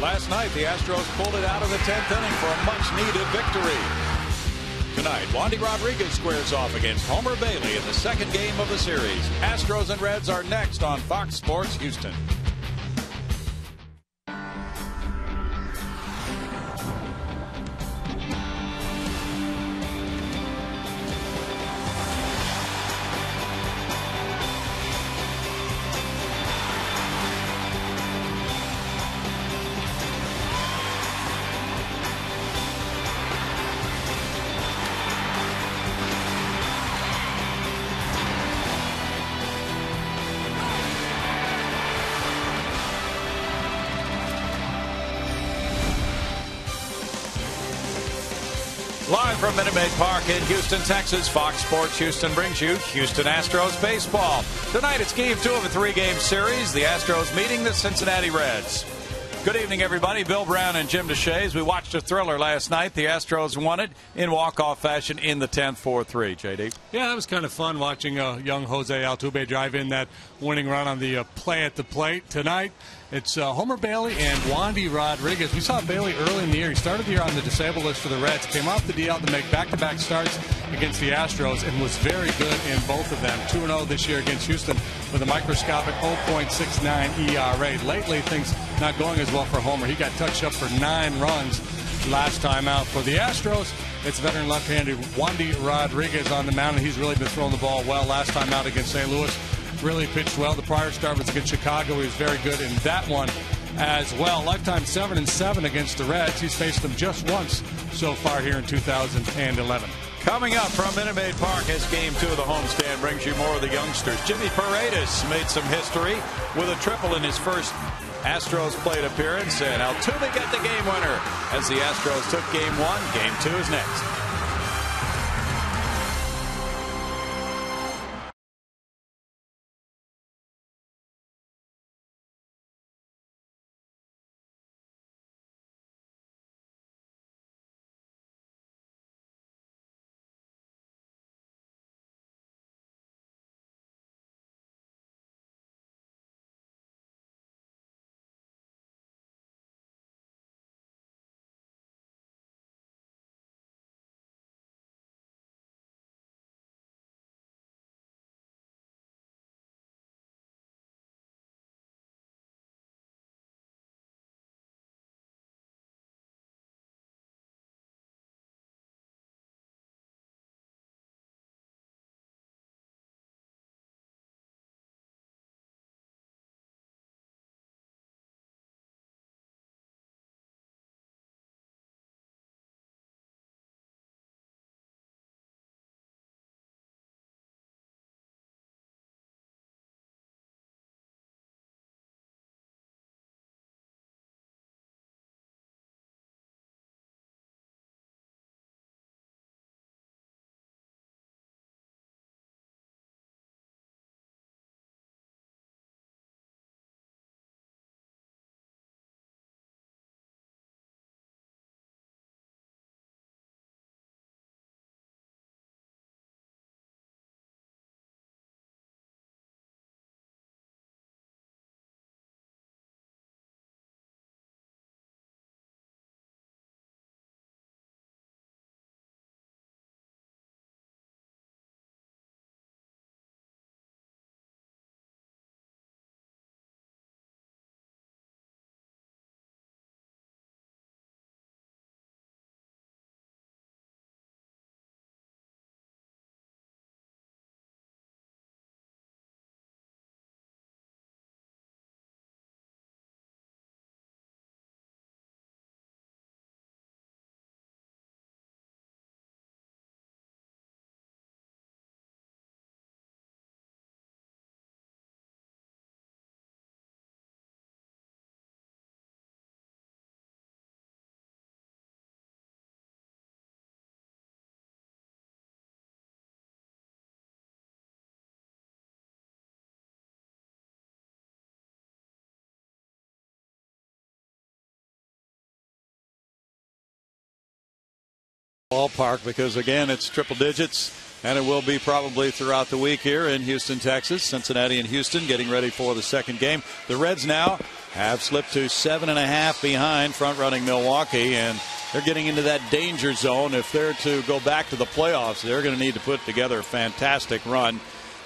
Last night, the Astros pulled it out of the 10th inning for a much-needed victory. Tonight, Wandy Rodriguez squares off against Homer Bailey in the second game of the series. Astros and Reds are next on Fox Sports Houston. Live from Minute Maid Park in Houston, Texas, Fox Sports Houston brings you Houston Astros baseball. Tonight it's Game 2 of a 3-game series. The Astros meeting the Cincinnati Reds. Good evening, everybody. Bill Brown and Jim Deshaies. We watched a thriller last night. The Astros won it in walk-off fashion in the 10th, 4-3. JD? Yeah, that was kind of fun watching young Jose Altuve drive in that winning run on the play at the plate. Tonight, it's Homer Bailey and Wandy Rodriguez. We saw Bailey early in the year. He started the year on the disabled list for the Reds, came off the DL to make back-to-back starts against the Astros, and was very good in both of them. 2-0 this year against Houston with a microscopic 0.69 ERA. Lately, things not going as well for Homer. He got touched up for 9 runs last time out. For the Astros, it's veteran left-handed Wandy Rodriguez on the mound, and he's really been throwing the ball well. Last time out against St. Louis, really pitched well. The prior start was against Chicago. He was very good in that one as well. Lifetime 7-7 against the Reds. He's faced them just once so far here in 2011. Coming up from Minute Maid Park as Game 2 of the homestand brings you more of the youngsters. Jimmy Paredes made some history with a triple in his first Astros plate appearance, and Altuve got the game winner as the Astros took Game 1. Game 2 is next. Ballpark, because again it's triple digits, and it will be probably throughout the week here in Houston, Texas. Cincinnati and Houston getting ready for the second game. The Reds now have slipped to 7.5 behind front-running Milwaukee, and they're getting into that danger zone. If they're to go back to the playoffs, they're going to need to put together a fantastic run.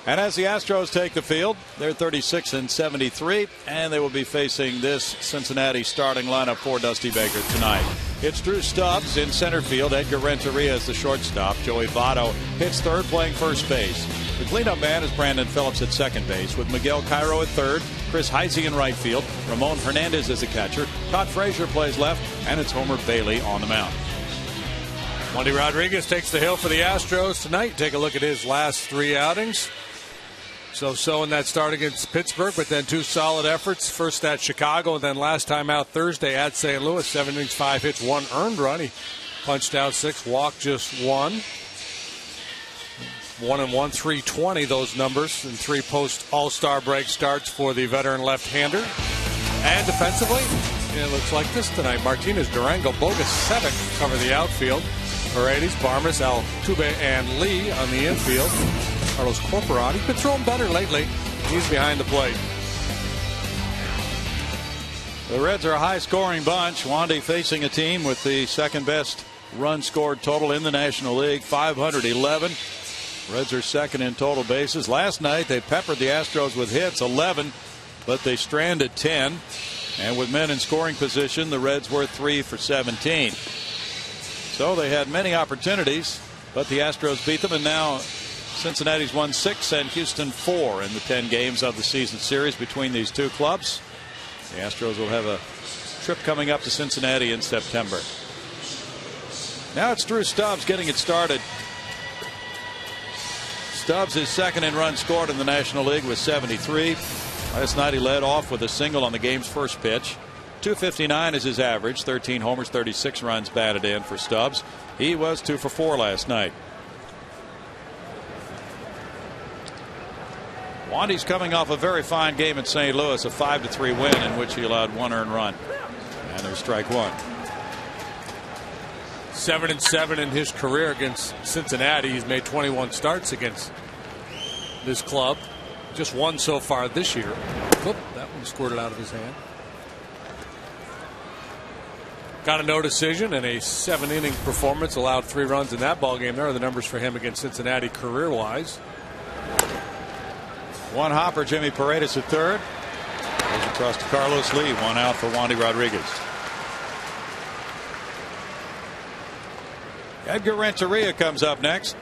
And as the Astros take the field, they're 36-73, and they will be facing this Cincinnati starting lineup for Dusty Baker tonight. It's Drew Stubbs in center field. Edgar Renteria is the shortstop. Joey Votto hits third, playing first base. The cleanup man is Brandon Phillips at second base, with Miguel Cairo at third, Chris Heisey in right field, Ramon Hernandez is the catcher, Todd Frazier plays left, and it's Homer Bailey on the mound. Wandy Rodriguez takes the hill for the Astros tonight. Take a look at his last 3 outings. So in that start against Pittsburgh, but then 2 solid efforts. First at Chicago, and then last time out Thursday at St. Louis. 7 innings, 5 hits, 1 earned run. He punched out 6, walked just 1. 1-1, 320, those numbers, and 3 post All-Star break starts for the veteran left-hander. And defensively, it looks like this tonight. Martinez, Durango, Bogus, 7 cover the outfield. Paredes, Barmes, Altuve, and Lee on the infield. Carlos Corporate, he's been throwing better lately. He's behind the plate. The Reds are a high-scoring bunch. Wandy facing a team with the second-best run scored total in the National League, 511. Reds are second in total bases. Last night they peppered the Astros with hits, 11, but they stranded 10. And with men in scoring position, the Reds were 3 for 17. So they had many opportunities, but the Astros beat them, and now Cincinnati's won 6 and Houston 4 in the 10 games of the season series between these two clubs. The Astros will have a trip coming up to Cincinnati in September. Now it's Drew Stubbs getting it started. Stubbs is second in runs scored in the National League with 73. Last night he led off with a single on the game's first pitch. 259 is his average. 13 homers, 36 runs batted in for Stubbs. He was 2 for 4 last night. Wandy's coming off a very fine game at St. Louis, a 5-3 win in which he allowed 1 earned run. And there's strike 1. 7-7 in his career against Cincinnati. He's made 21 starts against this club. Just 1 so far this year. Whoop, that one squirted out of his hand. Got a no decision and a 7-inning performance. Allowed 3 runs in that ball game. There are the numbers for him against Cincinnati career-wise. 1 hopper, Jimmy Paredes at third. Goes across to Carlos Lee. 1 out for Wandy Rodriguez. Edgar Renteria comes up next.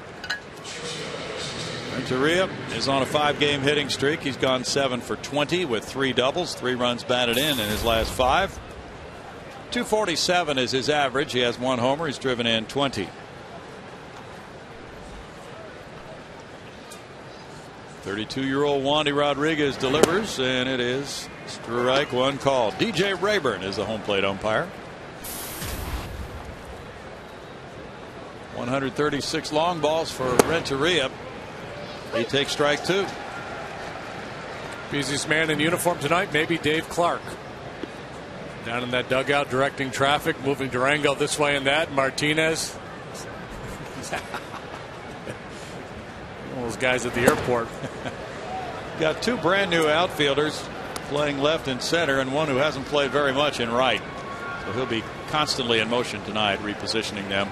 Renteria is on a 5-game hitting streak. He's gone 7 for 20 with 3 doubles, 3 runs batted in his last 5. 247 is his average. He has 1 homer. He's driven in 20. 32-year-old Wandy Rodriguez delivers, and it is strike 1 called. DJ Rayburn is the home plate umpire. 136 long balls for Renteria. He takes strike 2. Busiest man in uniform tonight, maybe Dave Clark. Down in that dugout directing traffic, moving Durango this way and that. Martinez. One of those guys at the airport. Got 2 brand new outfielders playing left and center, and one who hasn't played very much in right. So he'll be constantly in motion tonight, repositioning them.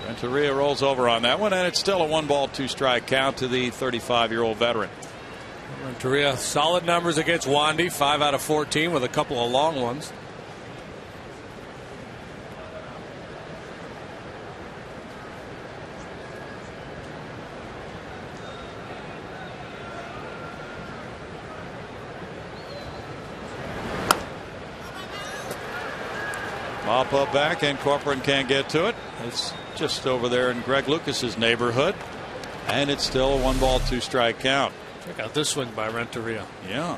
Renteria rolls over on that one, and it's still a 1-ball 2-strike count to the 35-year-old veteran. Renteria, solid numbers against Wandy, 5 out of 14 with a couple of long ones. Mop up back, and Corcoran can't get to it. It's just over there in Greg Lucas's neighborhood, and it's still a 1-ball 2-strike count. Check out this swing by Renteria. Yeah.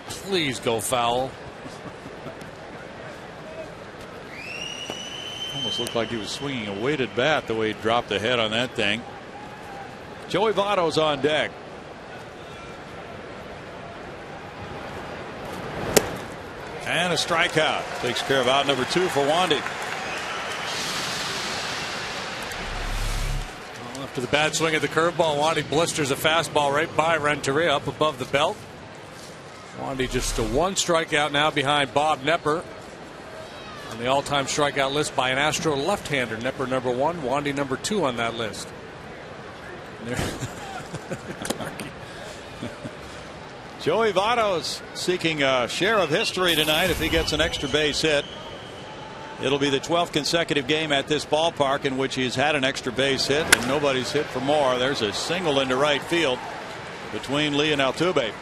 Please go foul. Almost looked like he was swinging a weighted bat the way he dropped the head on that thing. Joey Votto's on deck. And a strikeout. Takes care of out number 2 for Wandy. After the bad swing of the curveball, Wandy blisters a fastball right by Renteria up above the belt. Wandy just a 1 strikeout now behind Bob Nepper on the all-time strikeout list by an Astro left-hander. Nepper number 1, Wandy number 2 on that list. Joey Votto's seeking a share of history tonight if he gets an extra base hit. It'll be the 12th consecutive game at this ballpark in which he's had an extra base hit, and nobody's hit for more. There's a single into right field between Lee and Altuve.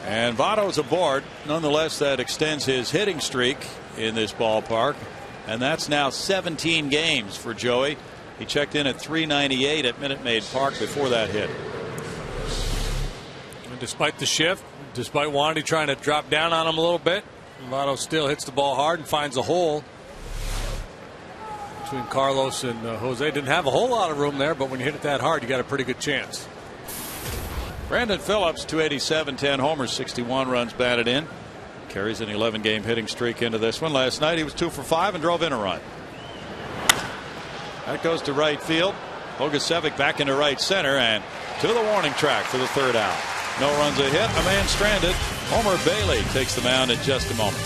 And Votto's aboard. Nonetheless, that extends his hitting streak in this ballpark, and that's now 17 games for Joey. He checked in at .398 at Minute Maid Park before that hit. And despite the shift, despite Wandy trying to drop down on him a little bit, Votto still hits the ball hard and finds a hole between Carlos and Jose. Didn't have a whole lot of room there, but when you hit it that hard, you got a pretty good chance. Brandon Phillips, 287, 10 homers, 61 runs batted in. Carries an 11-game hitting streak into this one. Last night he was 2 for 5 and drove in a run. That goes to right field. Bogusevic back into right center and to the warning track for the 3rd out. No runs a hit, a man stranded. Homer Bailey takes the mound in just a moment.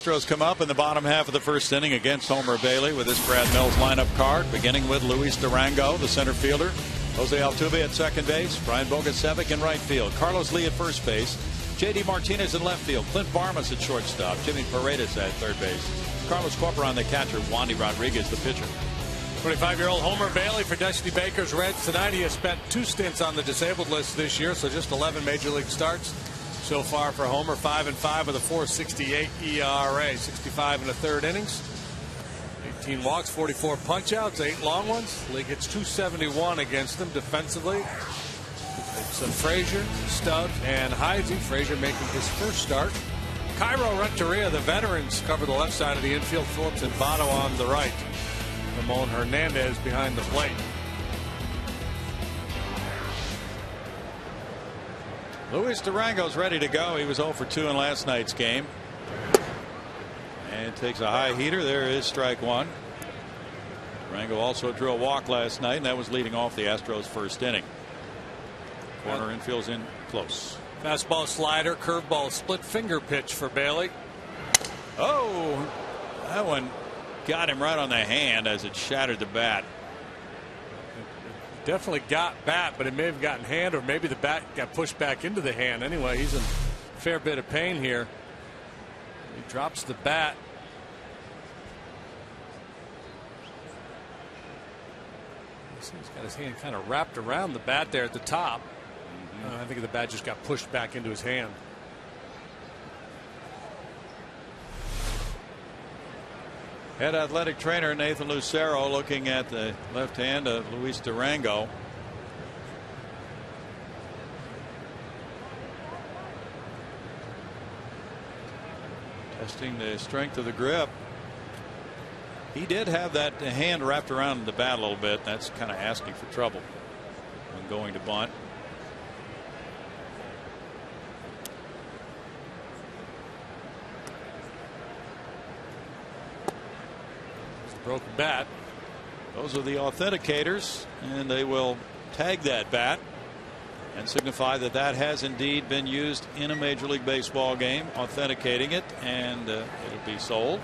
Astros come up in the bottom half of the 1st inning against Homer Bailey with this Brad Mills lineup card, beginning with Luis Durango, the center fielder, Jose Altuve at second base, Brian Bogusevic in right field, Carlos Lee at first base, J.D. Martinez in left field, Clint Barmas at shortstop, Jimmy Paredes at third base, Carlos Corporon the catcher, Wandy Rodriguez the pitcher. 25-year-old Homer Bailey for Dusty Baker's Reds tonight. He has spent 2 stints on the disabled list this year, so just 11 major league starts so far for Homer. 5-5 with a 4.68 ERA, 65 in the 3rd innings, 18 walks, 44 punchouts, 8 long ones. League hits .271 against them defensively. It's Frazier, Stubbs, and Heisey. Frazier making his first start. Cairo Renteria, the veterans, cover the left side of the infield. Phillips and Votto on the right. Ramon Hernandez behind the plate. Luis Durango's ready to go. He was 0 for 2 in last night's game. And takes a high heater. There is strike 1. Durango also drew a walk last night, and that was leading off the Astros' 1st inning. Corner infield's in close. Fastball, slider, curveball, split finger pitch for Bailey. Oh, that one got him right on the hand as it shattered the bat. Definitely got bat, but it may have gotten hand, or maybe the bat got pushed back into the hand. Anyway, he's in a fair bit of pain here. He drops the bat. He's got his hand kind of wrapped around the bat there at the top. I think the bat just got pushed back into his hand. Head athletic trainer Nathan Lucero looking at the left hand of Luis Durango. Testing the strength of the grip. He did have that hand wrapped around the bat a little bit. That's kind of asking for trouble when going to bunt. It's a broken bat. Those are the authenticators, and they will tag that bat and signify that that has indeed been used in a Major League Baseball game, authenticating it, and it'll be sold.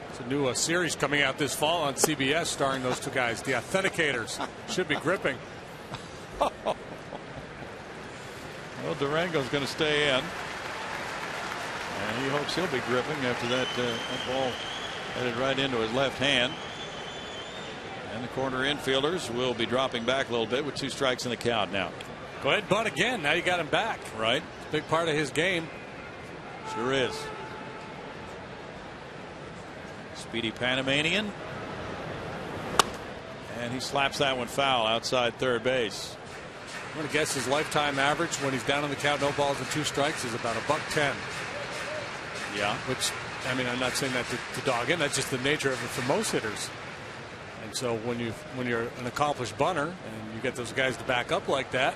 It's a new series coming out this fall on CBS starring those two guys, the authenticators. Should be gripping. Well, Durango's going to stay in, and he hopes he'll be gripping after that ball headed right into his left hand. And the corner infielders will be dropping back a little bit with 2 strikes in the count now. Go ahead, bunt again. Now you got him back. Right. It's a big part of his game. Sure is. Speedy Panamanian. And he slaps that one foul outside third base. I'm going to guess his lifetime average when he's down on the count, no balls and 2 strikes, is about $110. Yeah. Which, I mean, I'm not saying that to dog in. That's just the nature of it for most hitters. And so when you're an accomplished bunter and you get those guys to back up like that,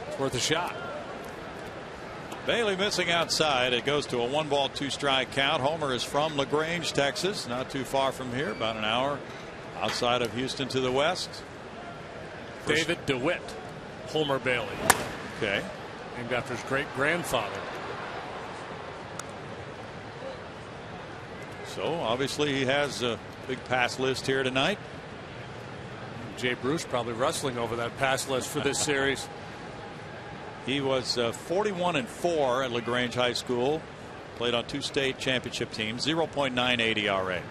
it's worth a shot. Bailey missing outside. It goes to a 1-ball 2-strike count. Homer is from LaGrange, Texas, not too far from here, about an hour outside of Houston to the west. David DeWitt, Homer Bailey. Okay. Named after his great grandfather. So obviously he has a big pass list here tonight. Jay Bruce probably wrestling over that pass list for this series. He was 41-4 at LaGrange High School. Played on 2 state championship teams. 0.98 ERA.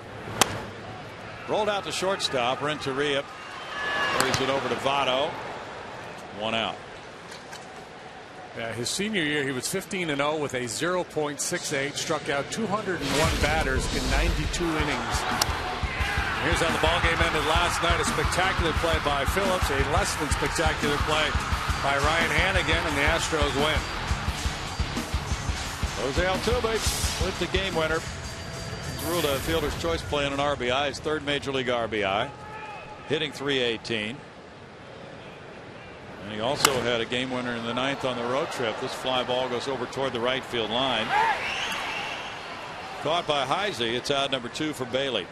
Rolled out to shortstop. Renteria carries it over to Votto. 1 out. Yeah, his senior year, he was 15-0 with a 0.68. Struck out 201 batters in 92 innings. Here's how the ballgame ended last night. A spectacular play by Phillips. A less than spectacular play by Ryan Hannigan, and the Astros win. Jose Altuve with the game winner. Ruled a fielder's choice play on an RBI. His 3rd Major League RBI. Hitting .318. And he also had a game winner in the 9th on the road trip. This fly ball goes over toward the right field line. Caught by Heise. It's out number 2 for Bailey.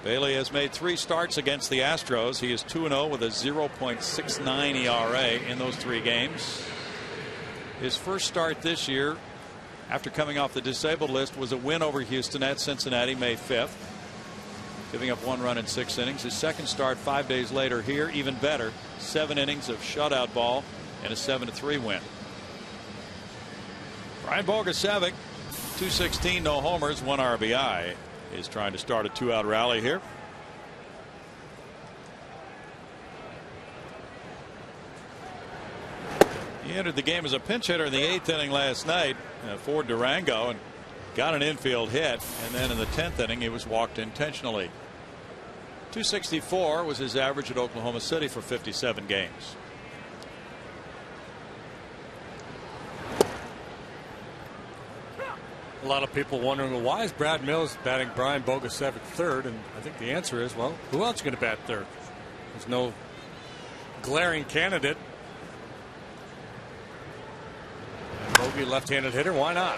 Bailey has made 3 starts against the Astros. He is 2-0 with a 0.69 ERA in those 3 games. His first start this year after coming off the disabled list was a win over Houston at Cincinnati May 5th. Giving up 1 run in 6 innings. His second start 5 days later here, even better. 7 innings of shutout ball and a 7-3 win. Brian Bogusevic, 216, no homers, 1 RBI, is trying to start a 2-out rally here. He entered the game as a pinch hitter in the 8th inning last night for Durango and got an infield hit, and then in the 10th inning he was walked intentionally. 264 was his average at Oklahoma City for 57 games. A lot of people wondering, well, why is Brad Mills batting Brian Bogusevic 3rd? And I think the answer is, well, who else is going to bat 3rd? There's no glaring candidate. And Bogey, left-handed hitter, why not?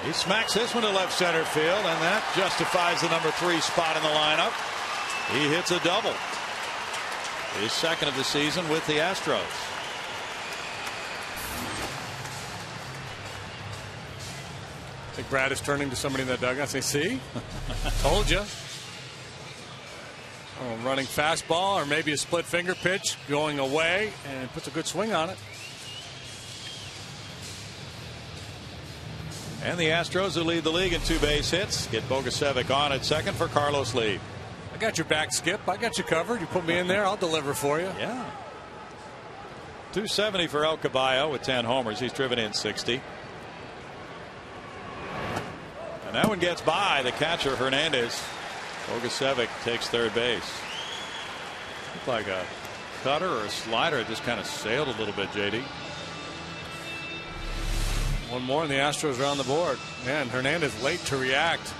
He smacks this one to left center field, and that justifies the number 3 spot in the lineup. He hits a double. His 2nd of the season with the Astros. I think Brad is turning to somebody in the dugout and say, see? Told you. Oh, running fastball or maybe a split finger pitch going away, and puts a good swing on it. And the Astros, who lead the league in 2 base hits, get Bogusevic on at 2nd for Carlos Lee. I got your back, Skip. I got you covered. You put me in there, I'll deliver for you. Yeah. 270 for El Caballo with 10 homers. He's driven in 60. And that one gets by the catcher, Hernandez. Bogusevic takes 3rd base. Looked like a cutter or a slider. It just kind of sailed a little bit, JD. One more and the Astros are on the board. Man, Hernandez late to react.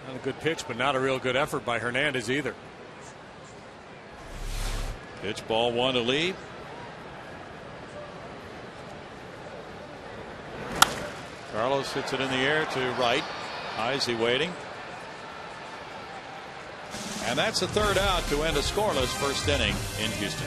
Not a good pitch, but not a real good effort by Hernandez either. Pitch ball one to lead. Carlos hits it in the air to right. Heisey waiting. And that's the third out to end a scoreless first inning in Houston.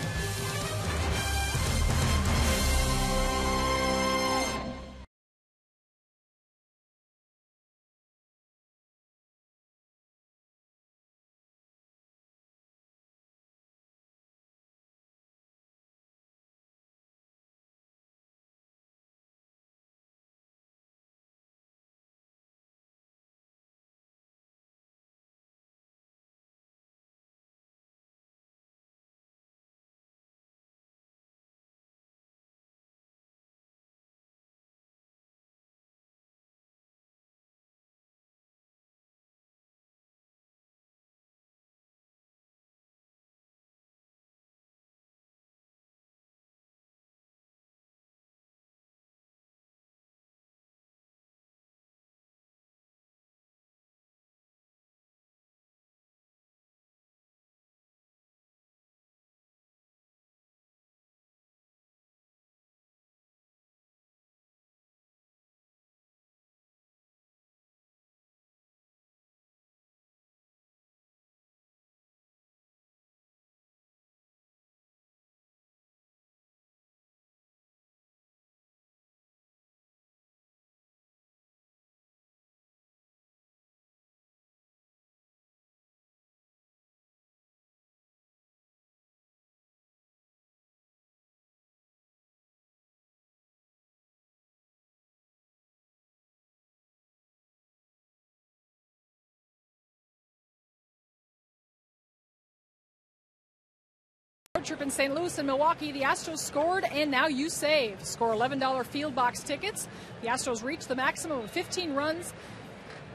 Trip in St. Louis and Milwaukee, the Astros scored and now you save. Score $11 field box tickets. The Astros reached the maximum of 15 runs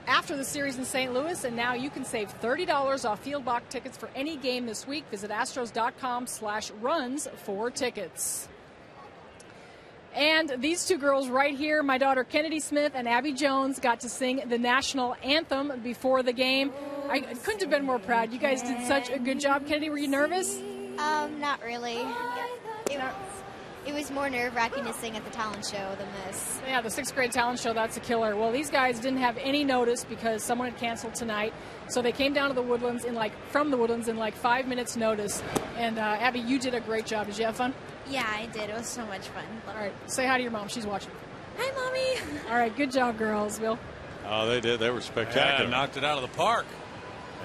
after the series in St. Louis, and now you can save $30 off field box tickets for any game this week. Visit astros.com/runs for tickets. And these two girls right here, my daughter Kennedy Smith and Abby Jones, got to sing the national anthem before the game. I couldn't have been more proud. You guys did such a good job. Kennedy, were you nervous? Not really. It was more nerve-wracking to sing at the talent show than this. Yeah, the 6th grade talent show, that's a killer. Well, these guys didn't have any notice because someone had canceled tonight. So they came down to the Woodlands from the Woodlands in 5 minutes notice. And Abby, you did a great job. Did you have fun? Yeah, I did. It was so much fun. All right, say hi to your mom. She's watching. Hi, Mommy. All right, good job, girls. Bill? Oh, they did. They were spectacular. Yeah, knocked it out of the park.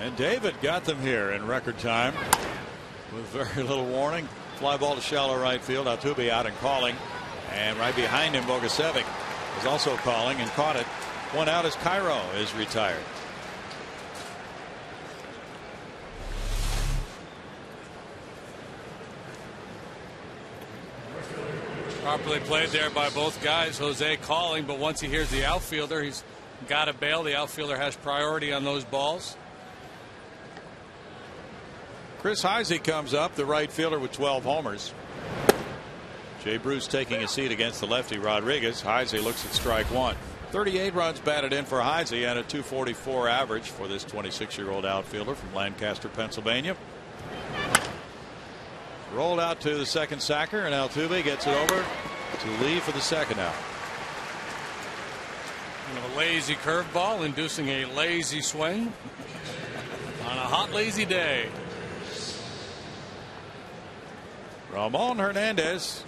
And David got them here in record time with very little warning. Fly ball to shallow right field. Altuve out and calling. And right behind him, Bogusevic is also calling and caught it. One out as Cairo is retired. Properly played there by both guys. Jose calling, but once he hears the outfielder, he's got to bail. The outfielder has priority on those balls. Chris Heisey comes up, the right fielder with 12 homers. Jay Bruce taking a seat against the lefty Rodriguez. Heisey looks at strike one. 38 runs batted in for Heisey and a .244 average for this 26-year-old outfielder from Lancaster, Pennsylvania. Rolled out to the second sacker, and Altuve gets it over to Lee for the second out. And a lazy curveball inducing a lazy swing on a hot, lazy day. Ramon Hernandez,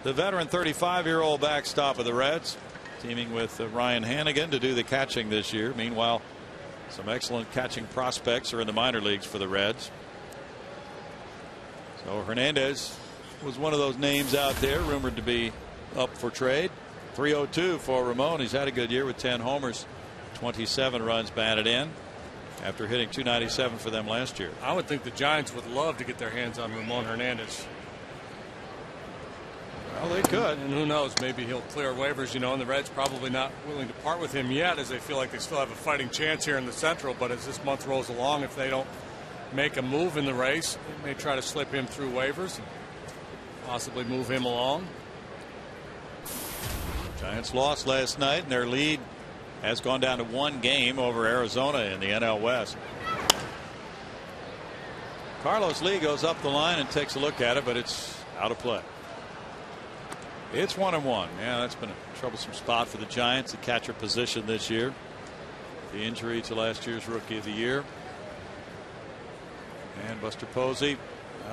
the veteran 35-year-old backstop of the Reds, teaming with Ryan Hannigan to do the catching this year. Meanwhile, some excellent catching prospects are in the minor leagues for the Reds. So Hernandez was one of those names out there rumored to be up for trade. 302 for Ramon. He's had a good year with 10 homers, 27 runs batted in after hitting .297 for them last year. I would think the Giants would love to get their hands on Ramon Hernandez. Well, they could. And who knows, maybe he'll clear waivers, and the Reds probably not willing to part with him yet, as they feel like they still have a fighting chance here in the Central. But as this month rolls along, if they don't make a move in the race, they may try to slip him through waivers. possibly move him along. Giants lost last night, and their lead has gone down to 1 game over Arizona in the NL West. Carlos Lee goes up the line and takes a look at it, but it's out of play. It's 1-1. Yeah, that's been a troublesome spot for the Giants, the catcher position this year. The injury to last year's Rookie of the Year. And Buster Posey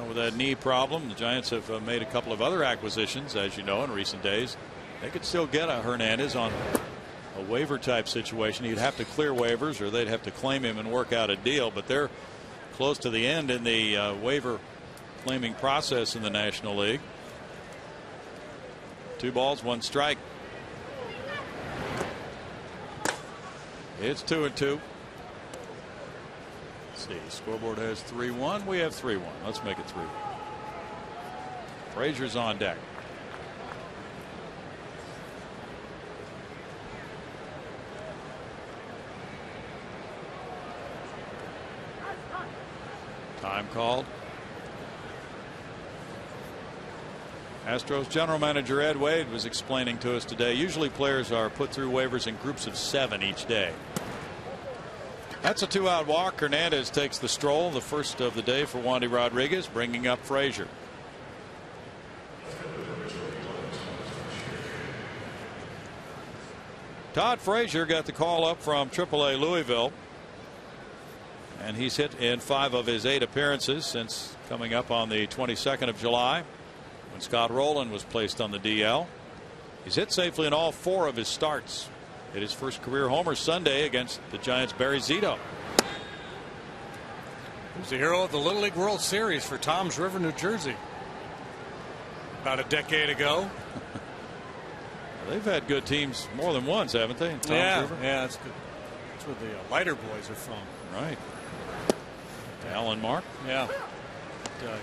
with that knee problem. The Giants have made a couple of other acquisitions, as you know, in recent days. They could still get a Hernandez on a waiver type situation. He'd have to clear waivers, or they'd have to claim him and work out a deal, but they're close to the end in the waiver claiming process in the National League. 2 balls, 1 strike. It's 2-2. Let's see, scoreboard has 3-1. We have 3-1. Let's make it 3-1. Frazier's on deck. Time called. Astros general manager Ed Wade was explaining to us today, usually players are put through waivers in groups of 7 each day. That's a 2-out walk. Hernandez takes the stroll, the first of the day for Wandy Rodriguez, bringing up Frazier. Todd Frazier got the call up from AAA Louisville, and he's hit in 5 of his 8 appearances since coming up on the 22nd of July when Scott Rowland was placed on the DL. He's hit safely in all 4 of his starts. Hit his first career homer Sunday against the Giants' Barry Zito. He was the hero of the Little League World Series for Toms River, New Jersey, about a decade ago. They've had good teams more than once, haven't they? Yeah, that's good. That's where the Lighter boys are from. Right. Alan Mark. Yeah.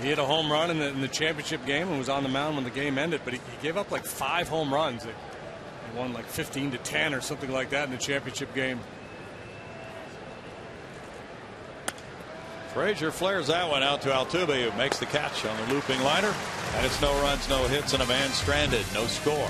He hit a home run in the championship game and was on the mound when the game ended, but he gave up like 5 home runs. They won like 15-10 or something like that in the championship game. Frazier flares that one out to Altuve, who makes the catch on the looping liner. And it's no runs, no hits, and a man stranded. No score.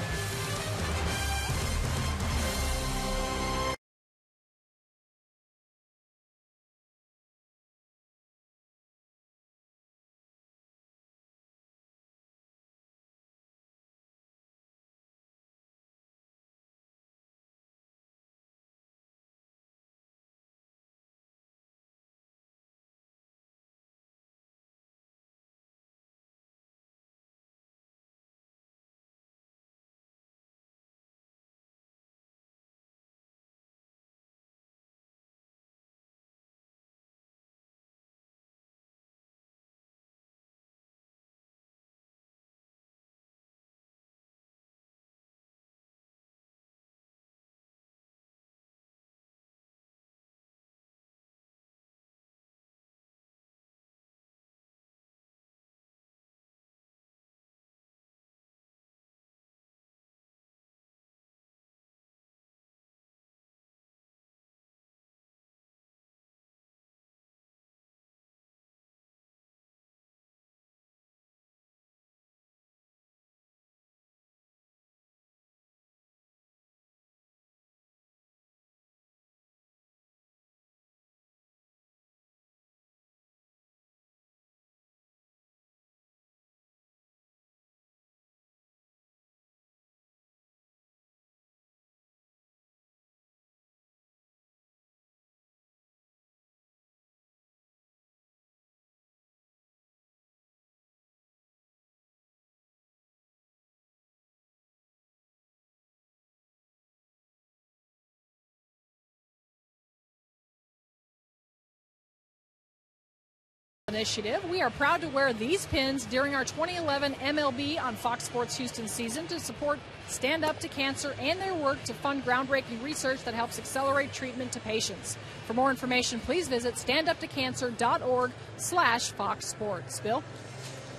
Initiative. We are proud to wear these pins during our 2011 MLB on Fox Sports Houston season to support Stand Up to Cancer and their work to fund groundbreaking research that helps accelerate treatment to patients. For more information, please visit standuptocancer.org/Fox Sports. Bill?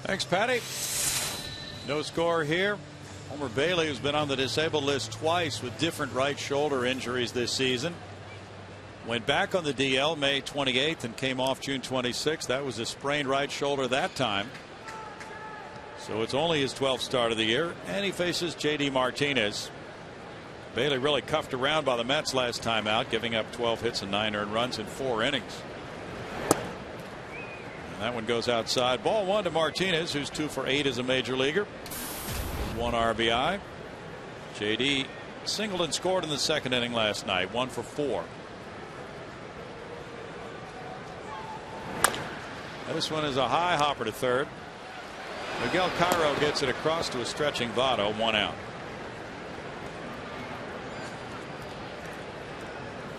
Thanks, Patty. No score here. Homer Bailey, who's been on the disabled list twice with different right shoulder injuries this season, went back on the DL May 28th and came off June 26th. That was a sprained right shoulder that time. So it's only his 12th start of the year, and he faces J.D. Martinez. Bailey really cuffed around by the Mets last time out, giving up 12 hits and 9 earned runs in 4 innings. And that one goes outside. Ball 1 to Martinez, who's 2 for 8 as a major leaguer. 1 RBI. J.D. singled and scored in the 2nd inning last night. 1 for 4. This one is a high hopper to third. Miguel Cairo gets it across to a stretching Votto. 1 out.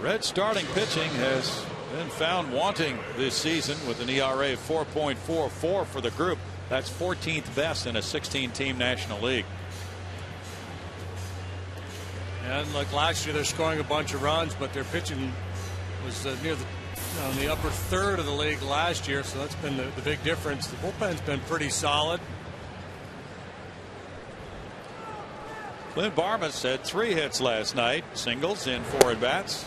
Red starting pitching has been found wanting this season with an ERA of 4.44 for the group. That's 14th best in a 16-team National League. And like last year, they're scoring a bunch of runs, but their pitching was near the upper third of the league last year, so that's been the big difference. The bullpen's been pretty solid. Clint Barmas had 3 hits last night, singles in 4 at bats.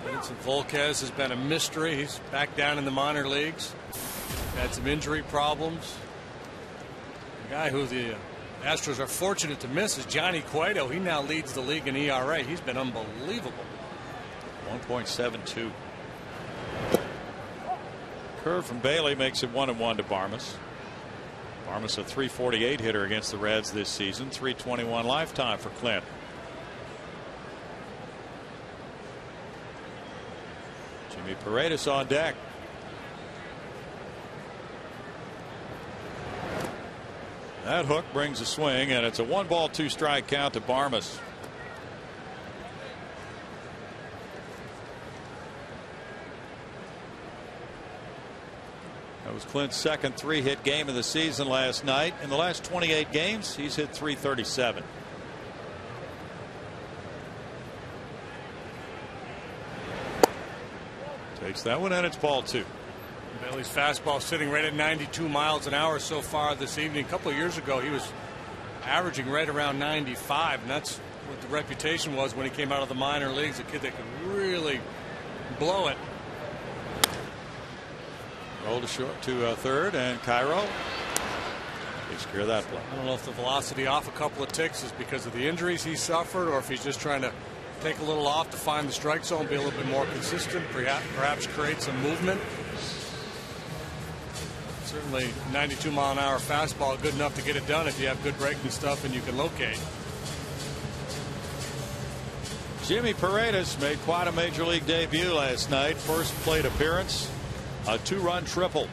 Vincent Volquez has been a mystery. He's back down in the minor leagues. Had some injury problems. The guy who the Astros are fortunate to miss is Johnny Cueto. He now leads the league in ERA. He's been unbelievable. 1.72. Curve from Bailey makes it 1-1 to Barmas. Barmas a .348 hitter against the Reds this season. .321 lifetime for Clint. Jimmy Paredes on deck. That hook brings a swing, and it's a 1-ball 2-strike count to Barmas. That was Clint's second 3-hit game of the season last night. In the last 28 games, he's hit .337. Takes that one, and it's ball 2. Bailey's fastball sitting right at 92 miles an hour so far this evening. A couple of years ago, he was averaging right around 95, and that's what the reputation was when he came out of the minor leagues. A kid that could really blow it. Roll to short to third, and Cairo takes care of that play. I don't know if the velocity off a couple of ticks is because of the injuries he suffered, or if he's just trying to take a little off to find the strike zone, be a little bit more consistent, perhaps create some movement. Certainly 92-mile-an-hour fastball, good enough to get it done if you have good breaking stuff and you can locate. Jimmy Paredes made quite a major league debut last night. First plate appearance, a 2-run triple.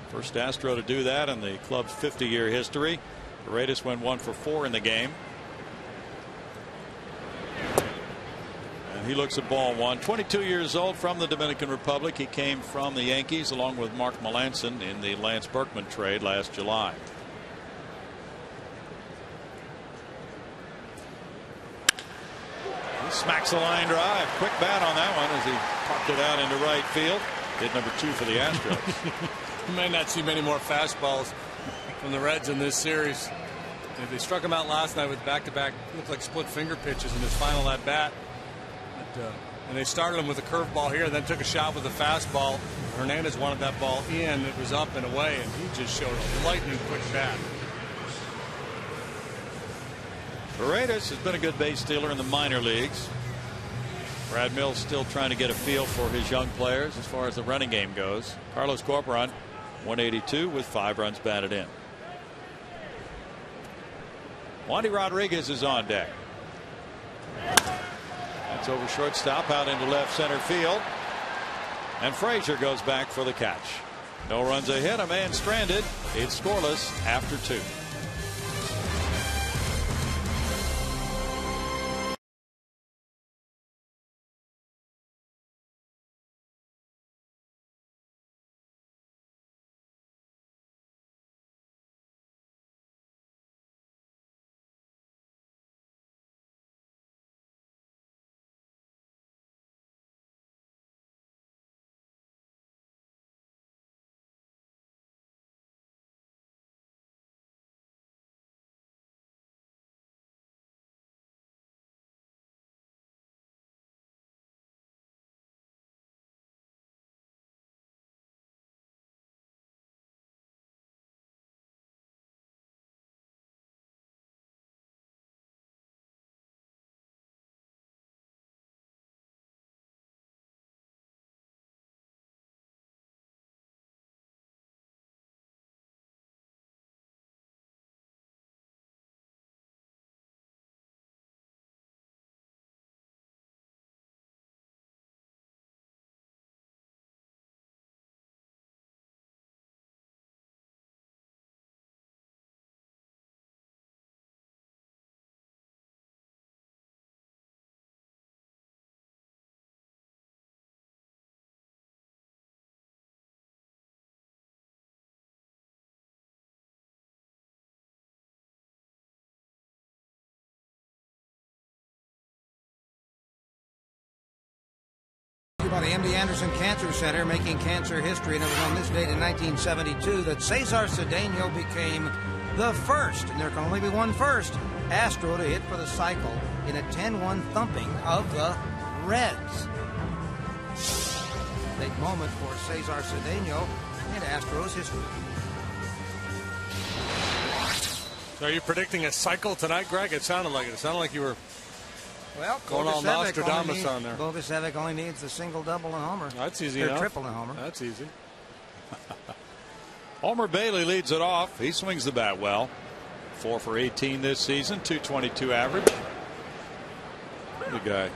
First Astro to do that in the club's 50-year history. Paredes went 1 for 4 in the game. And he looks at ball 1. 22 years old, from the Dominican Republic. He came from the Yankees along with Mark Melanson in the Lance Berkman trade last July. He smacks a line drive. Quick bat on that one as he popped it out into right field. Hit number 2 for the Astros. You may not see many more fastballs from the Reds in this series. They struck him out last night with back-to-back, looked like split finger pitches in his final at bat. And they started him with a curveball here, then took a shot with a fastball. Hernandez wanted that ball in. It was up and away, and he just showed a lightning quick bat. Paredes has been a good base stealer in the minor leagues. Brad Mills still trying to get a feel for his young players as far as the running game goes. Carlos Corporon, 182 with 5 runs batted in. Wandy Rodriguez is on deck. That's over shortstop, out into left center field. And Frazier goes back for the catch. No runs ahead, a man stranded. It's scoreless after 2. the MD Anderson Cancer Center making cancer history, and it was on this date in 1972 that Cesar Cedeno became the first, and there can only be one first, Astro to hit for the cycle in a 10-1 thumping of the Reds. Big moment for Cesar Cedeno in Astros history. So are you predicting a cycle tonight, Greg? It sounded like it. It sounded like you were going all Bogusevic Nostradamus on there. Bogusevic only needs the single, double, and homer. That's easy or enough. Triple and homer. That's easy. Homer Bailey leads it off. He swings the bat well. 4 for 18 this season, 222 average. The guy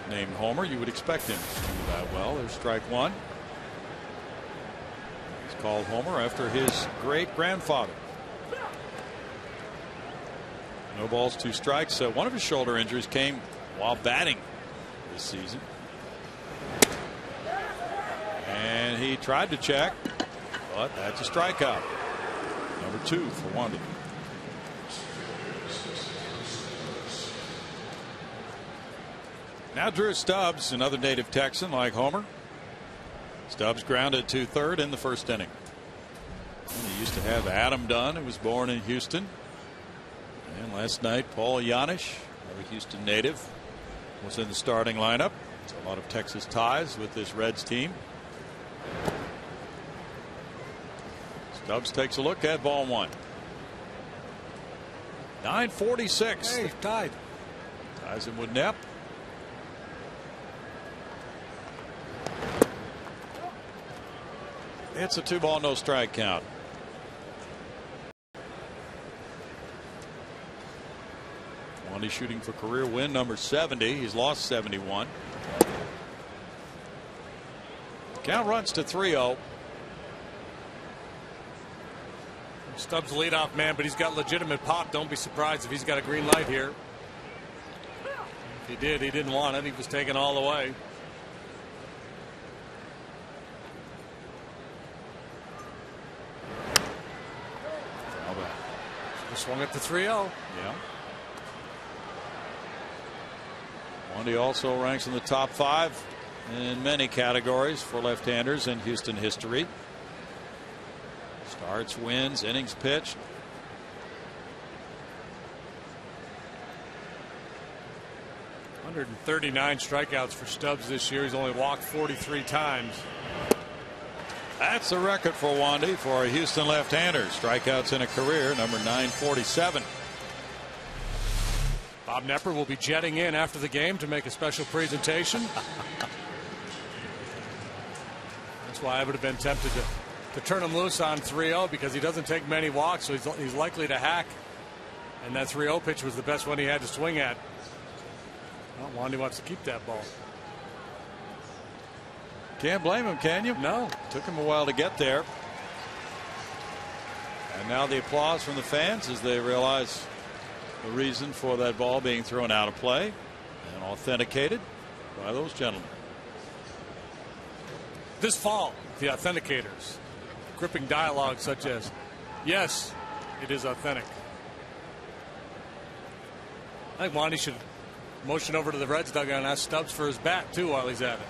named Homer, you would expect him to swing the bat well. There's strike one. He's called Homer after his great grandfather. No balls, 2 strikes. One of his shoulder injuries came while batting this season. And he tried to check, but that's a strikeout. Number 2 for Wandy. Now Drew Stubbs, another native Texan like Homer. Stubbs grounded to third in the first inning. And he used to have Adam Dunn, who was born in Houston. And last night, Paul Janisch, another Houston native, was in the starting lineup. So a lot of Texas ties with this Reds team. Stubbs takes a look at ball 1. 9:46. Hey, tied. Ties him with Knepp. It's a 2-ball, no strike count. Wandy shooting for career win number 70. He's lost 71. Count runs to 3-0. Stubbs the leadoff man, but he's got legitimate pop. Don't be surprised if he's got a green light here. If he did, he didn't want it. He was taken all the way. Swung it to 3-0. Yeah. Wandy also ranks in the top 5 in many categories for left-handers in Houston history. Starts, wins, innings pitched. .139 strikeouts for Stubbs this year. He's only walked 43 times. That's a record for Wandy for a Houston left-hander. Strikeouts in a career, number 947. Bob Knepper will be jetting in after the game to make a special presentation. That's why I would have been tempted to turn him loose on 3-0, because he doesn't take many walks, so he's likely to hack. And that 3-0 pitch was the best one he had to swing at. Well, Wandy wants to keep that ball. Can't blame him, can you? No. Took him a while to get there. And now the applause from the fans as they realize the reason for that ball being thrown out of play and authenticated by those gentlemen. This fall, the authenticators gripping dialogue such as, yes, it is authentic. I think Wandy should motion over to the Reds dugout and ask Stubbs for his bat too while he's at it.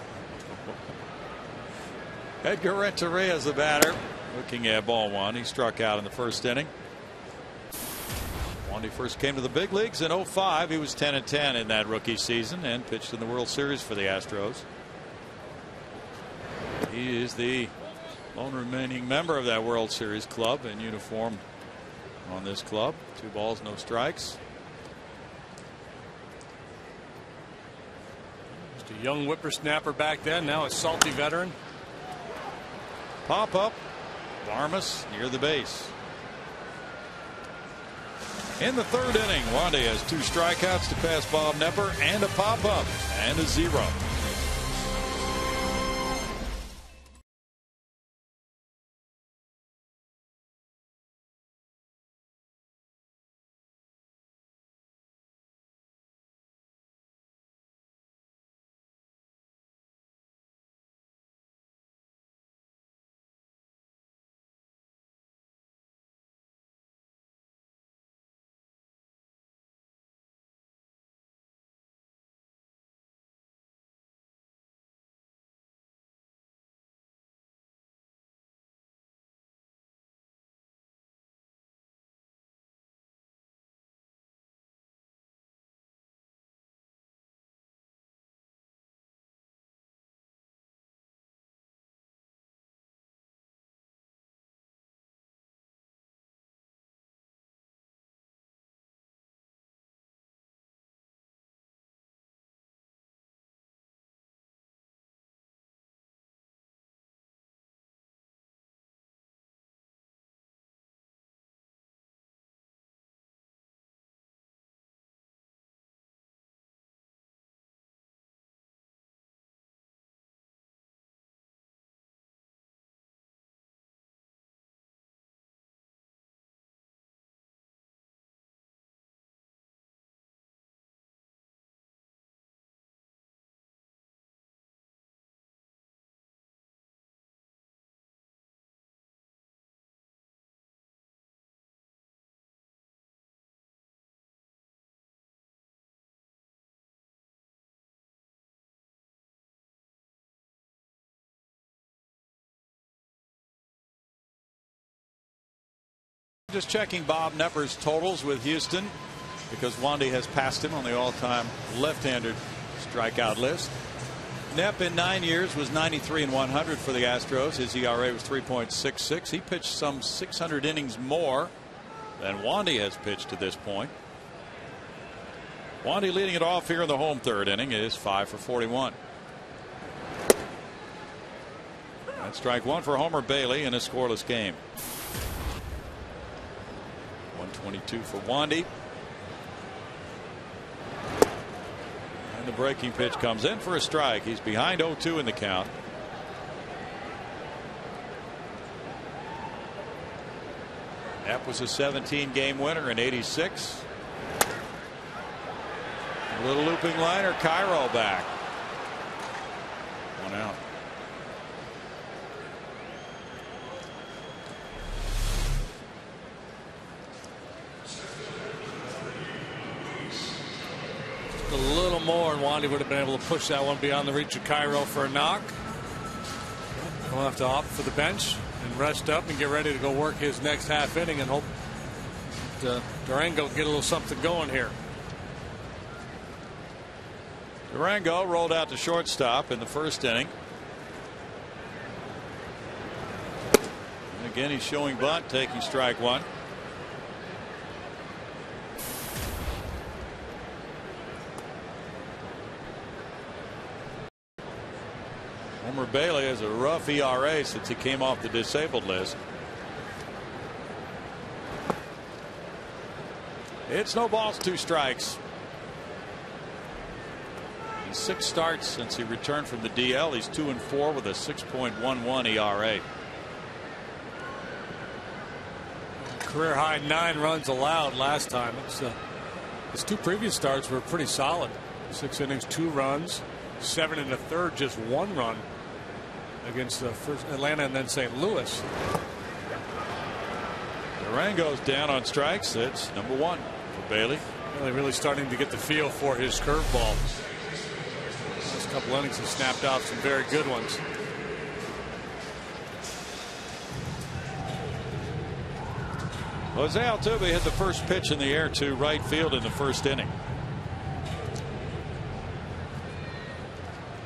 Edgar Renteria is the batter, looking at ball 1. He struck out in the first inning. When he first came to the big leagues in 05, he was 10-10 in that rookie season and pitched in the World Series for the Astros. He is the lone remaining member of that World Series club in uniform on this club. 2 balls, no strikes. Just a young whippersnapper back then, now a salty veteran. Pop up. Varmus near the base. In the third inning, Wandy has 2 strikeouts to pass Bob Knepper and a pop up and a 0. Just checking Bob Knepper's totals with Houston, because Wandy has passed him on the all-time left-handed strikeout list. Knepp in 9 years was 93 and 100 for the Astros. His ERA was 3.66. He pitched some 600 innings more than Wandy has pitched to this point. Wandy leading it off here in the home third inning is 5 for 41. That's strike one for Homer Bailey in a scoreless game. 122 for Wandy. And the breaking pitch comes in for a strike. He's behind 0-2 in the count. That was a 17-game winner in '86. A little looping liner, Cairo back. One out. A little more, and Wandy would have been able to push that one beyond the reach of Cairo for a knock. He'll have to opt for the bench and rest up and get ready to go work his next half inning and hope Durango can get a little something going here. Durango rolled out to shortstop in the first inning. And again, he's showing bunt, taking strike one. Homer Bailey has a rough ERA since he came off the disabled list. It's no balls, 2 strikes. In 6 starts since he returned from the DL, he's 2-4 with a 6.11 ERA. Career high 9 runs allowed last time. His 2 previous starts were pretty solid. 6 innings, 2 runs, 7 1/3, just 1 run against the first Atlanta and then St. Louis. Durango's down on strikes. It's number 1 for Bailey. Really starting to get the feel for his curveball. Last couple innings he snapped off some very good ones. Jose Altuve hit the first pitch in the air to right field in the first inning.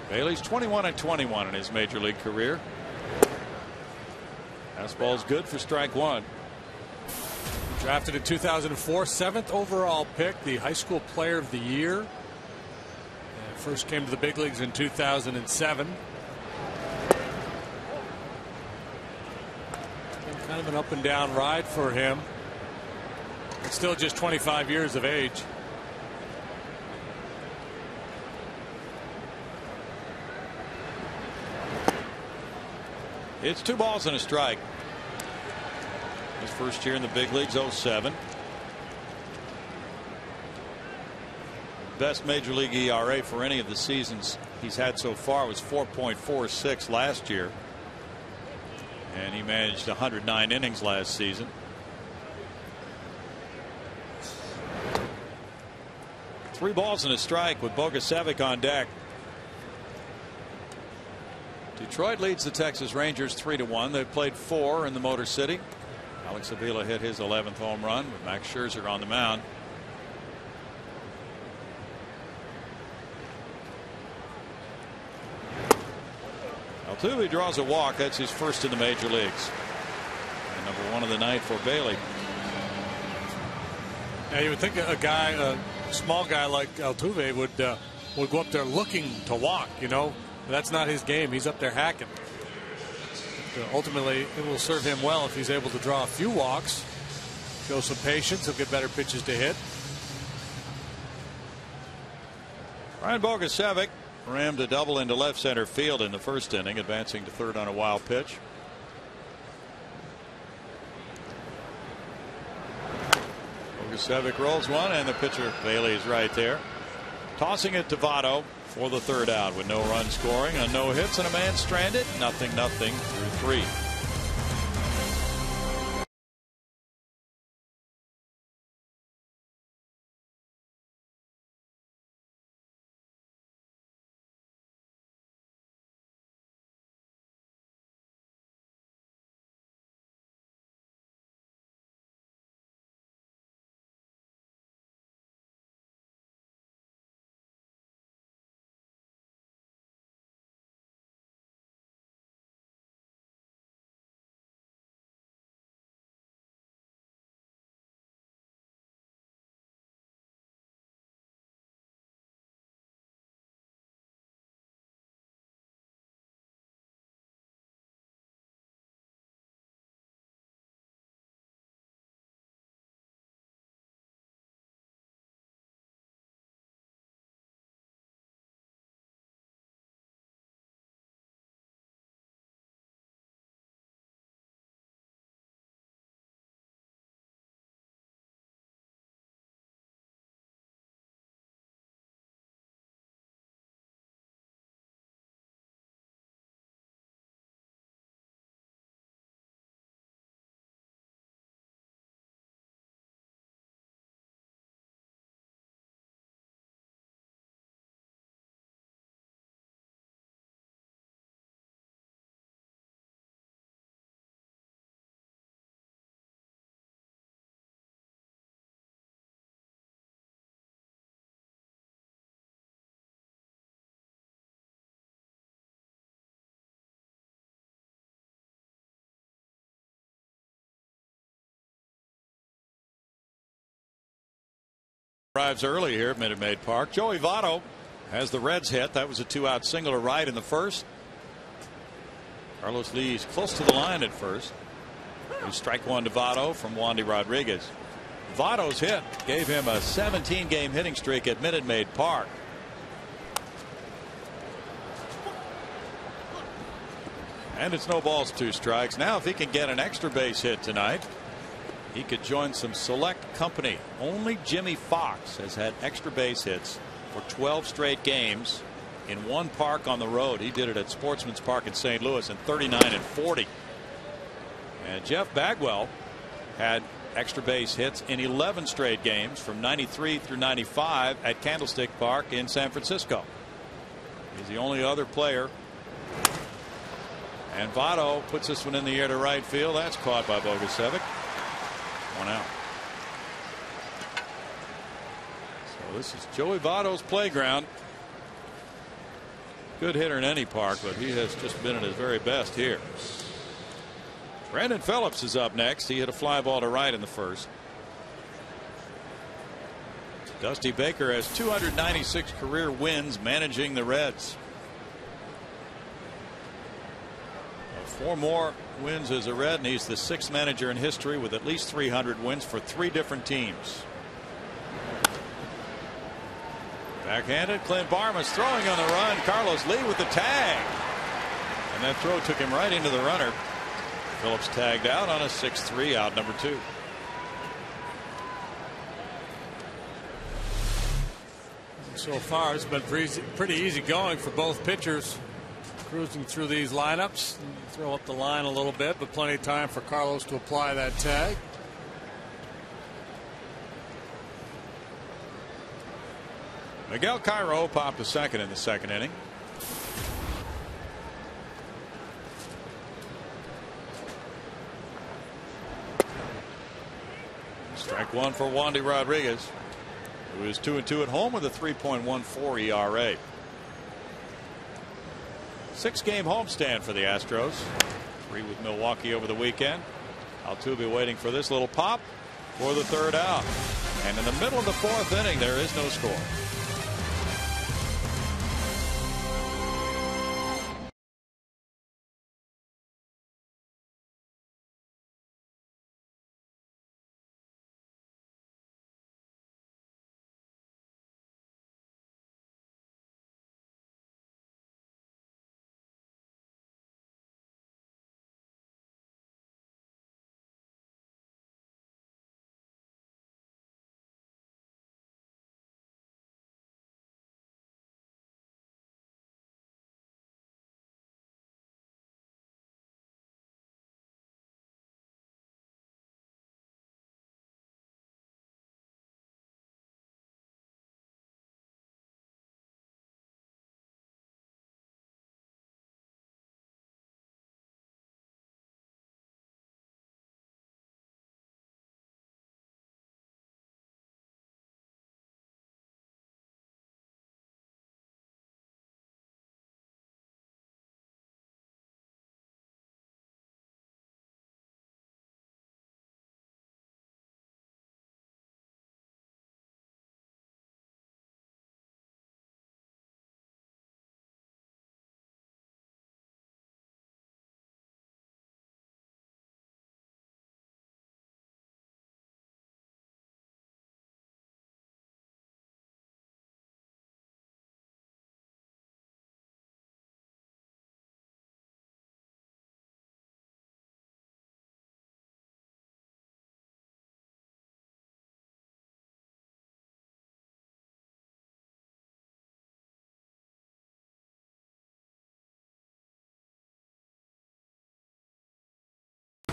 Bailey's 21 and 21 in his major league career. Fastball's good for strike one. Drafted in 2004, 7th overall pick, the high school player of the year. And first came to the big leagues in 2007. Been kind of an up and down ride for him. But still just 25 years of age. It's 2 balls and a strike. His first year in the big leagues, 07. Best major league ERA for any of the seasons he's had so far was 4.46 last year. And he managed 109 innings last season. Three balls and a strike with Bogusevic on deck. Detroit leads the Texas Rangers 3-1. They've played 4 in the Motor City. Alex Avila hit his 11th home run with Max Scherzer on the mound. Altuve draws a walk. That's his first in the major leagues. And number 1 of the night for Bailey. Now you would think a small guy like Altuve would go up there looking to walk. You know, that's not his game. He's up there hacking. But ultimately, it will serve him well if he's able to draw a few walks, show some patience. He'll get better pitches to hit. Ryan Bogusevic rammed a double into left center field in the first inning, advancing to third on a wild pitch. Bogusevic rolls one, and the pitcher Bailey is right there, tossing it to Votto for the third out with no run scoring, and no hits, and a man stranded. 0-0 through 3. Arrives early here at Minute Maid Park. Joey Votto has the Reds hit. That was a 2-out single to right in the first. Carlos Lee's close to the line at first. Strike one to Votto from Wandy Rodriguez. Votto's hit gave him a 17-game hitting streak at Minute Maid Park. And it's no balls, 2 strikes. Now if he can get an extra base hit tonight, he could join some select company. Only Jimmy Fox has had extra base hits for 12 straight games in one park on the road. He did it at Sportsman's Park in St. Louis in 39 and 40. And Jeff Bagwell had extra base hits in 11 straight games from 93 through 95 at Candlestick Park in San Francisco. He's the only other player. And Votto puts this one in the air to right field. That's caught by Bogusevic. 1 out. So this is Joey Votto's playground. Good hitter in any park, but he has just been at his very best here. Brandon Phillips is up next. He hit a fly ball to right in the first. Dusty Baker has 296 career wins managing the Reds. 4 more wins as a Red, and he's the 6th manager in history with at least 300 wins for 3 different teams. Backhanded. Clint Barmas throwing on the run. Carlos Lee with the tag. And that throw took him right into the runner. Phillips tagged out on a 6-3 out, number 2. So far it's been pretty easy going for both pitchers, cruising through these lineups. Throw up the line a little bit, but plenty of time for Carlos to apply that tag. Miguel Cairo popped a second in the second inning. Strike one for Wandy Rodriguez, who is 2-2 at home with a 3.14 ERA. 6-game homestand for the Astros. 3 with Milwaukee over the weekend. Altuve waiting for this little pop for the 3rd out. And in the middle of the 4th inning, there is no score.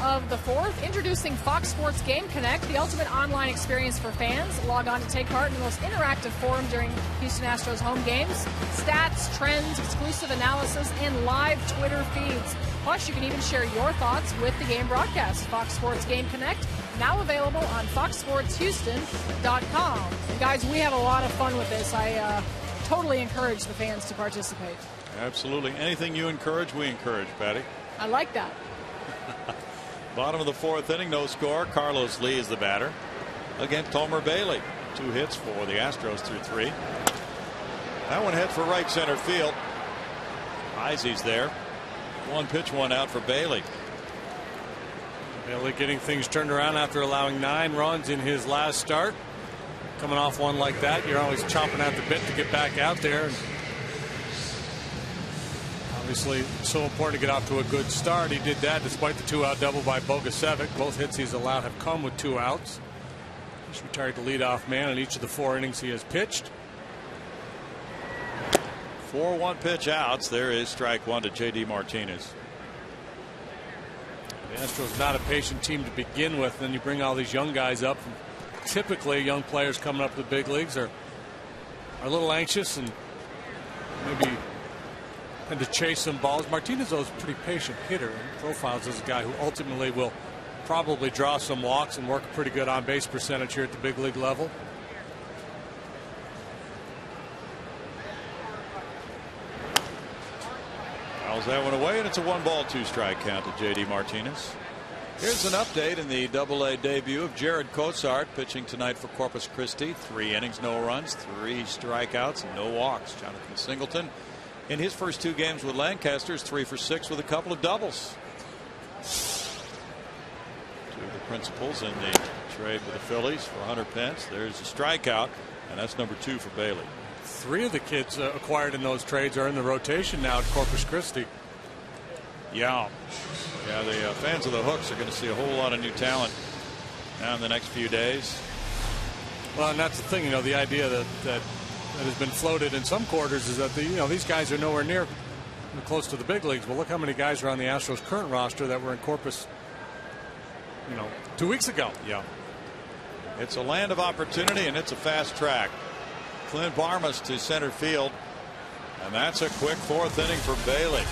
Of the 4th, introducing Fox Sports Game Connect, the ultimate online experience for fans. Log on to take part in the most interactive forum during Houston Astros home games. Stats, trends, exclusive analysis, and live Twitter feeds. Plus, you can even share your thoughts with the game broadcast. Fox Sports Game Connect, now available on foxsportshouston.com. And guys, we have a lot of fun with this. I totally encourage the fans to participate. Absolutely. Anything you encourage, we encourage, Patty. I like that. Bottom of the 4th inning, no score. Carlos Lee is the batter against Homer Bailey. 2 hits for the Astros through 3. That one hit for right center field. Izzy's there. 1 pitch, 1 out for Bailey. Bailey getting things turned around after allowing 9 runs in his last start. Coming off one like that, you're always chomping at the bit to get back out there. And obviously, it's so important to get off to a good start. He did that despite the 2-out double by Bogusevic. Both hits he's allowed have come with 2 outs. He's retired the leadoff man in each of the 4 innings he has pitched. 4 1-pitch outs. There is strike 1 to J.D. Martinez. The Astros not a patient team to begin with. Then you bring all these young guys up. Typically, young players coming up to the big leagues are a little anxious and maybe tend to chase some balls. Martinez is a pretty patient hitter and profiles as a guy who ultimately will probably draw some walks and work a pretty good on-base percentage here at the big league level. Fouls that one away, and it's a 1-ball 2-strike count to J.D. Martinez. Here's an update in the Double-A debut of Jared Cosart, pitching tonight for Corpus Christi. 3 innings, no runs, 3 strikeouts, and no walks. Jonathan Singleton, in his first 2 games with Lancaster, is 3 for 6 with a couple of doubles. 2 of the principals in the trade with the Phillies for Hunter Pence. There's a strikeout, and that's number 2 for Bailey. 3 of the kids acquired in those trades are in the rotation now at Corpus Christi. Yeah, the fans of the Hooks are going to see a whole lot of new talent now in the next few days. Well, and that's the thing, the idea that has been floated in some quarters is that these guys are nowhere near close to the big leagues. Well, look how many guys are on the Astros current roster that were in Corpus 2 weeks ago. Yeah, it's a land of opportunity, and it's a fast track. Clint Barmas to center field, and that's a quick 4th inning for Bailey.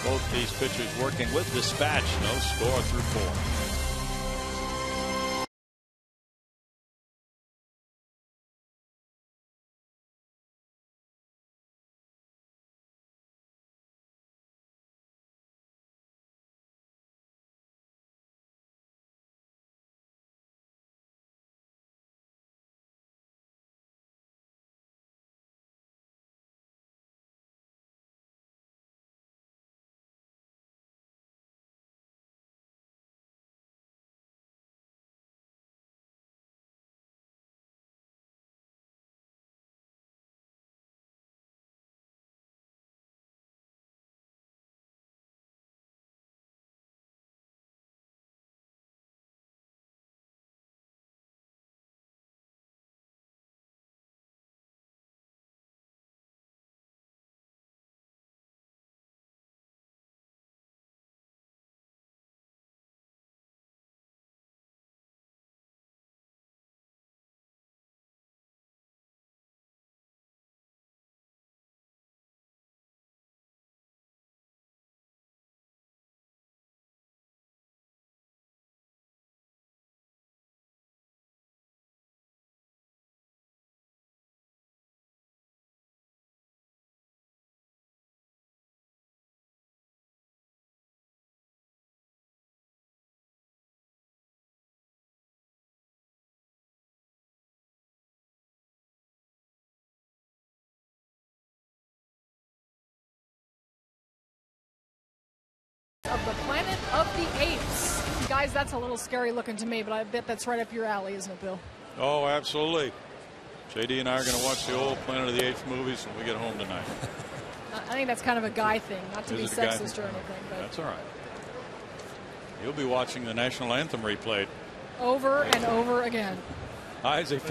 Both these pitchers working with dispatch. No score through 4. Of the Planet of the Apes. Guys, that's a little scary looking to me, but I bet that's right up your alley, isn't it, Bill? Oh, absolutely. JD and I are going to watch the old Planet of the Apes movies when we get home tonight. I think that's kind of a guy thing, not to be sexist or anything. But that's all right. You'll be watching the national anthem replayed over and over again. Isaac.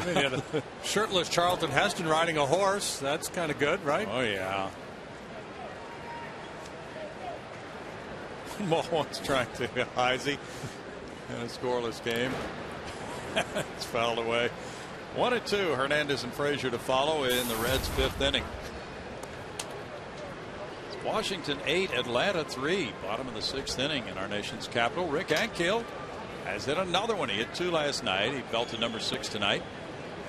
Shirtless Charlton Heston riding a horse. That's kind of good, right? Oh, yeah. Ball wants trying to Izzy in a scoreless game. It's fouled away. 1-2. Hernandez and Frazier to follow in the Reds' 5th inning. It's Washington 8, Atlanta 3. Bottom of the 6th inning in our nation's capital. Rick Ankiel has hit another one. He hit 2 last night. He belted number 6 tonight.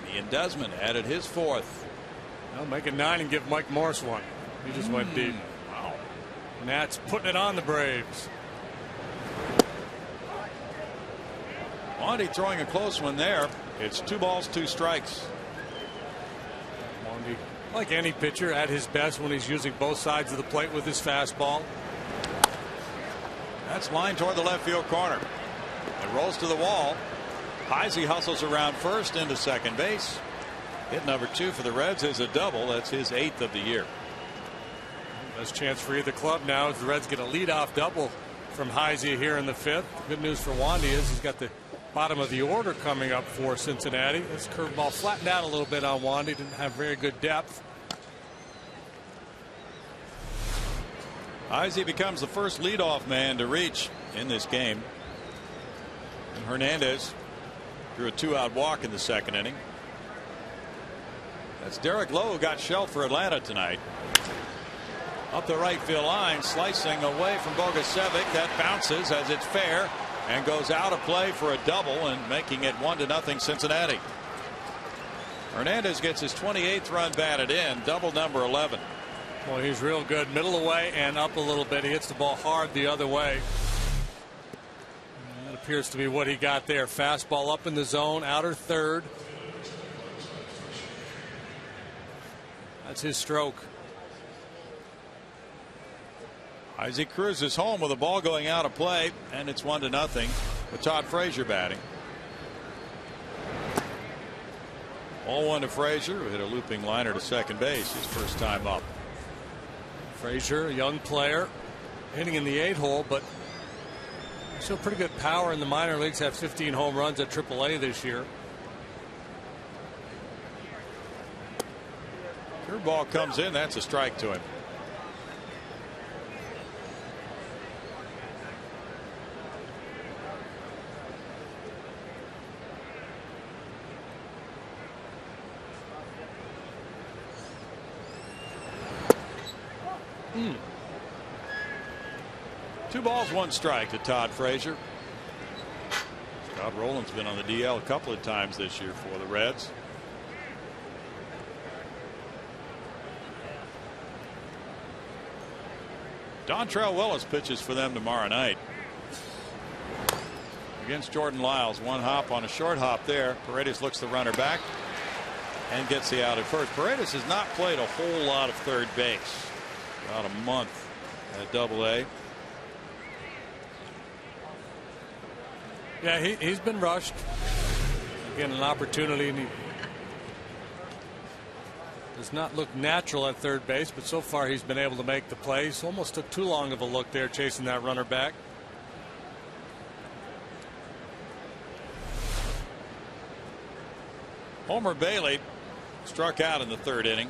And Ian Desmond added his 4th. Well, make it 9 and give Mike Morse one. He just went deep. Wow. Nats putting it on the Braves. Monty throwing a close one there. It's 2 balls, 2 strikes. Wandy, like any pitcher, at his best when he's using both sides of the plate with his fastball. That's lined toward the left field corner. It rolls to the wall. Heisey hustles around first into second base. Hit number 2 for the Reds is a double. That's his 8th of the year. Best chance for either club now as the Reds get a leadoff double from Heisey here in the 5th. Good news for Wandy is he's got the bottom of the order coming up for Cincinnati. This curveball flattened out a little bit on Wandy. Didn't have very good depth. Heisey becomes the first leadoff man to reach in this game. And Hernandez drew a 2-out walk in the second inning. That's Derek Lowe who got shelled for Atlanta tonight. Up the right field line, slicing away from Bogusevic. That bounces as it's fair and goes out of play for a double and making it 1-0 Cincinnati. Hernandez gets his 28th run batted in, double number 11. Well, he's real good. Middle away and up a little bit. He hits the ball hard the other way. That appears to be what he got there. Fastball up in the zone, outer third. That's his stroke. Heisey cruises home with a ball going out of play, and it's 1-0 with Todd Frazier batting. All 1 to Frazier, who hit a looping liner to second base his first time up. Frazier, a young player, hitting in the 8-hole, but still pretty good power in the minor leagues. Had 15 home runs at AAA this year. Curveball comes in. That's a strike to him. Two balls, 1 strike to Todd Frazier. Scott Rowland's been on the DL a couple of times this year for the Reds. Dontrell Willis pitches for them tomorrow night against Jordan Lyles. 1 hop on a short hop there. Paredes looks the runner back and gets the out at first. Paredes has not played a whole lot of third base. About a month at AA. Yeah, he's been rushed. Again, an opportunity, and he does not look natural at third base, but so far he's been able to make the plays. Almost took too long of a look there chasing that runner back. Homer Bailey struck out in the 3rd inning.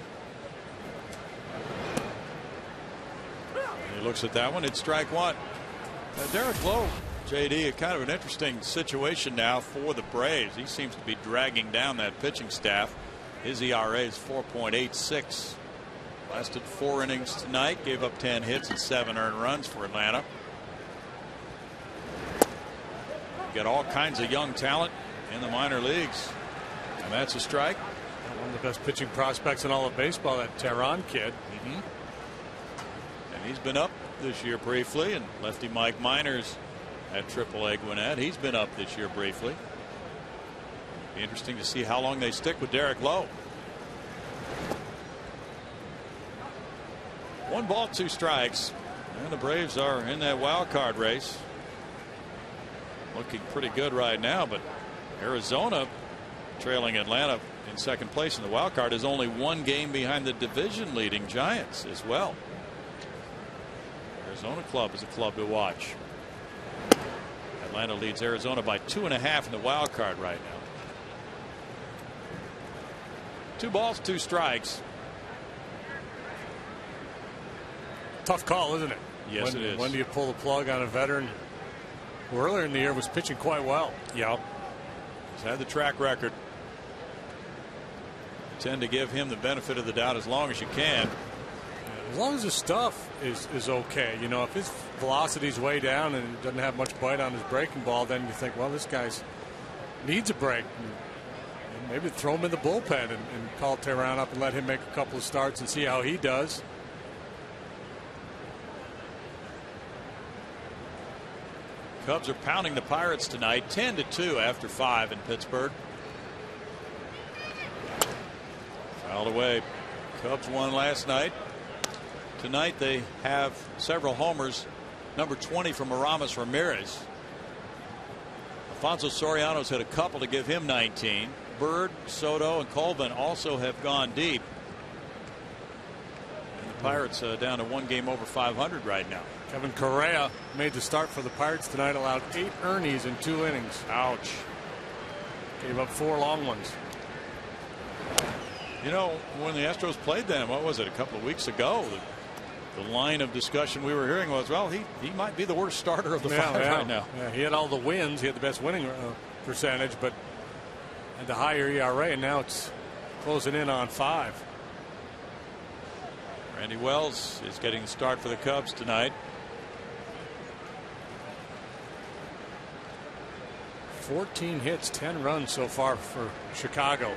He looks at that one. It's strike 1. Derek Lowe, JD, kind of an interesting situation now for the Braves. He seems to be dragging down that pitching staff. His ERA is 4.86. Lasted 4 innings tonight. Gave up 10 hits and 7 earned runs for Atlanta. Got all kinds of young talent in the minor leagues. And that's a strike. One of the best pitching prospects in all of baseball, that Tehran kid. And he's been up this year briefly. And lefty Mike Miners at AAA Gwinnett. He's been up this year briefly. Be interesting to see how long they stick with Derek Lowe. 1 ball, 2 strikes. And the Braves are in that wild card race. Looking pretty good right now, but Arizona trailing Atlanta in second place in the wild card is only 1 game behind the division leading Giants as well. Arizona club is a club to watch. Atlanta leads Arizona by 2.5 in the wild card right now. 2 balls, 2 strikes. Tough call, isn't it? Yes, it is. When do you pull the plug on a veteran who earlier in the year was pitching quite well? Yep. He's had the track record. You tend to give him the benefit of the doubt as long as you can. As long as his stuff is okay. You know, if his velocity's way down and he doesn't have much bite on his breaking ball, then you think, well, this guy's needs a break. And maybe throw him in the bullpen and call Tehran up and let him make a couple of starts and see how he does. Cubs are pounding the Pirates tonight 10-2 after 5 in Pittsburgh. Fouled away. Cubs won last night. Tonight they have several homers. Number 20 from Aramis Ramirez. Alfonso Soriano's hit a couple to give him 19. Bird, Soto, and Colvin also have gone deep. And the Pirates down to 1 game over 500 right now. Kevin Correa made the start for the Pirates tonight, allowed 8 earnings in 2 innings. Ouch. Gave up 4 long ones. You know, when the Astros played them, what was it, a couple of weeks ago? The line of discussion we were hearing was, well, he might be the worst starter of the 5 right now. Yeah, he had all the wins. He had the best winning percentage, but had the higher ERA, and now it's closing in on 5. Randy Wells is getting the start for the Cubs tonight. 14 hits, 10 runs so far for Chicago.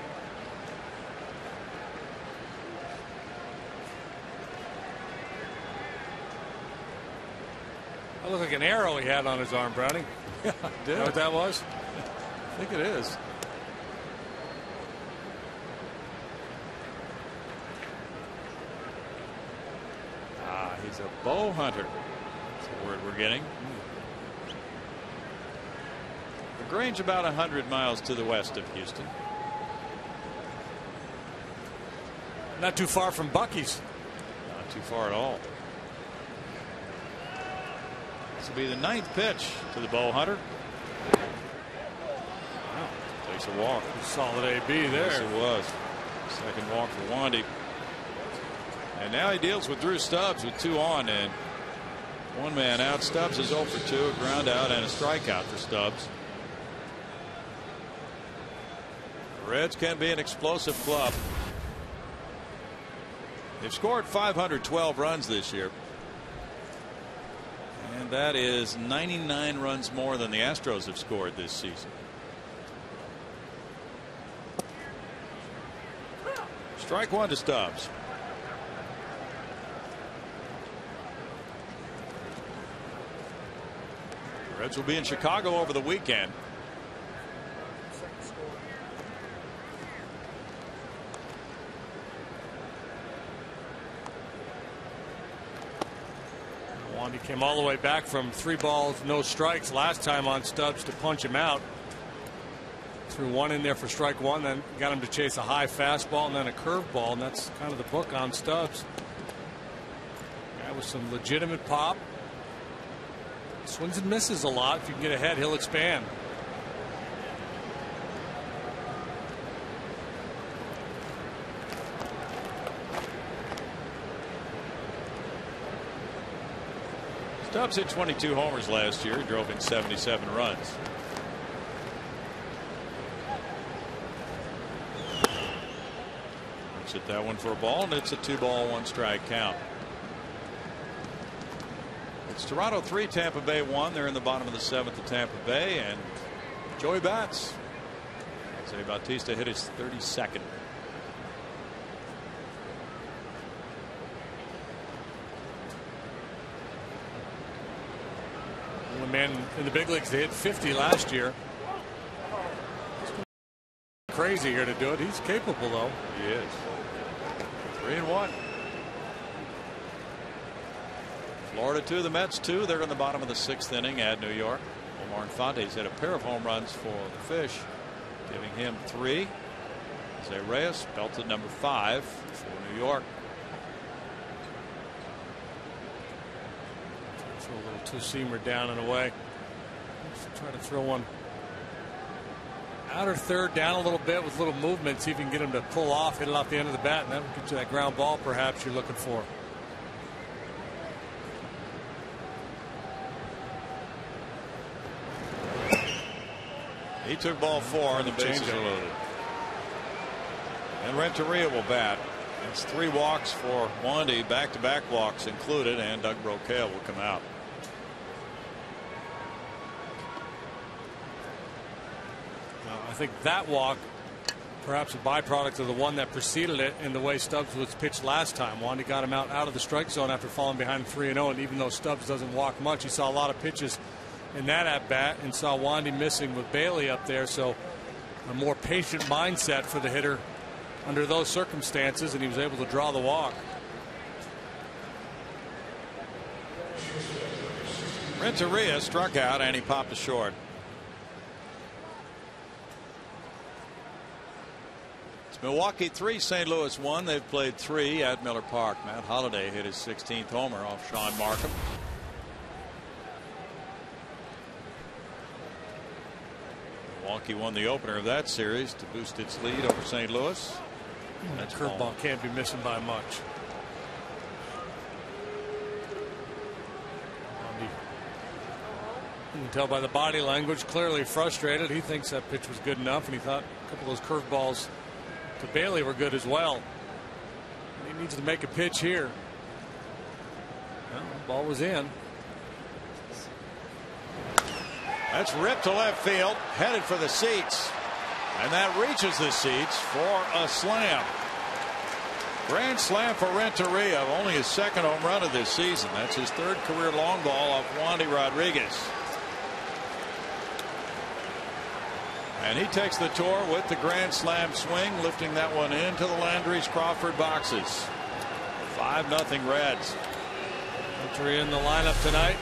That looked like an arrow he had on his arm, Browning. Yeah, I did. You know what that was? I think it is. He's a bow hunter. That's the word we're getting. LaGrange about 100 miles to the west of Houston. Not too far from Buc-ee's. Not too far at all. This will be the 9th pitch to the bow hunter. Wow. Takes a walk. Solid AB there. Yes, it was. Second walk for Wandy. And now he deals with Drew Stubbs with 2 on and 1 man out. Stubbs is 0 for 2, a ground out and a strikeout for Stubbs. The Reds can be an explosive club. They've scored 512 runs this year. And that is 99 runs more than the Astros have scored this season. Strike 1 to Stubbs. Reds will be in Chicago over the weekend. Wandy came all the way back from 3 balls, no strikes last time on Stubbs to punch him out. Threw 1 in there for strike 1, then got him to chase a high fastball and then a curveball, and that's kind of the book on Stubbs. That was some legitimate pop. Swings and misses a lot. If you can get ahead, he'll expand. Stubbs hit 22 homers last year. He drove in 77 runs. Let's hit that one for a ball, and it's a 2-ball, 1-strike count. It's Toronto 3, Tampa Bay 1. They're in the bottom of the 7th at Tampa Bay, and Joey Bats. Jose Bautista hit his 32nd. Only man in the big leagues to hit 50 last year. Crazy here to do it. He's capable, though. He is. 3-1. Florida 2, the Mets 2. They're in the bottom of the 6th inning at New York. Omar Infante's hit a pair of home runs for the Fish, giving him 3. Jose Reyes belted number 5 for New York. Throw a little two-seamer down and away. Try to throw one outer third down a little bit with little movement. See if you can get him to pull off, hit it off the end of the bat, and that will get you that ground ball perhaps you're looking for. He took ball 4 and the bases are loaded. And Renteria will bat. It's 3 walks for Wandy, back-to-back walks included, and Doug Brocail will come out. I think that walk, perhaps a byproduct of the one that preceded it in the way Stubbs was pitched last time. Wandy got him out of the strike zone after falling behind 3-0, and even though Stubbs doesn't walk much, he saw a lot of pitches in that at bat and saw Wandy missing with Bailey up there, so a more patient mindset for the hitter under those circumstances, and he was able to draw the walk. Renteria struck out and he popped a short. It's Milwaukee 3, St. Louis 1. They've played 3 at Miller Park. Matt Holliday hit his 16th homer off Sean Markham. Milwaukee won the opener of that series to boost its lead over St. Louis. That curveball can't be missing by much. You can tell by the body language, clearly frustrated. He thinks that pitch was good enough, and he thought a couple of those curveballs to Bailey were good as well. And he needs to make a pitch here. Well, the ball was in. That's ripped to left field, headed for the seats. And that reaches the seats for a slam. Grand slam for Renteria, only his 2nd home run of this season. That's his 3rd career long ball off Wandy Rodriguez. And he takes the tour with the grand slam swing, lifting that one into the Landry's Crawford boxes. 5-0 Reds. Renteria in the lineup tonight.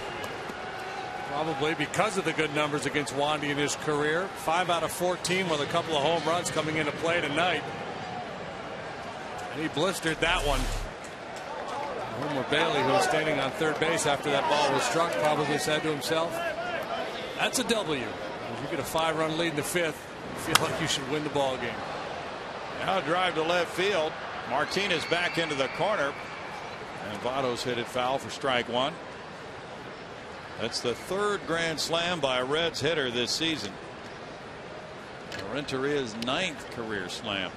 Probably because of the good numbers against Wandy in his career. 5 out of 14 with a couple of home runs coming into play tonight. And he blistered that one. Homer Bailey, who was standing on third base after that ball was struck, probably said to himself, "That's a W. If you get a 5-run lead in the 5th, you feel like you should win the ball game." Now a drive to left field. Martinez back into the corner. And Votto's hit it foul for strike 1. That's the 3rd grand slam by a Reds hitter this season. Renteria's 9th career slam.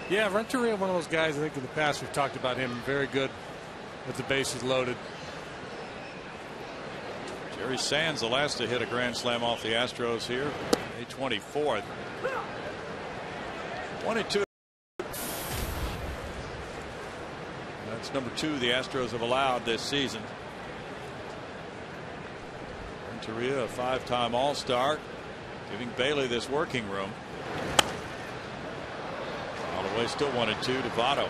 Yeah, Renteria, one of those guys, I think in the past we've talked about him, very good with the bases loaded. Jerry Sands, the last to hit a grand slam off the Astros here, May 24th. 1-2. That's number 2 the Astros have allowed this season. Renteria, a 5-time All-Star, giving Bailey this working room. All the way, still 1-2 to Votto.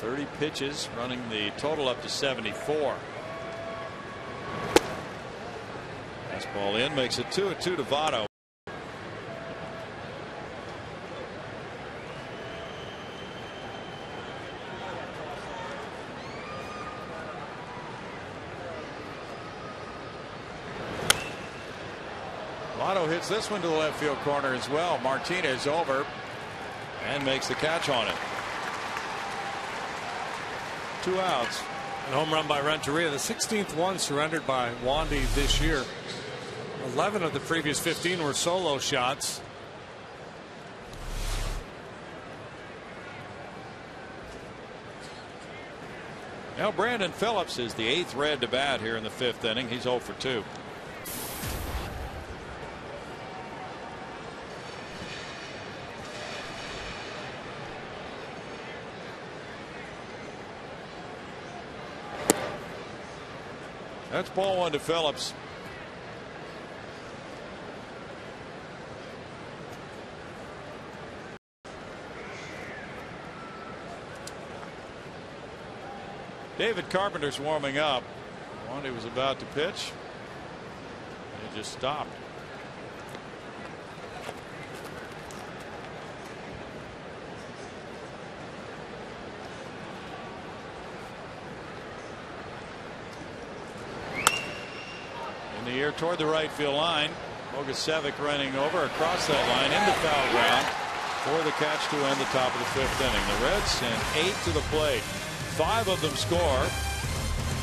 .30 pitches, running the total up to 74. Fastball in, makes it 2-2 to Votto. Votto hits this one to the left field corner as well. Martinez over and makes the catch on it. 2 outs. An home run by Renteria, the 16th one surrendered by Wandy this year. 11 of the previous 15 were solo shots. Now Brandon Phillips is the 8th Red to bat here in the 5th inning. He's 0 for 2. That's ball 1 to Phillips. David Carpenter's warming up. Wandy was about to pitch. And he just stopped. In the air toward the right field line. Bogusevic running over across that line into foul ground for the catch to end the top of the 5th inning. The Reds send 8 to the plate. 5 of them score,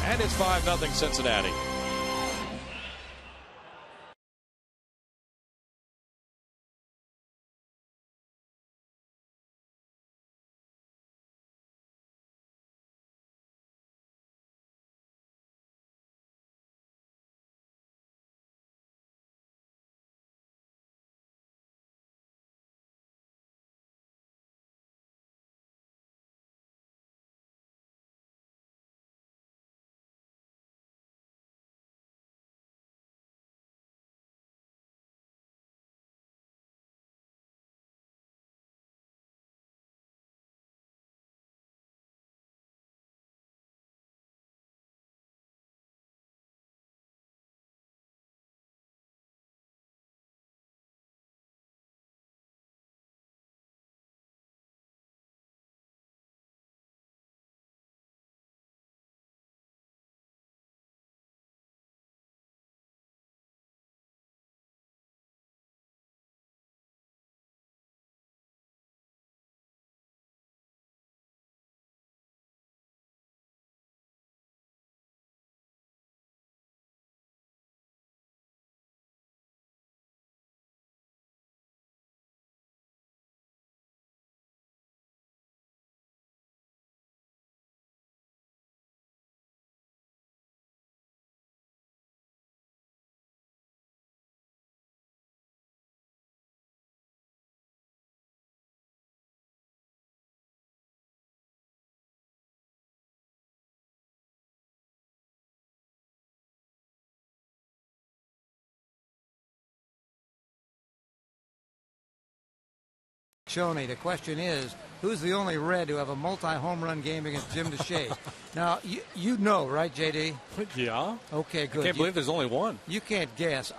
and it's 5-0 Cincinnati. Shoney. The question is, who's the only Red to have a multi-home run game against Jim DeShays? Now, you know, right, JD? Yeah. Okay, good. I can't believe there's only one. You can't guess.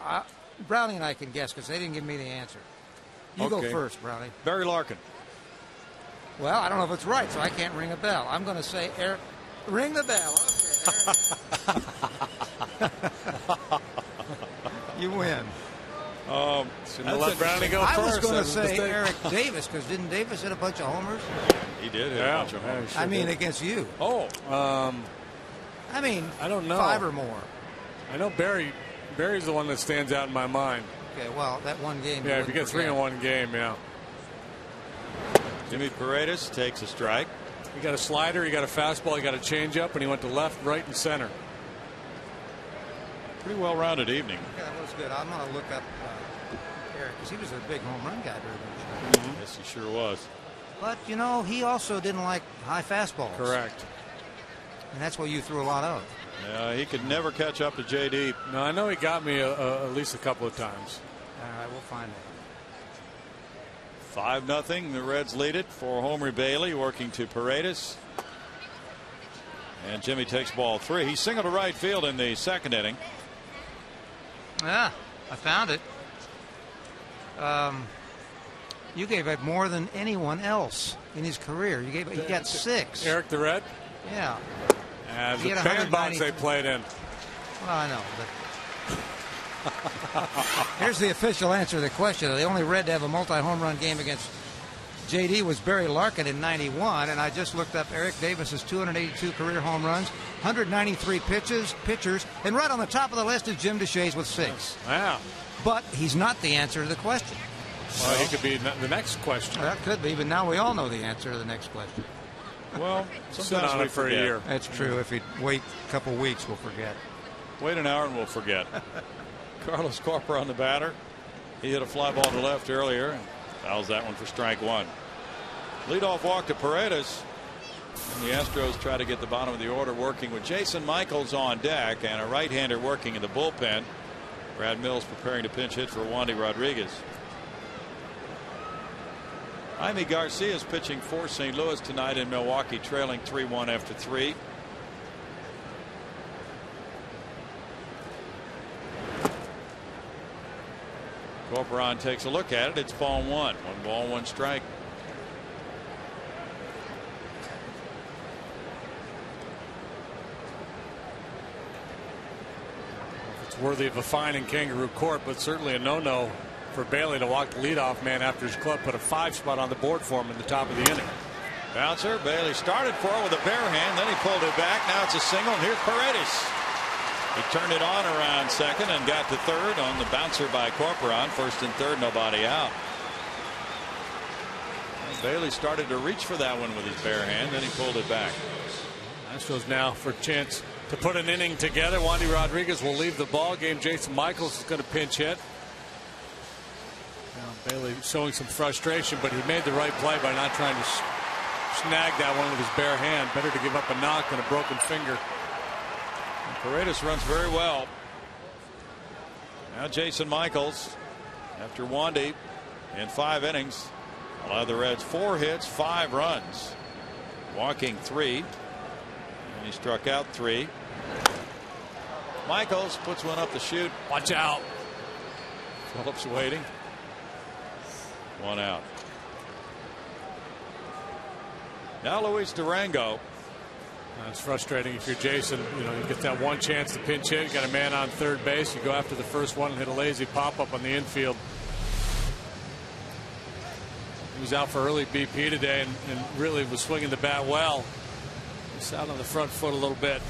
Brownie and I can guess because they didn't give me the answer. You go first, Brownie. Barry Larkin. Well, I don't know if it's right, so I can't ring a bell. I'm going to say Eric. Ring the bell. Okay. You win. Shouldn't let Brownie go first. I was going to say Eric Davis, because didn't Davis hit a bunch of homers? He did hit a bunch of homers. I mean, against you. Oh. I mean, I don't know. 5 or more. I know Barry's the one that stands out in my mind. Okay, well, that one game. Yeah, if you get 3 in one game, yeah. Jimmy Paredes takes a strike. He got a slider, he got a fastball, he got a changeup, and he went to left, right, and center. Pretty well-rounded evening. Yeah, that was good. I'm going to look up Eric, because he was a big home run guy during the show. Yes, he sure was. But, you know, he also didn't like high fastballs. Correct. And that's what you threw a lot of. Yeah, he could never catch up to J.D. No, I know he got me at least a couple of times. All right, we'll find out. 5-0. The Reds lead it for Homer Bailey, working to Paredes. And Jimmy takes ball 3. He singled to right field in the second inning. Yeah, I found it. You gave up more than anyone else in his career. He got 6. Eric the Red? Yeah. The bandbox they played in. Well, I know, but here's the official answer to the question. The only Red to have a multi-home run game against J.D. was Barry Larkin in '91, and I just looked up Eric Davis's 282 career home runs, 193 pitchers, and right on the top of the list is Jim DeShays with 6. Wow. But he's not the answer to the question. Well, he could be the next question. That could be, but now we all know the answer to the next question. Well, sometimes on we it for forget. a year. That's true. If we wait a couple weeks, we'll forget. Wait an hour and we'll forget. Carlos Corpora on the batter. He hit a fly ball to left earlier and fouls that one for strike 1. Leadoff walk to Paredes. And the Astros try to get the bottom of the order working with Jason Michaels on deck and a right-hander working in the bullpen. Brad Mills preparing to pinch hit for Wandy Rodriguez. Jaime Garcia is pitching for St. Louis tonight in Milwaukee, trailing 3-1 after 3. Corporon takes a look at it. It's ball 1. 1 ball, 1 strike. It's worthy of a fine in Kangaroo Court, but certainly a no-no for Bailey to walk the leadoff man after his club put a 5 spot on the board for him in the top of the inning. Bouncer. Bailey started for it with a bare hand, then he pulled it back. Now it's a single, and here's Paredes. He turned it on around second and got to third on the bouncer by Corporon. First and third, nobody out. And Bailey started to reach for that one with his bare hand, then he pulled it back. Astros now for a chance to put an inning together. Wandy Rodriguez will leave the ball game. Jason Michaels is going to pinch hit. Now Bailey showing some frustration, but he made the right play by not trying to snag that one with his bare hand. Better to give up a knock than a broken finger. And Paredes runs very well. Now Jason Michaels, after Wandy in 5 innings, allowed the Reds 4 hits, 5 runs, walking 3, and he struck out 3. Michaels puts one up the chute. Watch out. Phillips waiting. 1 out. Now Luis Durango. It's frustrating if you're Jason. You know, you get that one chance to pinch hit. You got a man on third base. You go after the first one and hit a lazy pop up on the infield. He was out for early BP today and really was swinging the bat well. He's out on the front foot a little bit.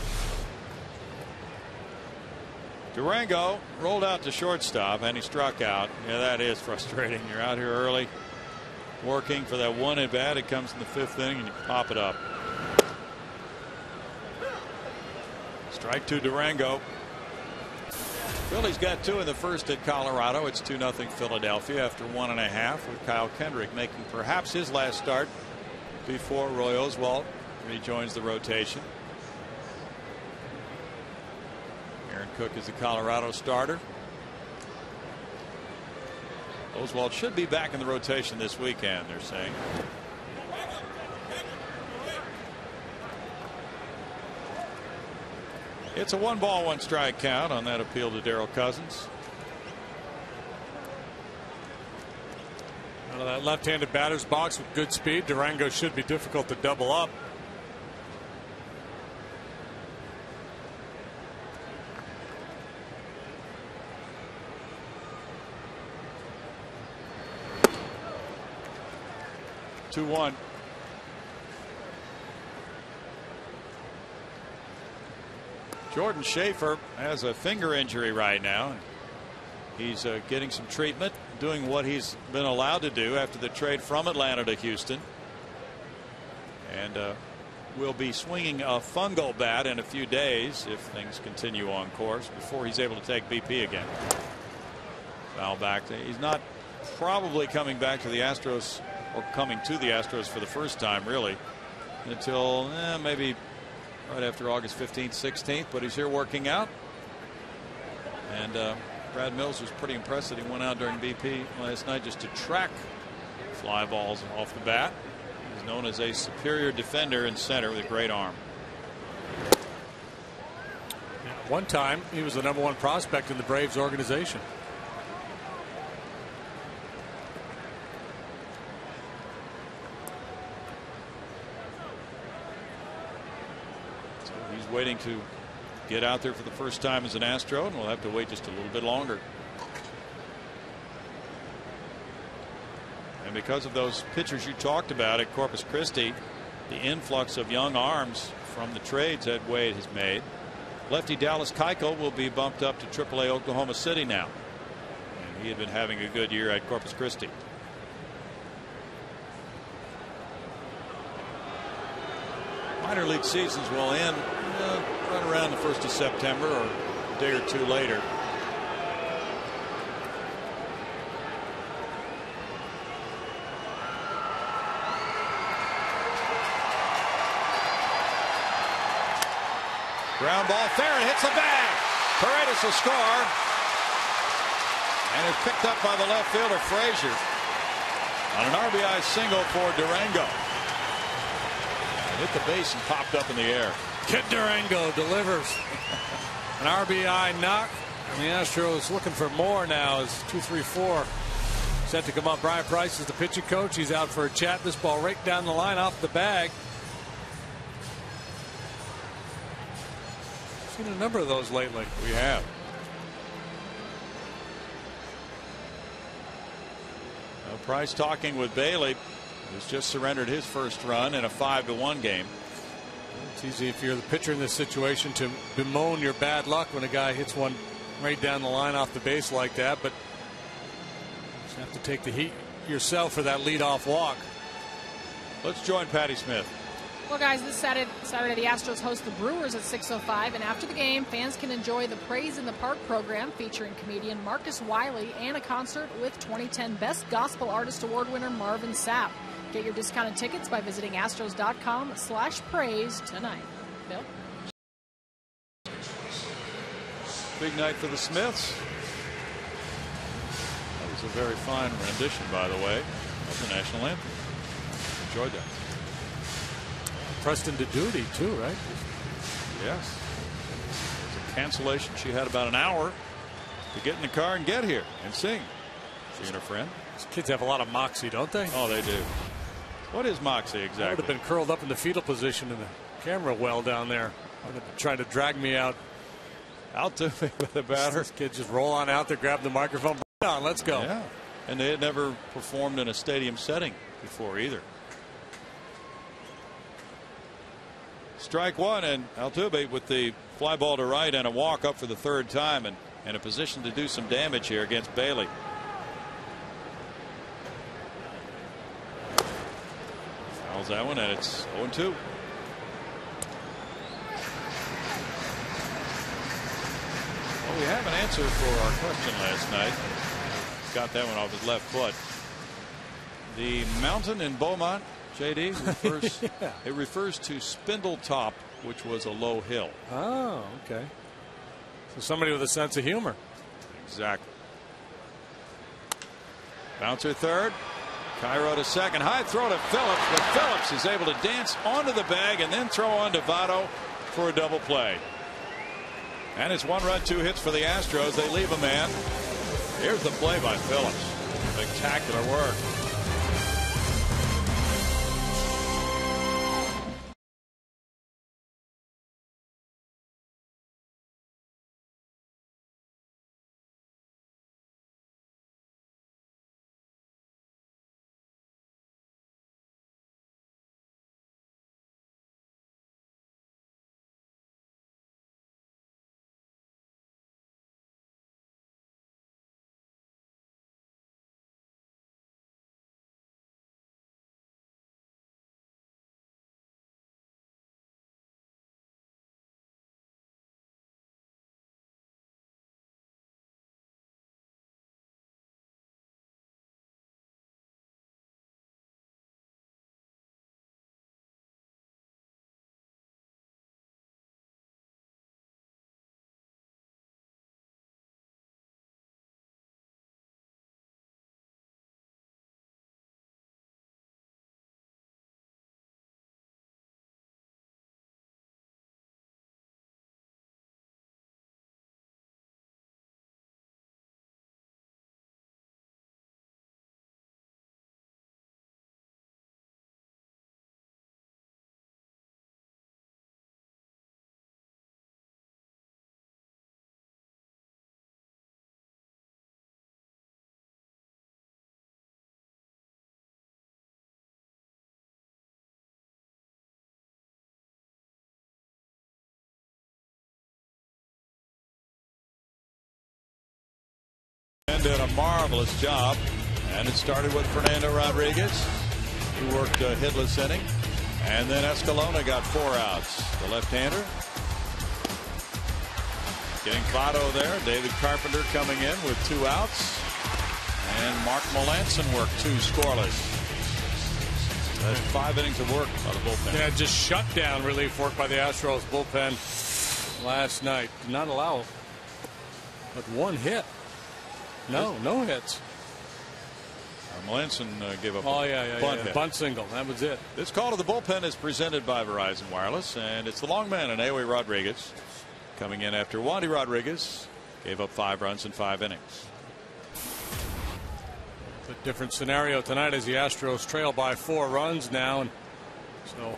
Durango rolled out to shortstop and he struck out. Yeah, that is frustrating. You're out here early working for that one at bat. It comes in the 5th inning and you pop it up. Strike 2 Durango. Phillies got 2 in the first at Colorado. It's 2-0 Philadelphia after 1.5 with Kyle Kendrick making perhaps his last start before Roy Oswalt rejoins the rotation. Aaron Cook is the Colorado starter. Oswald should be back in the rotation this weekend, they're saying. It's a 1-ball, 1-strike count on that appeal to Darryl Cousins. Out of that left-handed batter's box with good speed, Durango should be difficult to double up. Two-one. Jordan Schaefer has a finger injury right now. He's getting some treatment, doing what he's been allowed to do after the trade from Atlanta to Houston. And will be swinging a fungal bat in a few days if things continue on course before he's able to take BP again. Foul back. He's not probably coming back to the Astros, or coming to the Astros for the first time really, until maybe right after August 15th, 16th, but he's here working out. And Brad Mills was pretty impressed that he went out during BP last night just to track fly balls off the bat. He's known as a superior defender in center with a great arm. One time he was the #1 prospect in the Braves organization. Waiting to get out there for the first time as an Astro, and we'll have to wait just a little bit longer. And because of those pitchers you talked about at Corpus Christi, the influx of young arms from the trades that Wade has made, lefty Dallas Keuchel will be bumped up to AAA Oklahoma City now. And he had been having a good year at Corpus Christi. Minor league seasons will end right around the 1st of September or a day or two later. Ground ball fair, and hits the bag. Paredes will score, and it's picked up by the left fielder Frazier on an RBI single for Durango. Hit the base and popped up in the air. Kid Durango delivers an RBI knock, and the Astros looking for more now as 2-3-4 set to come up. Brian Price is the pitching coach. He's out for a chat. This ball right down the line off the bag. Seen a number of those lately. We have. Price talking with Bailey, who's just surrendered his first run in a 5-1 game. It's easy if you're the pitcher in this situation to bemoan your bad luck when a guy hits one right down the line off the base like that, but you just have to take the heat yourself for that leadoff walk. Let's join Patty Smith. Well, guys, this Saturday the Astros host the Brewers at 6:05, and after the game, fans can enjoy the Praise in the Park program featuring comedian Marcus Wiley and a concert with 2010 Best Gospel Artist Award winner Marvin Sapp. Get your discounted tickets by visiting astros.com/praise tonight. Bill? Big night for the Smiths. That was a very fine rendition, by the way, of the national anthem. Enjoyed that. Preston to duty too, right? Yes. It was a cancellation. She had about an hour to get in the car and get here and sing. She and her friend. These kids have a lot of moxie, don't they? Oh, they do. What is moxie exactly? I would have been curled up in the fetal position in the camera well down there. Trying to drag me out. Out to me with the batter. This kid just roll on out there, grab the microphone. Bring it on, let's go. Yeah. And they had never performed in a stadium setting before either. Strike one, and Altuve with the fly ball to right and a walk up for the third time, and in a position to do some damage here against Bailey. Fouls that one, and it's 0-2. Well, we have an answer for our question last night. Got that one off his left foot. The mountain in Beaumont, JD, refers, yeah. It refers to Spindletop, which was a low hill. Oh, okay. So somebody with a sense of humor. Exactly. Bouncer third. Cairo to second. High throw to Phillips, but Phillips is able to dance onto the bag and then throw on to Votto for a double play. And it's 1 run, 2 hits for the Astros. They leave a man. Here's the play by Phillips. Spectacular work. Did a marvelous job, and it started with Fernando Rodriguez, who worked a hitless inning, and then Escalona got 4 outs. The left-hander getting Votto there. David Carpenter coming in with 2 outs, and Mark Melanson worked 2 scoreless. That's 5 innings of work by the bullpen. Yeah, just shut down relief work by the Astros bullpen last night. Did not allow but 1 hit. No hits. Melanson gave up a bunt hit. Bunt single. That was it. This call to the bullpen is presented by Verizon Wireless, and it's the long man, Enewy Rodriguez, coming in after Wandy Rodriguez gave up 5 runs in 5 innings. It's a different scenario tonight as the Astros trail by 4 runs now, and so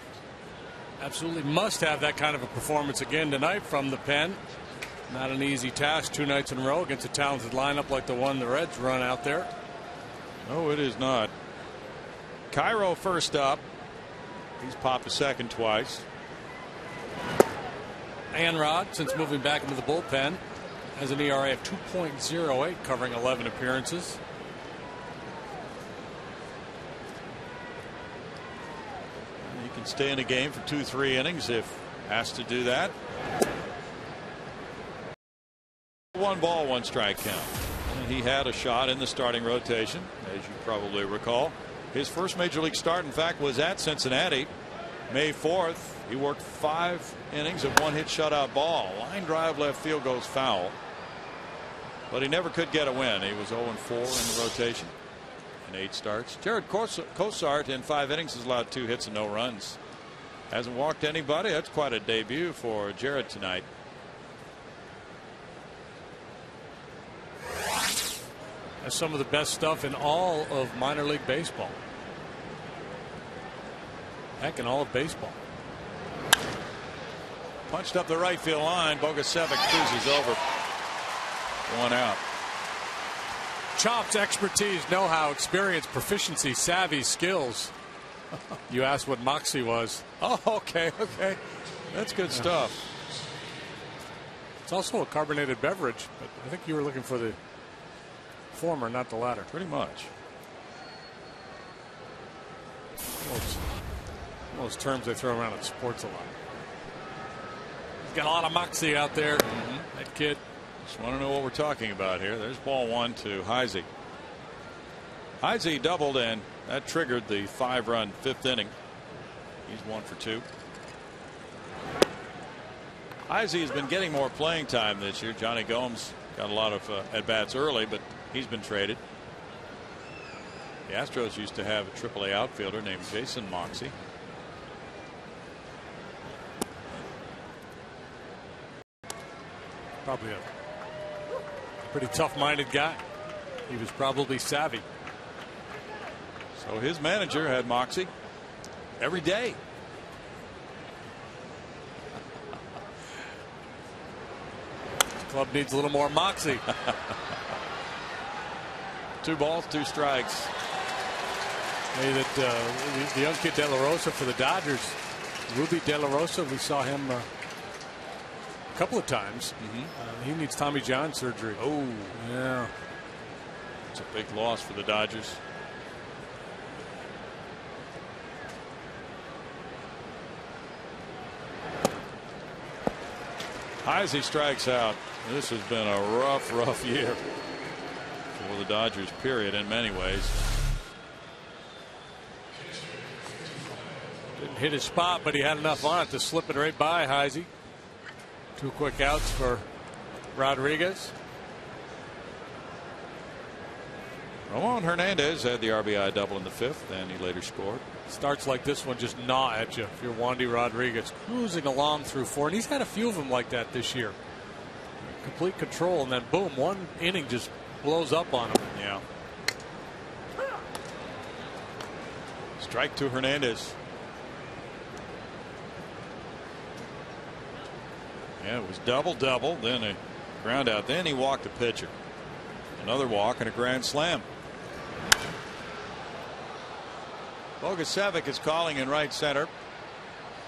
absolutely must have that kind of a performance again tonight from the pen. Not an easy task 2 nights in a row against a talented lineup like the one the Reds run out there. No, it is not. Cairo first up. He's popped a second twice. Anrod, since moving back into the bullpen, has an ERA of 2.08, covering 11 appearances. He can stay in a game for 2-3 innings if asked to do that. 1 ball, 1 strike count. And he had a shot in the starting rotation, as you probably recall. His first major league start, in fact, was at Cincinnati, May 4th. He worked 5 innings of 1 hit shutout ball. Line drive left field goes foul. But he never could get a win. He was 0-4 in the rotation in 8 starts. Jared Cosart in 5 innings has allowed 2 hits and no runs. Hasn't walked anybody. That's quite a debut for Jared tonight. That's some of the best stuff in all of minor league baseball. Heck, in all of baseball. Punched up the right field line. Bogusevic cruises over. 1 out. Chops, expertise, know-how, experience, proficiency, savvy, skills. You asked what Moxie was. Oh, okay. That's good stuff. It's also a carbonated beverage, but I think you were looking for the former, not the latter. Pretty much. Those terms they throw around in sports a lot. He's got a lot of moxie out there. That kid. Just want to know what we're talking about here. There's ball 1 to Heisey. Heisey doubled, and that triggered the 5-run 5th inning. He's 1 for 2. Heisey has been getting more playing time this year. Johnny Gomes got a lot of at bats early, but he's been traded. The Astros used to have a AAA outfielder named Jason Moxie. Probably a pretty tough-minded guy. He was probably savvy. So his manager had Moxie every day. Club needs a little more moxie. 2 balls, 2 strikes. Maybe that the young kid De La Rosa for the Dodgers, Ruby De La Rosa, we saw him a couple of times. He needs Tommy John surgery. Oh, yeah. It's a big loss for the Dodgers. Heisey strikes out. This has been a rough year for the Dodgers, period, in many ways. Didn't hit his spot, but he had enough on it to slip it right by Heisey. 2 quick outs for Rodriguez. Ramon Hernandez had the RBI double in the 5th, and he later scored. Starts like this one just gnaw at you if you're Wandy Rodriguez, cruising along through 4, and he's had a few of them like that this year. Complete control, and then boom, 1 inning just blows up on him. Yeah. Strike to Hernandez. Yeah, it was double, then a ground out. Then he walked the pitcher. Another walk and a grand slam. Bogusevic is calling in right center.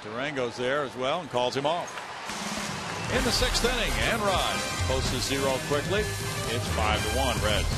Durango's there as well and calls him off. In the 6th inning, and Rod posts a 0 quickly. It's 5-1 Reds.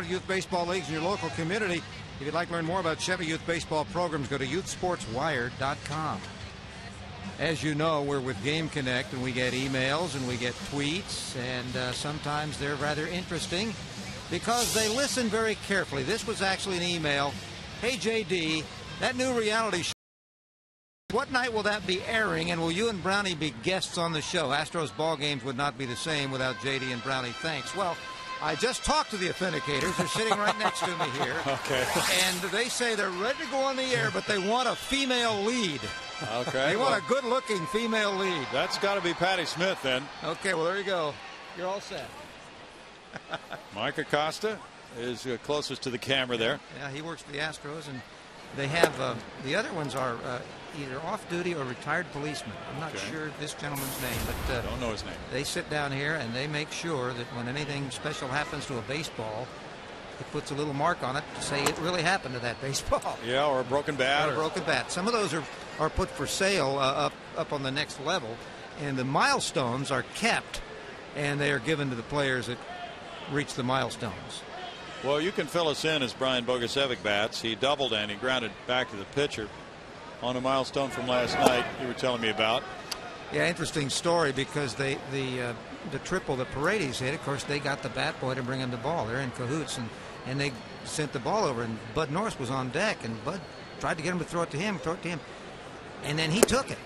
Youth baseball leagues in your local community. If you'd like to learn more about Chevy Youth baseball programs, go to youthsportswire.com. As you know, we're with Game Connect, and we get emails and we get tweets, and sometimes they're rather interesting because they listen very carefully. This was actually an email. Hey, JD, that new reality show, what night will that be airing, and will you and Brownie be guests on the show? Astros ball games would not be the same without JD and Brownie. Thanks. Well, I just talked to the authenticators. They're sitting right next to me here. Okay. And they say they're ready to go on the air, but they want a female lead. Okay. They want a good-looking female lead. That's got to be Patty Smith then. Okay, well, there you go. You're all set. Mike Acosta is closest to the camera there. Yeah, he works for the Astros, and they have the other ones are either off-duty or retired policemen. I'm not sure this gentleman's name, but don't know his name. They sit down here and they make sure that when anything special happens to a baseball, it puts a little mark on it to say it really happened to that baseball. Yeah, or a broken bat. Or a broken bat. Some of those are put for sale up on the next level, and the milestones are kept and they are given to the players that reach the milestones. Well, you can fill us in as Brian Bogusevic bats. He doubled and he grounded back to the pitcher on a milestone from last night you were telling me about. Yeah, interesting story, because the triple that Paredes hit, of course, they got the bat boy to bring him the ball. They're in cahoots, and they sent the ball over, and Bud Norris was on deck, and Bud tried to get him to throw it to him, and then he took it.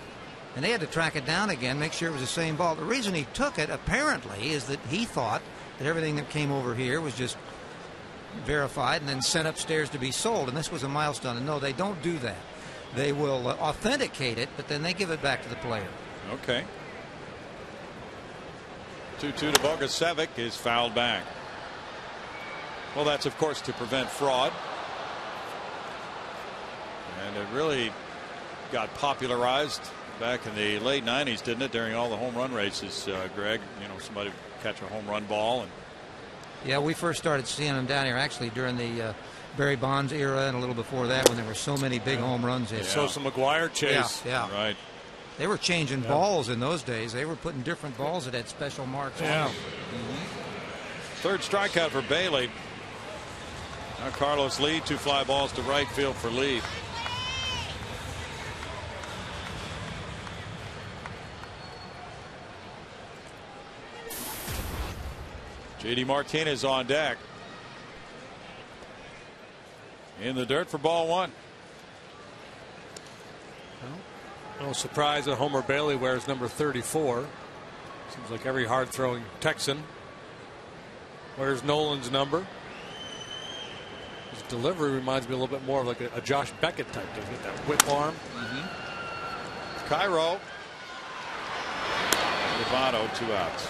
And they had to track it down again, make sure it was the same ball. The reason he took it, apparently, is that he thought that everything that came over here was just verified and then sent upstairs to be sold, and this was a milestone. And no, they don't do that. They will authenticate it, but then they give it back to the player. Okay. 2-2 to Bogusevic is fouled back. Well, that's of course to prevent fraud. And it really got popularized back in the late 90s, didn't it? During all the home run races, Greg. You know, somebody would catch a home run ball. And yeah, we first started seeing them down here actually during the Barry Bonds era and a little before that, when there were so many big home runs in. Sosa McGuire chase. Yeah. Right. They were changing balls in those days. They were putting different balls that had special marks on them. Third strikeout for Bailey. Now Carlos Lee, 2 fly balls to right field for Lee. J.D. Martinez on deck. In the dirt for ball 1. No surprise that Homer Bailey wears number 34. Seems like every hard-throwing Texan wears Nolan's number. His delivery reminds me a little bit more of like a Josh Beckett type. Does get that whip arm. Cairo. Lovato, 2 outs.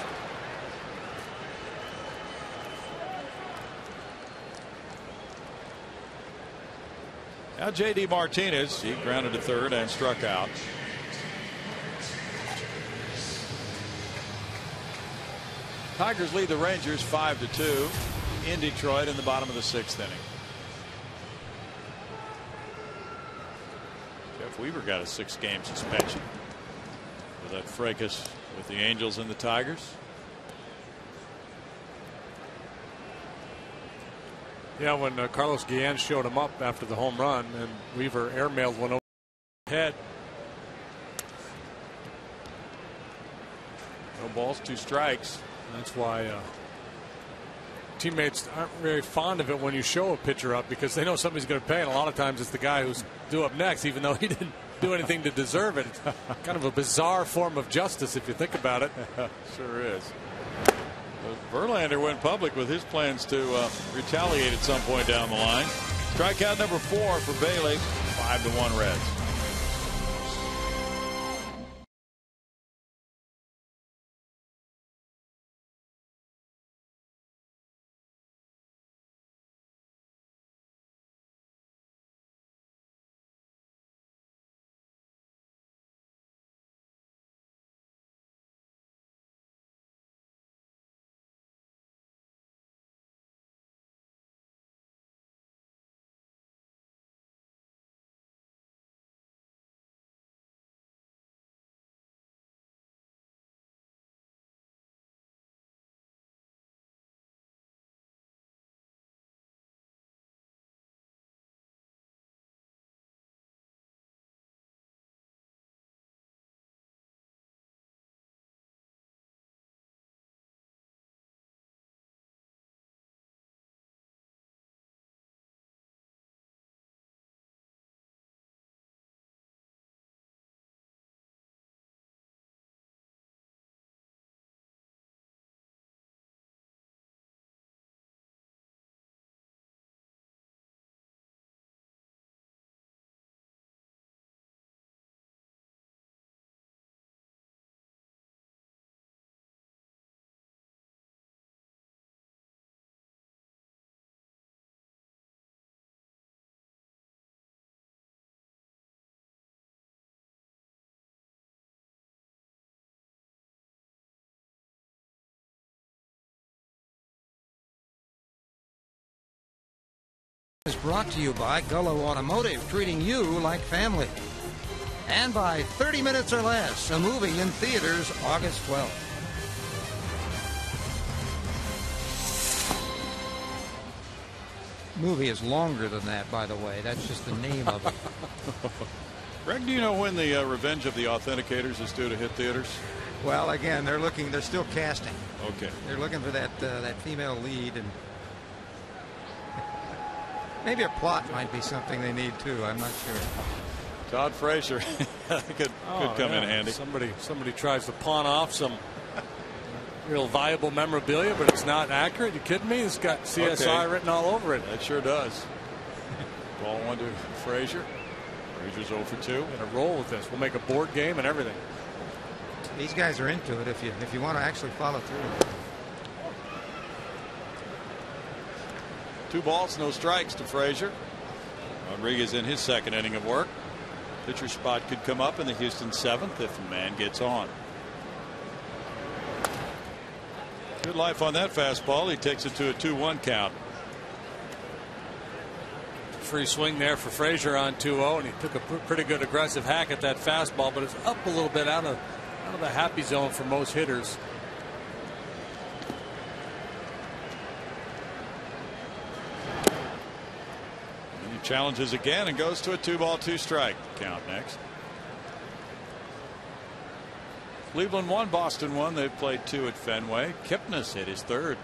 Now J.D. Martinez, he grounded to third and struck out. Tigers lead the Rangers 5-2 in Detroit in the bottom of the 6th inning. Jeff Weaver got a 6-game suspension for that fracas with the Angels and the Tigers. Yeah, when Carlos Guillen showed him up after the home run, and Weaver airmailed one over the head. No balls, 2 strikes. That's why teammates aren't very fond of it when you show a pitcher up, because they know somebody's going to pay, and a lot of times it's the guy who's due up next, even though he didn't do anything to deserve it. It's kind of a bizarre form of justice if you think about it. Sure is. Verlander went public with his plans to retaliate at some point down the line. Strikeout number 4 for Bailey. 5-1 Reds. Is brought to you by Gullo Automotive, treating you like family. And by 30 Minutes or Less, a movie in theaters August 12th. movie is longer than that, by the way. That's just the name of it. Greg, do you know when the Revenge of the Authenticators is due to hit theaters? Well, again, they're still casting. Okay. They're looking for that female lead, and maybe a plot might be something they need too. I'm not sure. Todd Frazier could come in handy. Somebody tries to pawn off some real valuable memorabilia, but it's not accurate. You kidding me? It's got CSI written all over it. That sure does. Ball 1 to Frazier. Frazier's 0 for 2. Gonna roll with this. We'll make a board game and everything. These guys are into it if you want to actually follow through. 2 balls, no strikes to Frazier. Rodriguez in his second inning of work. Pitcher spot could come up in the Houston 7th if a man gets on. Good life on that fastball. He takes it to a 2-1 count. Free swing there for Frazier on 2-0, and he took a pretty good aggressive hack at that fastball, but it's up a little bit out of the happy zone for most hitters. And he challenges again and goes to a 2-ball 2-strike count next. Cleveland 1, Boston 1. They've played 2 at Fenway. Kipnis hit his 3rd.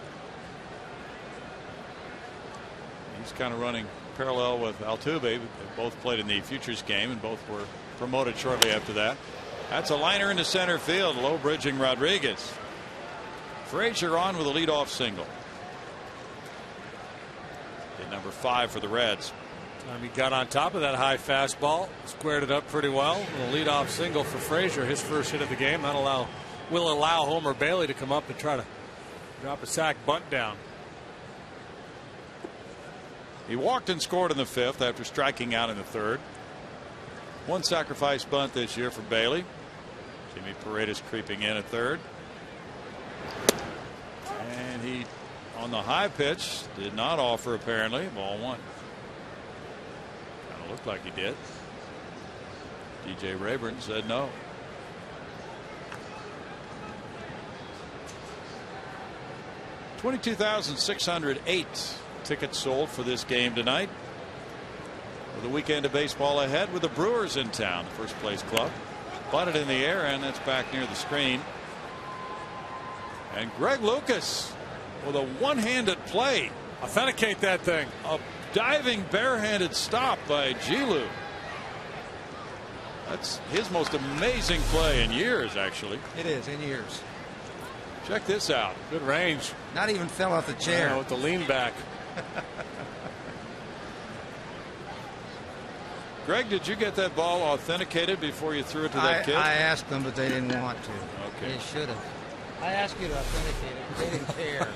He's kind of running parallel with Altuve. They both played in the Futures game and both were promoted shortly after that. That's a liner into center field. Low bridging Rodriguez. Frazier on with a leadoff single. Hit number 5 for the Reds. He got on top of that high fastball, squared it up pretty well. A leadoff single for Frazier, his first hit of the game. That will allow Homer Bailey to come up and try to drop a sac bunt down. He walked and scored in the 5th after striking out in the 3rd. 1 sacrifice bunt this year for Bailey. Jimmy Paredes creeping in at 3rd. And he, on the high pitch, did not offer apparently. Ball 1. Kind of looked like he did. DJ Rayburn said no. $22,608 tickets sold for this game tonight. With a weekend of baseball ahead with the Brewers in town, the first place club. Bunted in the air, and that's back near the screen. And Greg Lucas with a one-handed play. Authenticate that thing. A diving barehanded stop by Gilu. That's his most amazing play in years, actually. It is, in years. Check this out. Good range. Not even fell off the chair. Yeah, with the lean back. Greg, did you get that ball authenticated before you threw it to that kid? I asked them, but they didn't want to. Okay. They should have. I asked you to authenticate it, but they didn't care.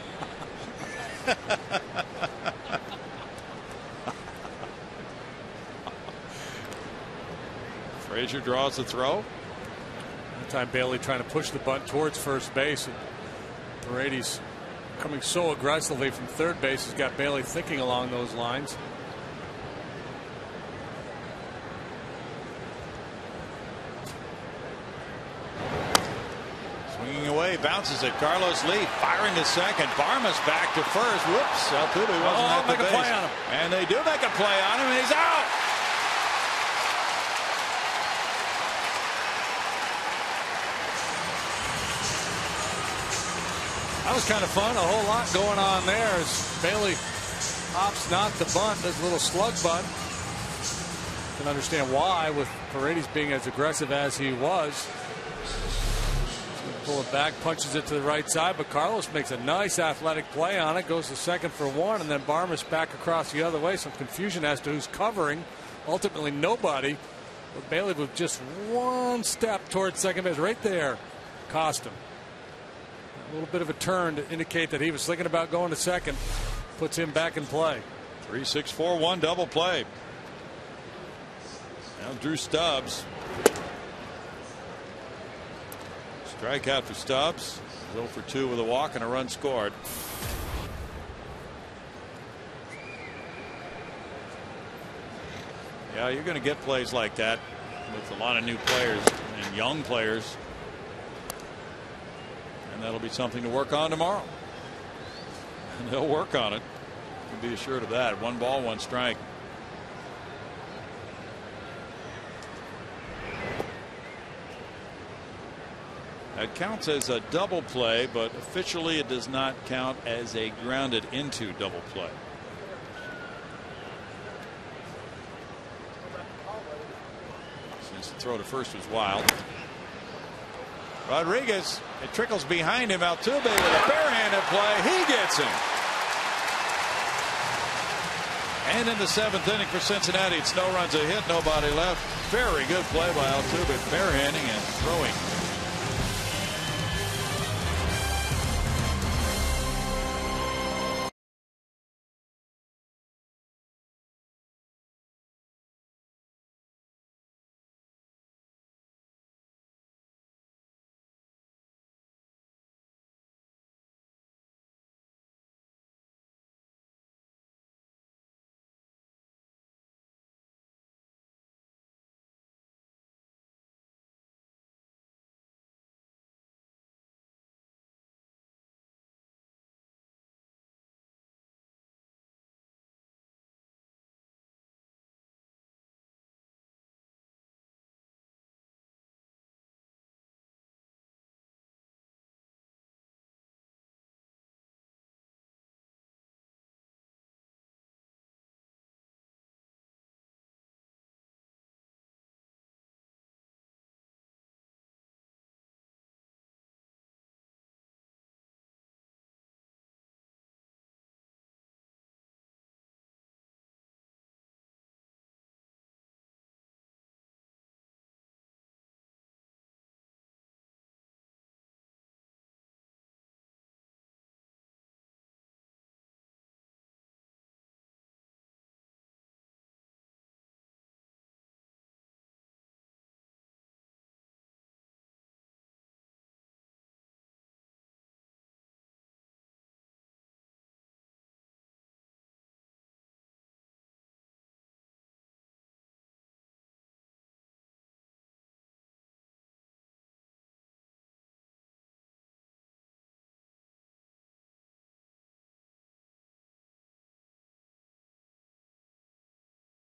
Frazier draws the throw. That time Bailey trying to push the bunt towards first base, and Paredes coming so aggressively from third base has got Bailey thinking along those lines. Swinging away, bounces it. Carlos Lee firing to second. Barmas back to first. Whoops, Altuve wasn't at the make base. a play on him. And they do make a play on him, and he's out. That was kind of fun. A whole lot going on there as Bailey opts not to bunt. There's a little slug bunt. Can understand why, with Paredes being as aggressive as he was. Pull it back, punches it to the right side, but Carlos makes a nice athletic play on it, goes to second for 1, and then Barmas back across the other way. Some confusion as to who's covering. Ultimately nobody, but Bailey with just 1 step towards second base right there cost him. A little bit of a turn to indicate that he was thinking about going to second. Puts him back in play. 3-6-4-1 double play. Now Drew Stubbs. Strikeout for Stubbs. 0 for 2 with a walk and a run scored. Yeah, you're going to get plays like that with a lot of new players and young players. And that'll be something to work on tomorrow. And they'll work on it. can be assured of that. 1 ball, 1 strike. That counts as a double play, but officially it does not count as a grounded into double play. Since the throw to first was wild. Rodriguez, it trickles behind him. Altuve with a barehanded play. He gets him. And in the 7th inning for Cincinnati, it's no runs, a hit, nobody left. Very good play by Altuve, barehanding and throwing.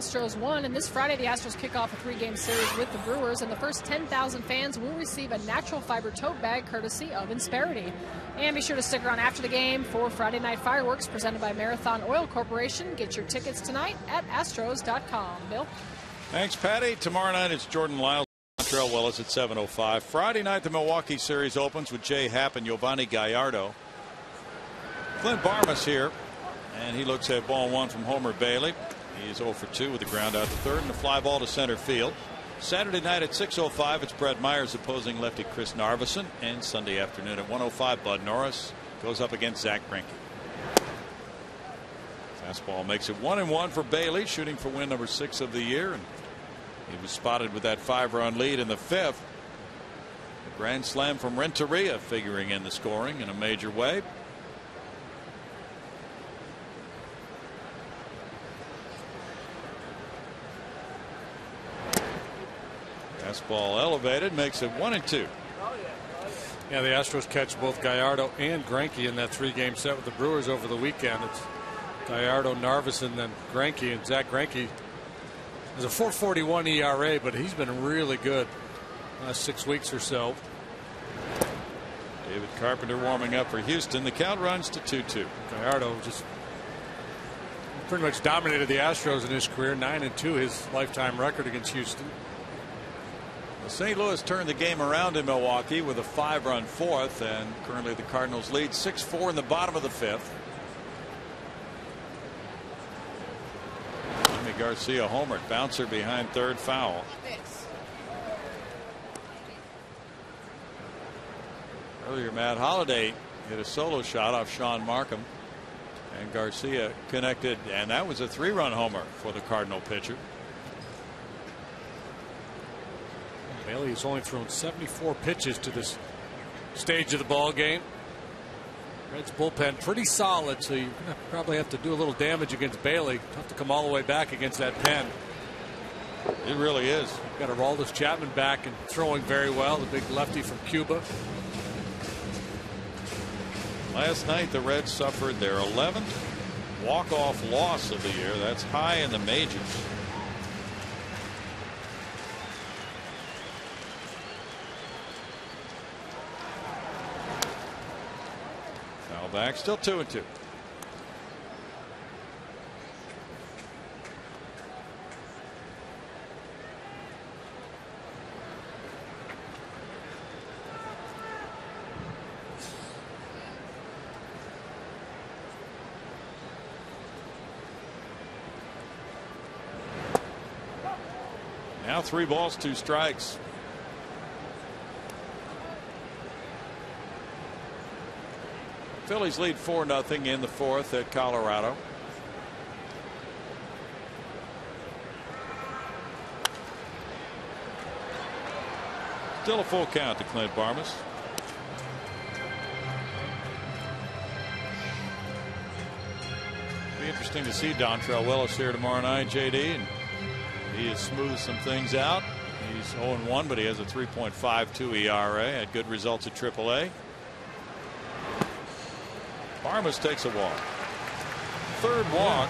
Astros won, and this Friday the Astros kick off a 3-game series with the Brewers, and the first 10,000 fans will receive a natural fiber tote bag courtesy of Insperity. And be sure to stick around after the game for Friday Night Fireworks presented by Marathon Oil Corporation. Get your tickets tonight at Astros.com. Bill? Thanks, Patty. Tomorrow night it's Jordan Lyles, Montreal Willis at 7:05. Friday night the Milwaukee series opens with Jay Happ and Giovanni Gallardo. Clint Barmas here, and he looks at ball 1 from Homer Bailey. He's 0 for 2 with a ground out to third and a fly ball to center field. Saturday night at 6:05 it's Brett Myers opposing lefty Chris Narveson, and Sunday afternoon at 1:05 Bud Norris goes up against Zach Greinke. Fastball makes it 1-1 for Bailey, shooting for win number 6 of the year, and he was spotted with that 5-run lead in the 5th. A grand slam from Renteria figuring in the scoring in a major way. Fastball elevated, makes it 1-2. Yeah, the Astros catch both Gallardo and Greinke in that 3-game set with the Brewers over the weekend. It's Gallardo, Narveson, then Greinke, and Zach Greinke has a 4.41 ERA, but he's been really good last 6 weeks or so. David Carpenter warming up for Houston. The count runs to 2-2. Gallardo just pretty much dominated the Astros in his career. 9-2 his lifetime record against Houston. St. Louis turned the game around in Milwaukee with a 5-run 4th, and currently the Cardinals lead 6-4 in the bottom of the 5th. Jimmy Garcia homered, bouncer behind third, foul. Earlier Matt Holliday hit a solo shot off Sean Markham, and Garcia connected, and that was a 3-run homer for the Cardinal pitcher. Bailey has only thrown 74 pitches to this stage of the ball game. Reds bullpen pretty solid, so you probably have to do a little damage against Bailey. Tough to come all the way back against that pen. It really is. Got Aroldis Chapman back and throwing very well, the big lefty from Cuba. Last night the Reds suffered their 11th walk-off loss of the year. That's high in the majors. Foul back, still 2-2. Now 3 balls, 2 strikes. Phillies lead 4-0 in the 4th at Colorado. Still a full count to Clint Barmas. Be interesting to see Dontrelle Willis here tomorrow night, JD. And he has smoothed some things out. He's 0-1, but he has a 3.52 ERA. Had good results at AAA. Barmas takes a walk. 3rd walk.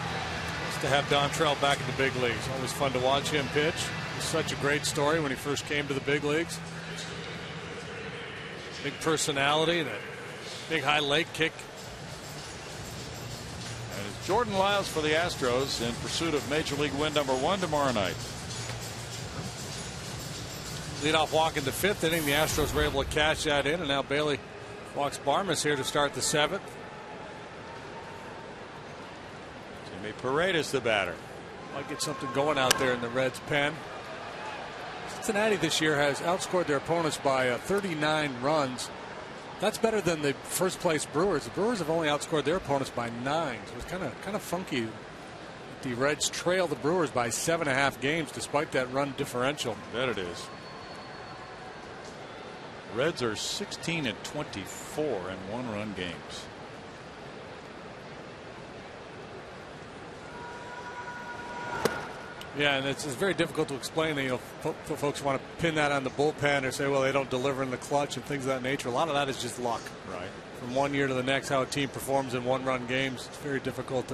Just to have Dontrelle back in the big leagues. Always fun to watch him pitch. It's such a great story when he first came to the big leagues. Big personality, that big high leg kick. And it's Jordan Lyles for the Astros in pursuit of Major League win number 1 tomorrow night. Leadoff walk in the 5th inning. The Astros were able to cash that in, and now Bailey walks Barmas here to start the 7th. Jimmy Paredes the batter. Might get something going out there in the Reds' pen. Cincinnati this year has outscored their opponents by 39 runs. That's better than the first place Brewers. The Brewers have only outscored their opponents by 9. So it's kind of funky. The Reds trail the Brewers by 7.5 games despite that run differential. Bet it is. Reds are 16-24 in 1-run games. Yeah, and it's very difficult to explain. You know, folks want to pin that on the bullpen or say, well, they don't deliver in the clutch and things of that nature. A lot of that is just luck. Right. From one year to the next, how a team performs in 1-run games. It's very difficult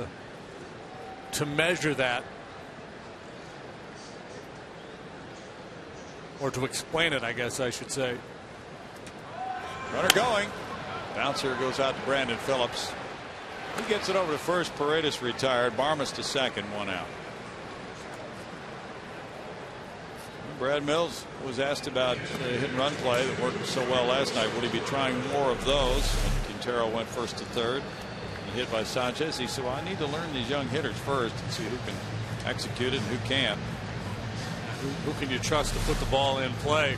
to measure that or to explain it, I guess I should say. Runner going. Bouncer goes out to Brandon Phillips. He gets it over to first. Paredes retired. Barmas to second. 1 out. Brad Mills was asked about the hit and run play that worked so well last night. Would he be trying more of those? And Quintero went first to third. And hit by Sanchez. He said, well, I need to learn these young hitters first and see who can execute it and who can't. Who can you trust to put the ball in play?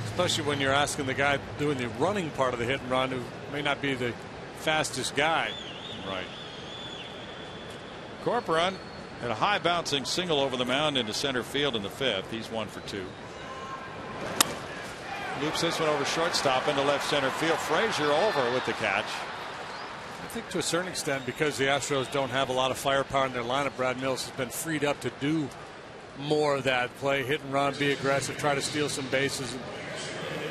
Especially when you're asking the guy doing the running part of the hit and run who may not be the fastest guy. Right. Corcoran had a high bouncing single over the mound into center field in the 5th. He's 1 for 2. Loops this one over shortstop into left center field. Frazier over with the catch. I think to a certain extent, because the Astros don't have a lot of firepower in their lineup, Brad Mills has been freed up to do more of that. Play hit and run, be aggressive, try to steal some bases.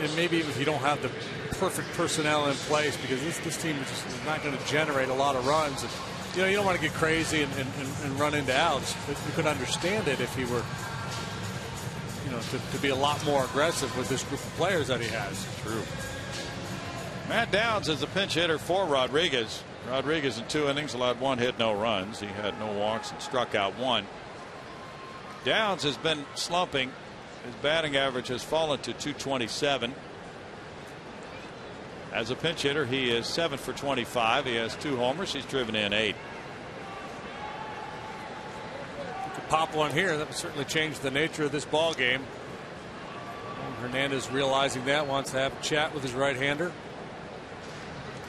And maybe even if you don't have the perfect personnel in place, because this team is just not going to generate a lot of runs. And, you know, you don't want to get crazy and run into outs. But you could understand it if he were, you know, to be a lot more aggressive with this group of players that he has. True. Matt Downs is the pinch hitter for Rodriguez. Rodriguez in 2 innings allowed 1 hit, no runs. He had no walks and struck out 1. Downs has been slumping. His batting average has fallen to .227. As a pinch hitter, he is 7 for 25. He has 2 homers. He's driven in 8. You could pop one here. That would certainly change the nature of this ball game. Hernandez realizing that, wants to have a chat with his right-hander.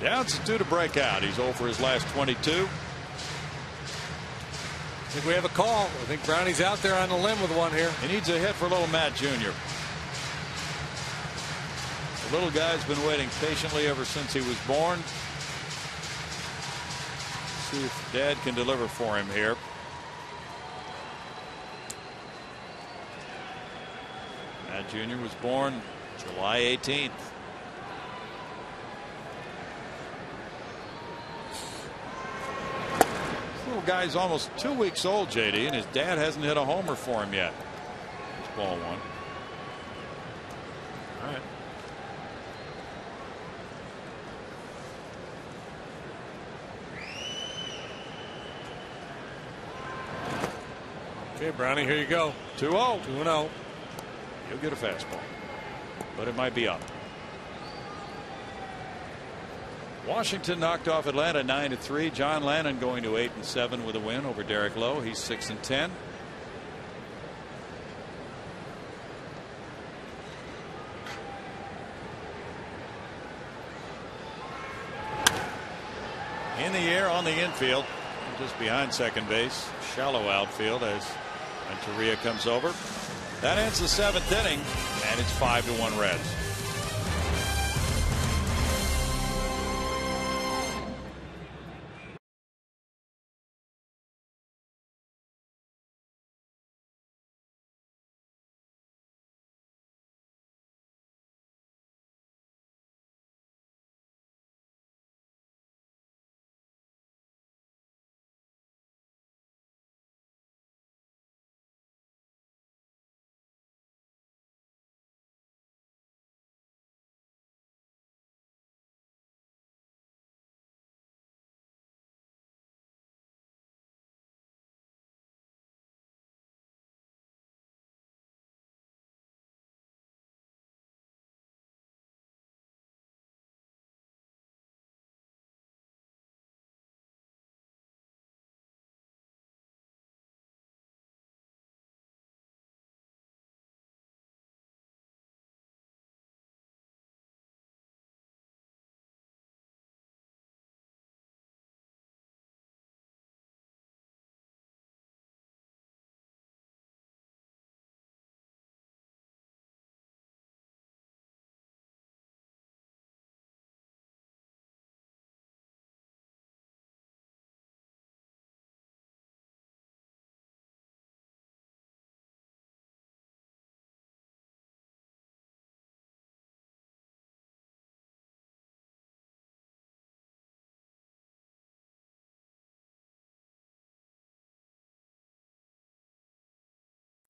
Downs is due to break out. He's over his last 22. I think we have a call. I think Brownie's out there on the limb with one here. He needs a hit for little Matt Jr. The little guy's been waiting patiently ever since he was born. See if Dad can deliver for him here. Matt Jr. was born July 18th. little guy's almost 2 weeks old, JD, and his dad hasn't hit a homer for him yet. It's ball one. All right. Okay, Brownie, here you go. 2-0. 2-0. He'll get a fastball, but it might be up. Washington knocked off Atlanta 9-3. John Lannon going to 8-7 with a win over Derek Lowe. He's 6-10. In the air on the infield, just behind second base. Shallow outfield as Renteria comes over. That ends the 7th inning, and it's 5-1 Reds.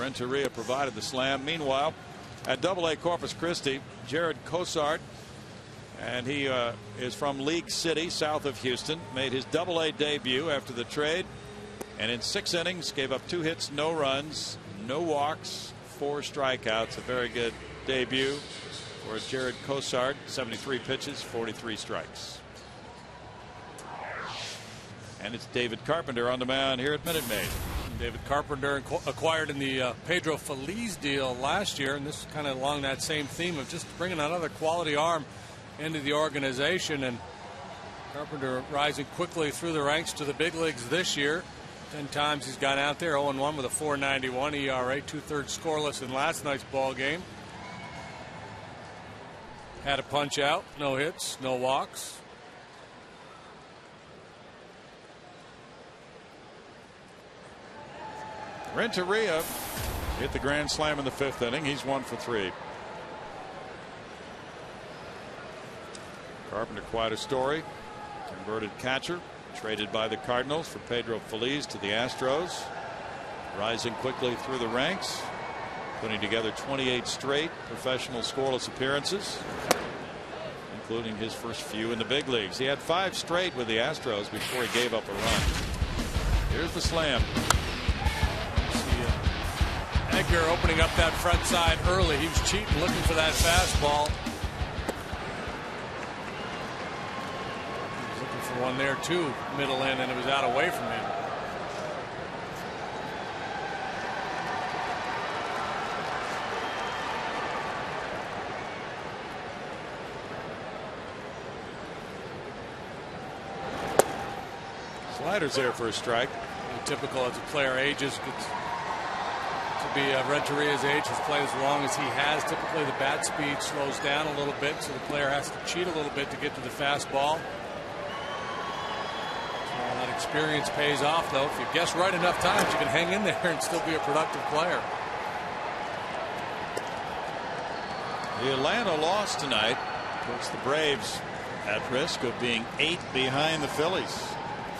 Renteria provided the slam. Meanwhile, at Double-A Corpus Christi, Jared Cosart, and he is from League City, south of Houston, made his Double-A debut after the trade, and in 6 innings gave up 2 hits, no runs, no walks, 4 strikeouts. A very good debut for Jared Cosart. 73 pitches, 43 strikes. And it's David Carpenter on the mound here at Minute Maid. David Carpenter acquired in the Pedro Feliz deal last year, and this is kind of along that same theme of just bringing another quality arm into the organization. And Carpenter rising quickly through the ranks to the big leagues this year. 10 times he's gone out there, 0-1 with a 4.91 ERA, 2/3 scoreless in last night's ball game. Had a punch out, no hits, no walks. Renteria hit the grand slam in the 5th inning. He's 1 for 3. Carpenter, quite a story. Converted catcher, traded by the Cardinals for Pedro Feliz to the Astros. Rising quickly through the ranks, putting together 28 straight professional scoreless appearances, including his first few in the big leagues. He had 5 straight with the Astros before he gave up a run. Here's the slam. Edgar opening up that front side early. He was cheating, looking for that fastball. He was looking for one there too, middle in, and it was out away from him. Slider's there for a strike. Typical as a player ages. Be Renteria's age, has played as long as he has. Typically the bat speed slows down a little bit, so the player has to cheat a little bit to get to the fastball. So that experience pays off, though. If you guess right enough times, you can hang in there and still be a productive player. The Atlanta loss tonight puts the Braves at risk of being 8 behind the Phillies.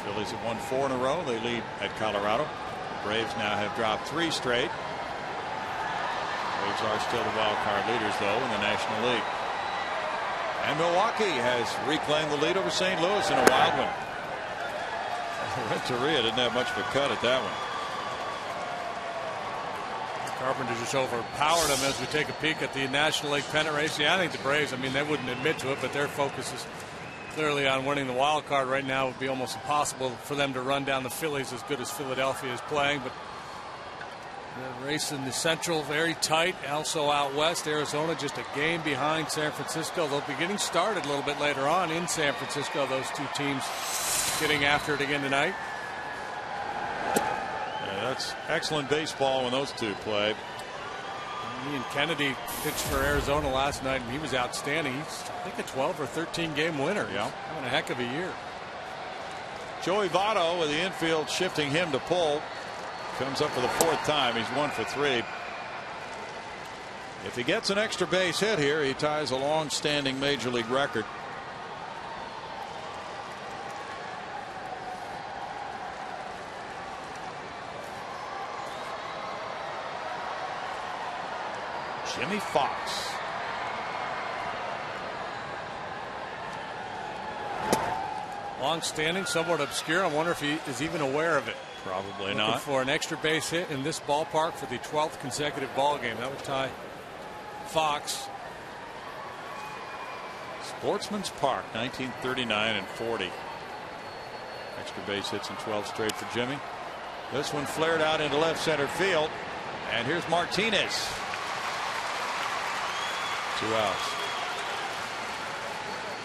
Phillies have won 4 in a row. They lead at Colorado. The Braves now have dropped 3 straight. Braves are still the wild card leaders, though, in the National League. And Milwaukee has reclaimed the lead over St. Louis in a wild one. Renteria didn't have much of a cut at that one. Carpenter just overpowered him as we take a peek at the National League pennant race. Yeah, I think the Braves, I mean, they wouldn't admit to it, but their focus is clearly on winning the wild card right now. It would be almost impossible for them to run down the Phillies as good as Philadelphia is playing. But the race in the Central very tight. Also out west, Arizona just a game behind San Francisco. They'll be getting started a little bit later on in San Francisco. Those two teams getting after it again tonight. Yeah, that's excellent baseball when those two play. Ian Kennedy pitched for Arizona last night, and he was outstanding. He's, I think, a 12 or 13 game winner. Yeah, having a heck of a year. Joey Votto with the infield shifting him to pull. Comes up for the 4th time. He's 1 for 3. If he gets an extra base hit here, he ties a long-standing major league record. Jimmy Fox. Long-standing, somewhat obscure. I wonder if he is even aware of it. Probably Looking not. for an extra base hit in this ballpark for the 12th consecutive ball game. That would tie Fox. Sportsman's Park, 1939 and 40. Extra base hits in 12 straight for Jimmy. This one flared out into left center field. And here's Martinez. 2 outs.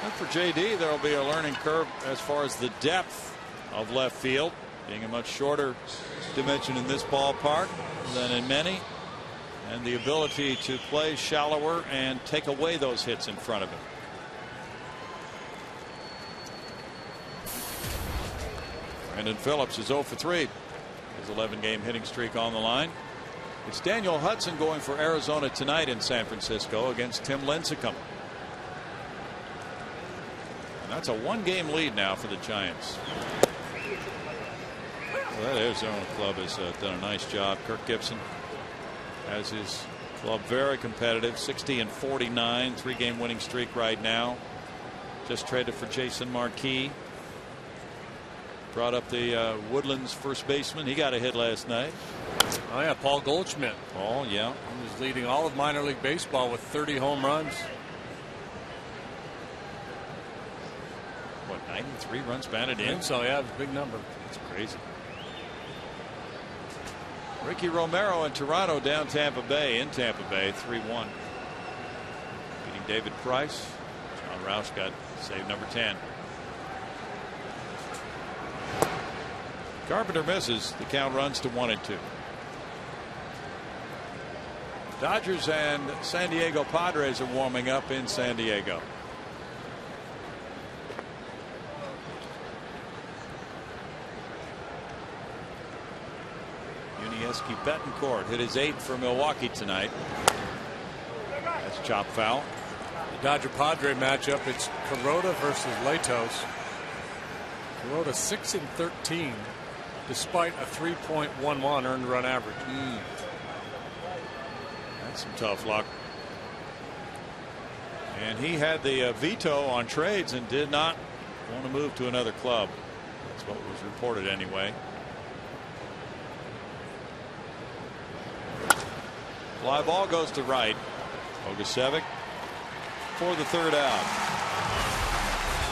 And for JD, there will be a learning curve as far as the depth of left field, being a much shorter dimension in this ballpark than in many, and the ability to play shallower and take away those hits in front of him. Brandon Phillips is 0 for 3. His 11-game hitting streak on the line. It's Daniel Hudson going for Arizona tonight in San Francisco against Tim Lincecum. And that's a 1-game lead now for the Giants. Well, that Arizona club has done a nice job. Kirk Gibson has his club very competitive, 60 and 49, 3-game winning streak right now. Just traded for Jason Marquis. Brought up the Woodlands first baseman. He got a hit last night. Oh yeah, Paul Goldschmidt. Paul, yeah. He was leading all of minor league baseball with 30 home runs. What, 93 runs batted I in? think so, yeah, it was a big number. That's crazy. Ricky Romero in Toronto down Tampa Bay in Tampa Bay 3-1. Beating David Price. John Roush got save number 10. Carpenter misses. The count runs to 1 and 2. Dodgers and San Diego Padres are warming up in San Diego. Yuniesky Betancourt hit his 8th for Milwaukee tonight. That's chop foul. The Dodger Padre matchup, it's Kuroda versus Latos. Kuroda 6 and 13 despite a 3.11 earned run average. That's some tough luck. And he had the veto on trades and did not want to move to another club. That's what was reported anyway. Fly ball goes to right. Ogasevic for the 3rd out.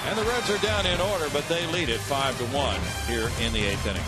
And the Reds are down in order, but they lead it 5-1 here in the 8th inning.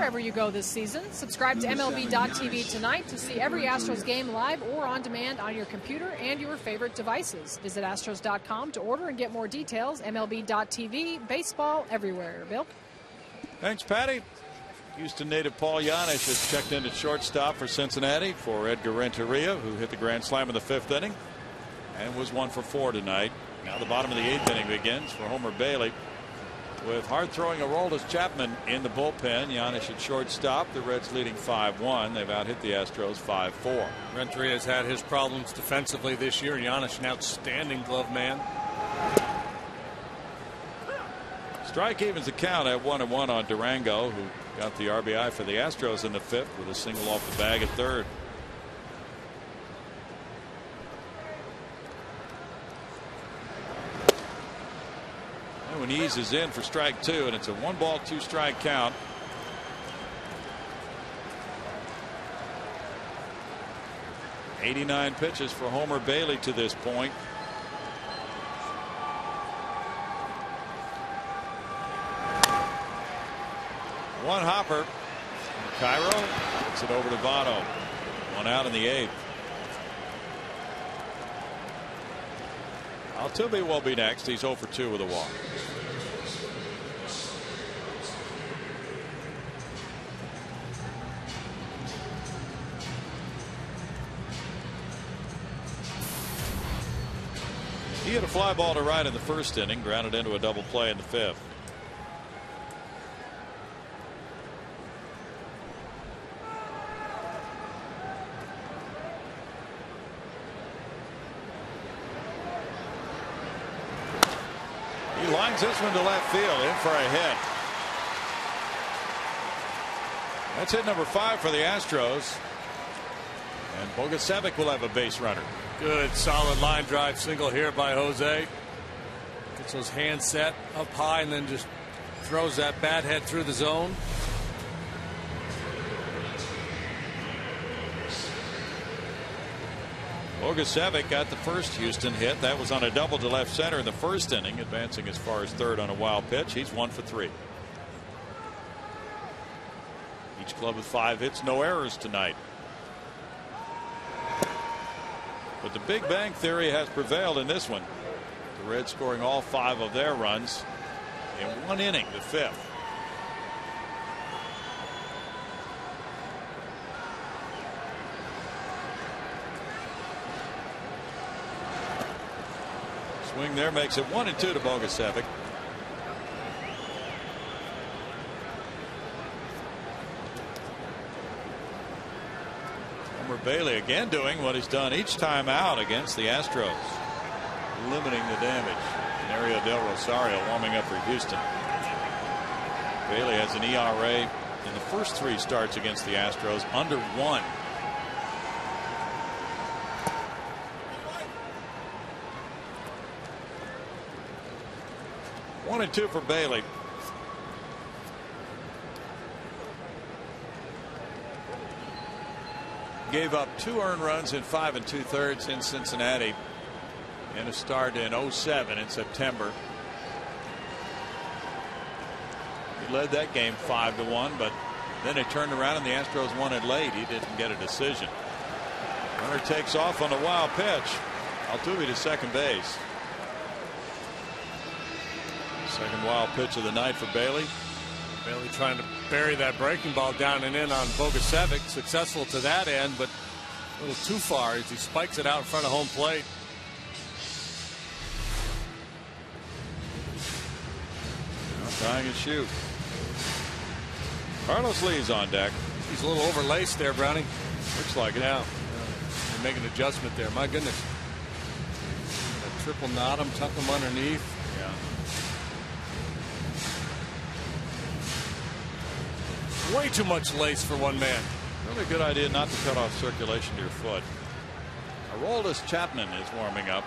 wherever you go this season. Subscribe to MLB.tv tonight to see every Astros game live or on demand on your computer and your favorite devices. Visit Astros.com to order and get more details. MLB.tv, baseball everywhere. Bill? Thanks, Patty. Houston native Paul Janisch has checked in at shortstop for Cincinnati for Edgar Renteria, who hit the grand slam in the 5th inning and was 1 for 4 tonight. Now the bottom of the 8th inning begins for Homer Bailey, with hard-throwing Aroldis Chapman in the bullpen. Janisch at shortstop. The Reds leading 5-1. They've out-hit the Astros 5-4. Renteria has had his problems defensively this year. Janisch, an outstanding glove man. Strike evens the count at 1-1 on Durango, who got the RBI for the Astros in the 5th with a single off the bag at 3rd. And when he eases in for strike 2, and it's a 1-ball 2-strike count. "89 pitches for Homer Bailey to this point. One hopper. Cairo gets it over to Votto. 1 out in the 8th. Altuve will be next. He's 0 for 2 with a walk. He hit a fly ball to right in the 1st inning, grounded into a double play in the 5th. He lines this one to left field, in for a hit. That's hit number 5 for the Astros. And Bogusevic will have a base runner. Good solid line drive single here by Jose. Gets those hands set up high and then just throws that bat head through the zone. Bogusevic got the first Houston hit. That was on a double to left center in the 1st inning, advancing as far as 3rd on a wild pitch. He's 1 for 3. Each club with 5 hits, no errors tonight. But the Big Bang Theory has prevailed in this one. The Reds scoring all 5 of their runs in 1 inning, the 5th. Swing there makes it 1-2 to Bogusevic. Homer Bailey again doing what he's done each time out against the Astros, limiting the damage. Mario Del Rosario warming up for Houston. Bailey has an ERA in the first 3 starts against the Astros under 1. One and 2 for Bailey. Gave up 2 earned runs in 5 2/3 in Cincinnati in a start in 07 in September. He led that game 5-1, but then it turned around and the Astros won it late. He didn't get a decision. Runner takes off on a wild pitch. Altuve to second base. Second wild pitch of the night for Bailey. Bailey trying to bury that breaking ball down and in on Bogusevic. Successful to that end, but a little too far as he spikes it out in front of home plate. Now trying to shoot. Carlos Lee's on deck. He's a little overlaced there, Browning. Looks like it. Yeah. They make an adjustment there. My goodness. A triple knot him, tuck him underneath. Yeah. Way too much lace for one man. Really good idea not to cut off circulation to your foot. Aroldis Chapman is warming up.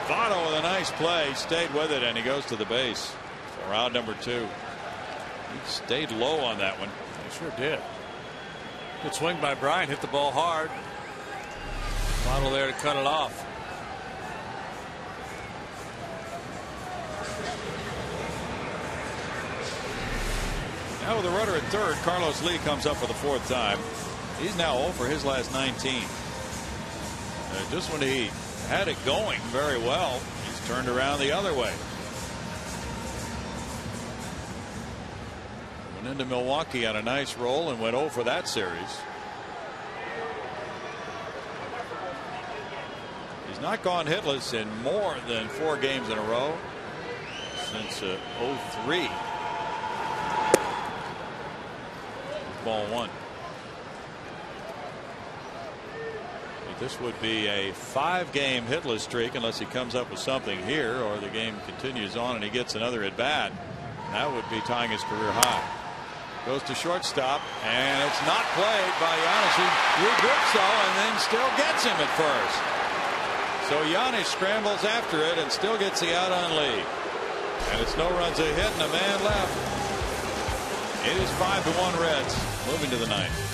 Votto with a nice play, stayed with it, and he goes to the base for out number 2. He stayed low on that one. He sure did. Good swing by Bryant, hit the ball hard. Bottle there to cut it off. Now with a runner at third, Carlos Lee comes up for the fourth time. He's now 0 for his last 19. Just when he had it going very well, he's turned around the other way. Went into Milwaukee on a nice roll and went 0 for that series. He's not gone hitless in more than 4 games in a row since 03. Ball 1. This would be a 5-game hitless streak unless he comes up with something here, or the game continues on and he gets another at bat. That would be tying his career high. Goes to shortstop, and it's not played by Giannis, who regrips though and then still gets him at first. So Giannis scrambles after it and still gets the out on Lee. And it's no runs a hit and a man left. It is 5-1 Reds, moving to the ninth.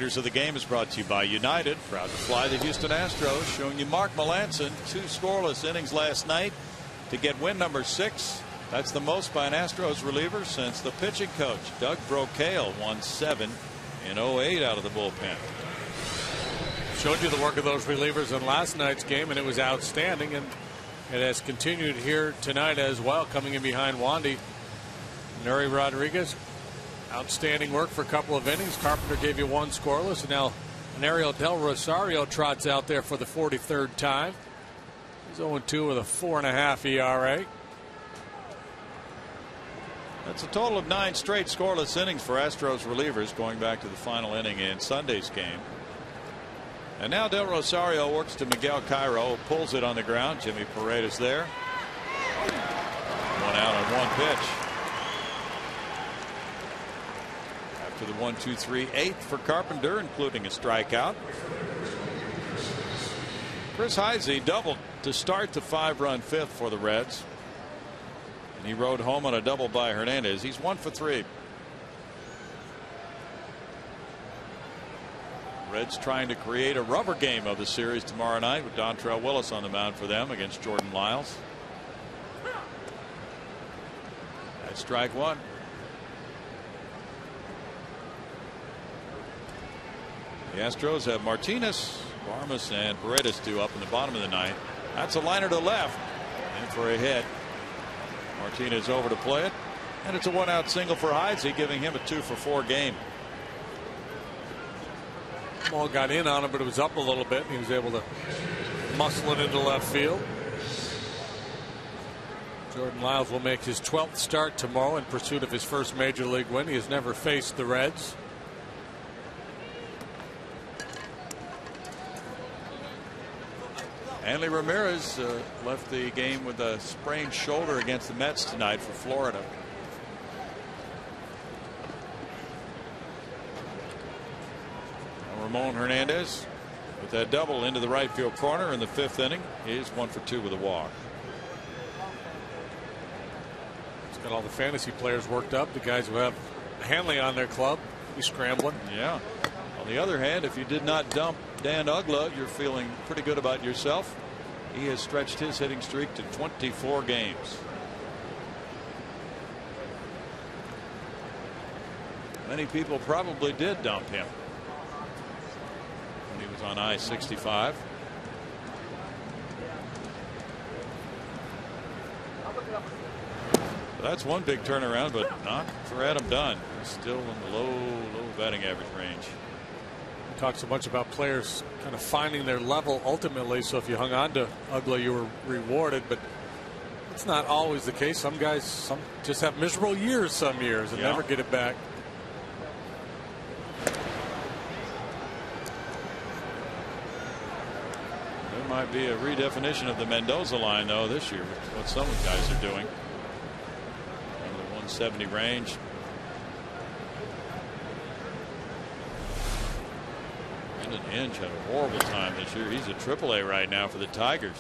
Of the game is brought to you by United, proud to fly the Houston Astros, showing you Mark Melancon, 2 scoreless innings last night to get win number 6. That's the most by an Astros reliever since the pitching coach Doug Brocail won 7 in 08 out of the bullpen. Showed you the work of those relievers in last night's game, and it was outstanding, and it has continued here tonight as well, coming in behind Wandy. Nuri Rodriguez, outstanding work for a couple of innings. Carpenter gave you 1 scoreless, and now Ariel Del Rosario trots out there for the 43rd time. He's 0-2 with a 4.5 ERA. That's a total of 9 straight scoreless innings for Astros relievers going back to the final inning in Sunday's game. And now Del Rosario works to Miguel Cairo, pulls it on the ground. Jimmy Paredes there. 1 out on 1 pitch. To the 1-2-3 8th for Carpenter, including a strikeout. Chris Heisey doubled to start the 5-run 5th for the Reds, and he rode home on a double by Hernandez. He's 1 for 3. Reds trying to create a rubber game of the series tomorrow night with Dontrelle Willis on the mound for them against Jordan Lyles. That's strike 1. The Astros have Martinez, Barmas, and Paredes due up in the bottom of the ninth. That's a liner to left, and for a hit. Martinez over to play it, and it's a 1-out single for Heisey, giving him a 2 for 4 game. Ball got in on him, but it was up a little bit, and he was able to muscle it into left field. Jordan Lyles will make his 12th start tomorrow in pursuit of his first major league win. He has never faced the Reds. Hanley Ramirez left the game with a sprained shoulder against the Mets tonight for Florida. Ramon Hernandez with that double into the right field corner in the 5th inning is 1 for 2 with a walk. It's got all the fantasy players worked up. The guys who have Hanley on their club be scrambling. Yeah. On the other hand, if you did not dump Dan Uggla, you're feeling pretty good about yourself. He has stretched his hitting streak to 24 games. Many people probably did dump him when he was on I-65. That's one big turnaround, but not for Adam Dunn. He's still in the low batting average range. We talked so much about players kind of finding their level ultimately. So if you hung on to Uggla, you were rewarded, but it's not always the case. Some guys just have miserable years some years and never get it back. There might be a redefinition of the Mendoza line though this year, what some guys are doing. 170 range. Brendan Inge had a horrible time this year. He's at AAA right now for the Tigers.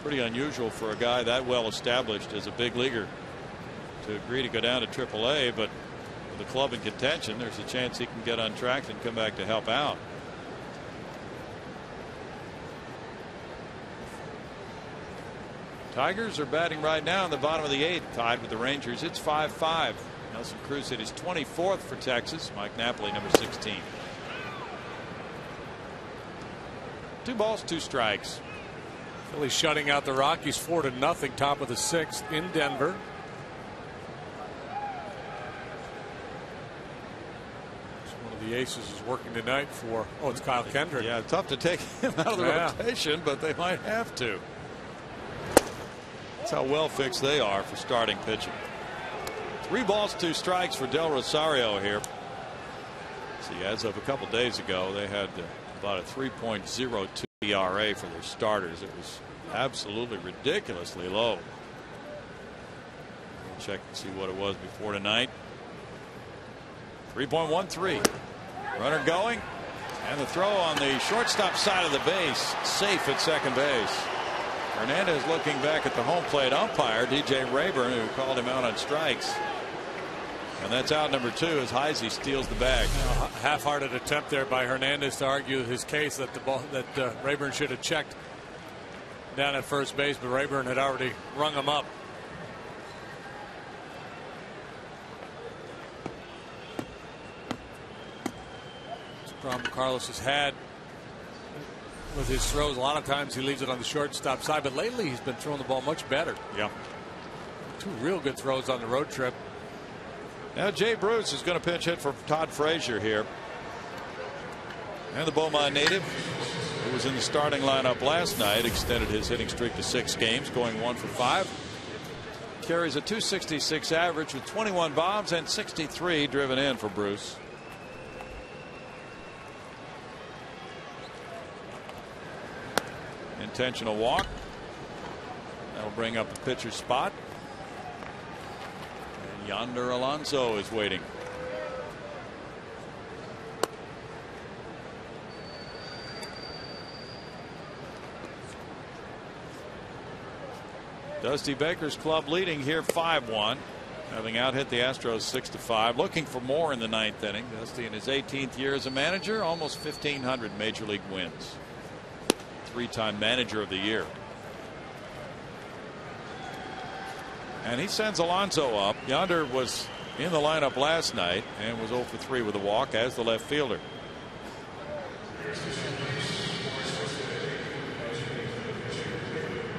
Pretty unusual for a guy that well established as a big leaguer to agree to go down to AAA, but with the club in contention, there's a chance he can get on track and come back to help out. Tigers are batting right now in the bottom of the 8th, tied with the Rangers. It's 5-5. Nelson Cruz hit his 24th for Texas. Mike Napoli, number 16. 2 balls, 2 strikes. Phillies shutting out the Rockies 4-0, top of the 6th in Denver. One of the aces is working tonight for. Oh, it's Kyle Kendrick. Yeah, tough to take him out of the rotation, but they might have to. That's how well fixed they are for starting pitching. 3 balls, 2 strikes for Del Rosario here. See, as of a couple days ago, they had about a 3.02 ERA for their starters. It was absolutely ridiculously low. We'll check and see what it was before tonight. 3.13. Runner going, and the throw on the shortstop side of the base, safe at second base. Hernandez looking back at the home plate umpire, DJ Rayburn, who called him out on strikes. And that's out number 2 as Heisey steals the bag. Half-hearted attempt there by Hernandez to argue his case that the ball that Rayburn should have checked down at first base, but Rayburn had already rung him up. It's a problem Carlos has had with his throws. A lot of times he leaves it on the shortstop side, but lately he's been throwing the ball much better. Yeah. 2 real good throws on the road trip. Now Jay Bruce is going to pinch hit for Todd Frazier here. And the Beaumont native, who was in the starting lineup last night, extended his hitting streak to 6 games, going 1 for 5. Carries a .266 average with 21 bombs and 63 driven in for Bruce. Intentional walk. That'll bring up the pitcher's spot. And Yonder Alonso is waiting. Dusty Baker's club leading here 5-1, having out hit the Astros 6-5. Looking for more in the 9th inning. Dusty in his 18th year as a manager, almost 1,500 major league wins. 3-time manager of the year. And he sends Alonso up. Yonder was in the lineup last night and was 0 for 3 with a walk as the left fielder.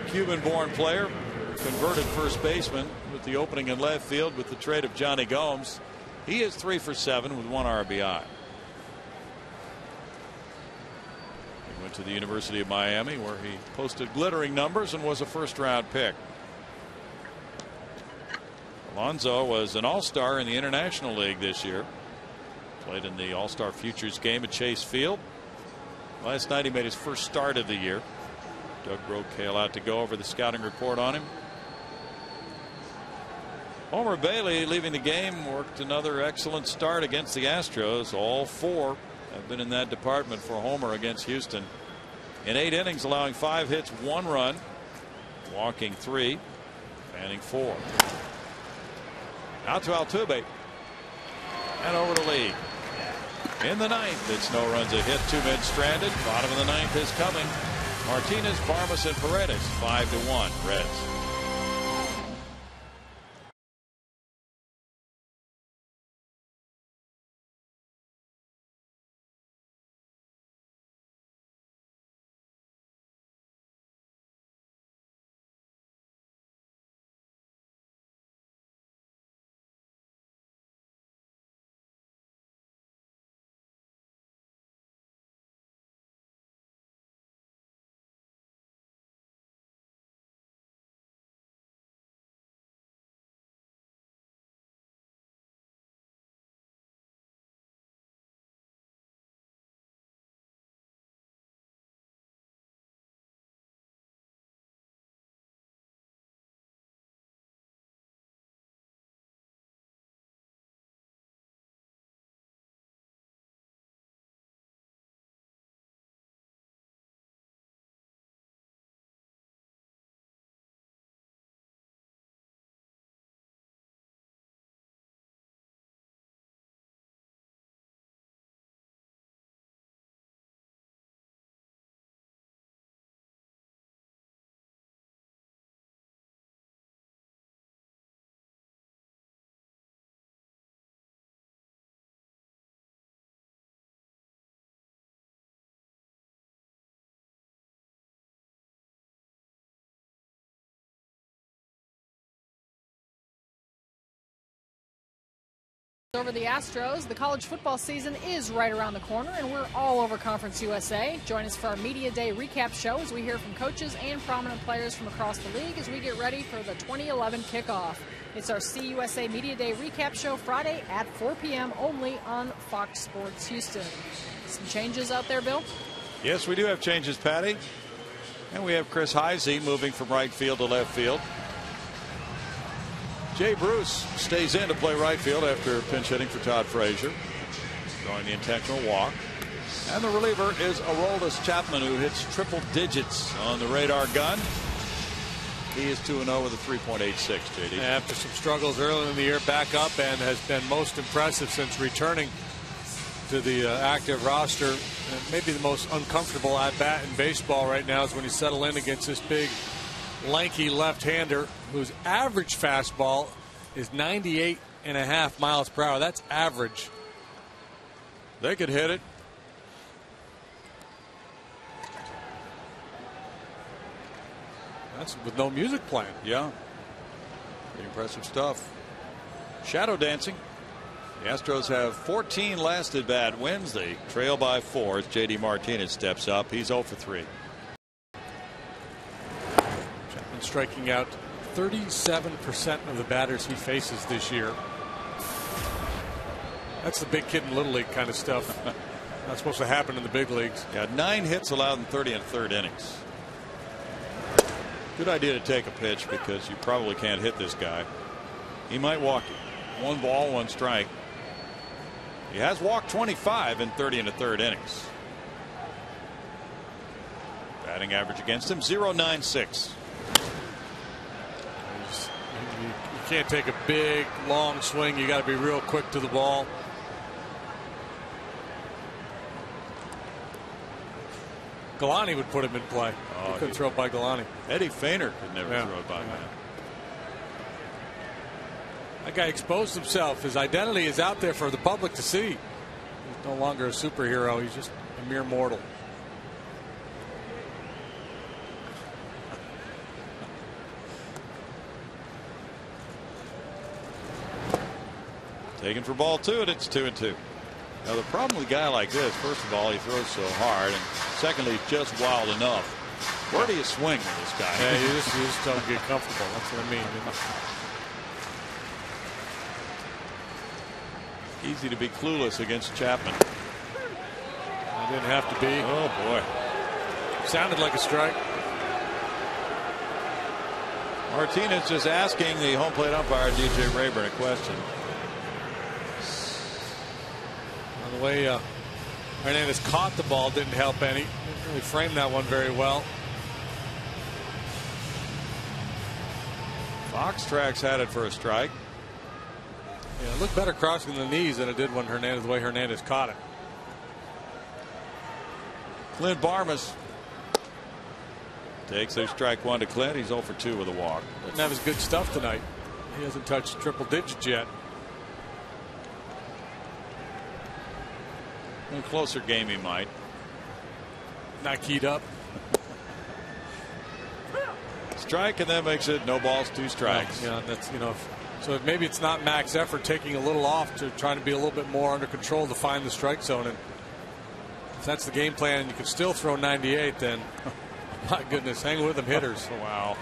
Cuban-born player, converted first baseman with the opening in left field with the trade of Johnny Gomes. He is 3 for 7 with 1 RBI. He went to the University of Miami, where he posted glittering numbers and was a first-round pick. Alonso was an all-star in the International League this year. Played in the All-Star Futures game at Chase Field. Last night he made his first start of the year. Doug Brocale out to go over the scouting report on him. Homer Bailey leaving the game, worked another excellent start against the Astros. All 4 have been in that department for Homer against Houston. In 8 innings, allowing 5 hits, 1 run, walking 3, fanning 4. Out to Altuve, and over to Lee. In the 9th, it's no runs a hit, 2 men stranded. Bottom of the 9th is coming. Martinez, Barmas, and Paredes, 5-1 Reds. Over the Astros, the college football season is right around the corner, and we're all over Conference USA. Join us for our Media Day recap show as we hear from coaches and prominent players from across the league as we get ready for the 2011 kickoff. It's our CUSA Media Day recap show Friday at 4 p.m. only on Fox Sports Houston. Some changes out there, Bill? Yes, we do have changes, Patty. And we have Chris Heisey moving from right field to left field. Jay Bruce stays in to play right field after pinch hitting for Todd Frazier, drawing the intentional walk. And the reliever is Aroldis Chapman, who hits triple digits on the radar gun. He is 2-0 with a 3.86, JD. After some struggles early in the year, back up and has been most impressive since returning to the active roster. And maybe the most uncomfortable at bat in baseball right now is when you settle in against this big, lanky left-hander whose average fastball is 98.5 miles per hour. That's average. They could hit it. That's with no music playing. Yeah. Pretty impressive stuff. Shadow dancing. The Astros have 14 last at bat wins. They trail by 4 as J.D. Martinez steps up. He's 0 for 3. Chapman striking out 37% of the batters he faces this year. That's the big kid in Little League kind of stuff. Not supposed to happen in the big leagues. Yeah, 9 hits allowed in 30 and third innings. Good idea to take a pitch because you probably can't hit this guy. He might walk you. 1 ball, 1 strike. He has walked 25 in 30 and a third innings. Batting average against him 0.96. You can't take a big long swing. You got to be real quick to the ball. Galani would put him in play. He couldn't throw it by Galani. Eddie Feiner could never throw it by him. That guy exposed himself. His identity is out there for the public to see. He's no longer a superhero. He's just a mere mortal. Taken for ball 2, and it's 2-2. Now the problem with a guy like this, first of all, he throws so hard, and secondly, he's just wild enough. Where do you swing with this guy? Yeah, you just don't get comfortable. That's what I mean. Easy to be clueless against Chapman. It didn't have to be. Oh boy. Sounded like a strike. Martinez just asking the home plate umpire DJ Rayburn a question. The way Hernandez caught the ball, didn't help any. Didn't really frame that one very well. Fox tracks had it for a strike. Yeah, it looked better crossing the knees than it did when the way Hernandez caught it. Clint Barmas takes a strike one to Clint. He's 0 for 2 with a walk. Doesn't have his good stuff tonight. He hasn't touched triple digits yet. In a closer game, he might. Not keyed up. Strike, and that makes it no balls, 2 strikes. Yeah, that's, so maybe it's not max effort, taking a little off to trying to be a little bit more under control to find the strike zone. And if that's the game plan, and you can still throw 98, then my goodness, hang with them hitters. Wow.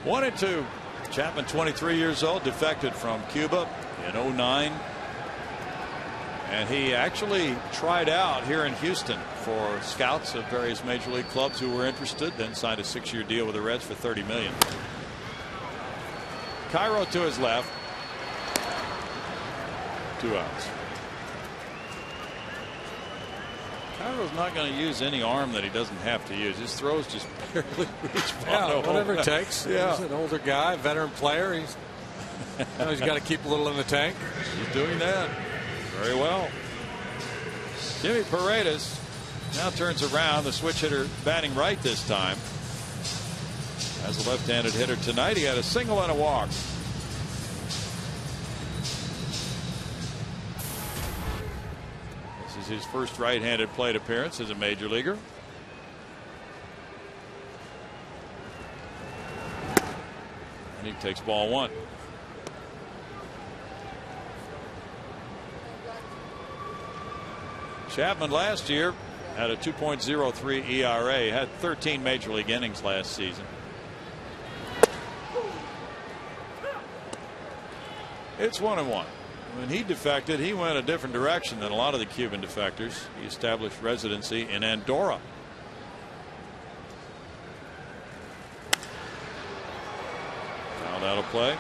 1-2. Chapman, 23 years old, defected from Cuba in 2009. And he actually tried out here in Houston for scouts of various major league clubs who were interested, then signed a 6-year deal with the Reds for $30 million. Cairo to his left. 2 outs. Cairo's not going to use any arm that he doesn't have to use. His throws just barely reach. Yeah, whatever it takes. Yeah. He's an older guy, veteran player. He's got to keep a little in the tank. He's doing that very well. Jimmy Paredes now turns around. The switch hitter batting right this time. As a left-handed hitter tonight, he had a single and a walk. This is his first right-handed plate appearance as a major leaguer. And he takes ball 1. Chapman last year had a 2.03 ERA, had 13 major league innings last season. It's 1-1. When he defected, he went a different direction than a lot of the Cuban defectors. He established residency in Andorra. Now that'll play.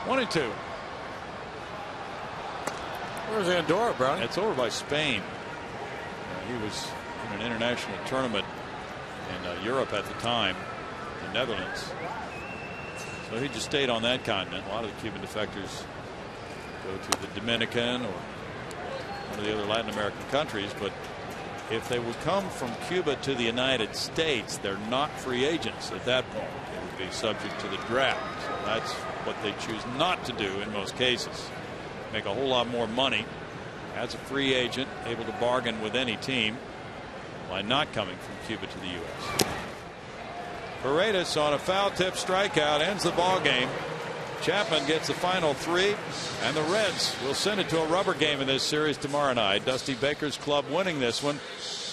1-2. Where's Andorra, Brownie? It's over by Spain. He was in an international tournament in Europe at the time, the Netherlands. So he just stayed on that continent. A lot of the Cuban defectors go to the Dominican or one of the other Latin American countries. But if they would come from Cuba to the United States, they're not free agents at that point. They would be subject to the draft. So that's what they choose not to do in most cases. Make a whole lot more money as a free agent, able to bargain with any team by not coming from Cuba to the U.S. Paredes on a foul tip strikeout ends the ball game. Chapman gets the final 3, and the Reds will send it to a rubber game in this series tomorrow night. Dusty Baker's club winning this one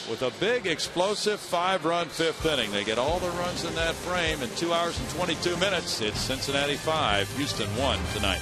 with a big explosive 5-run 5th inning. They get all the runs in that frame in 2 hours and 22 minutes. It's Cincinnati 5, Houston 1 tonight.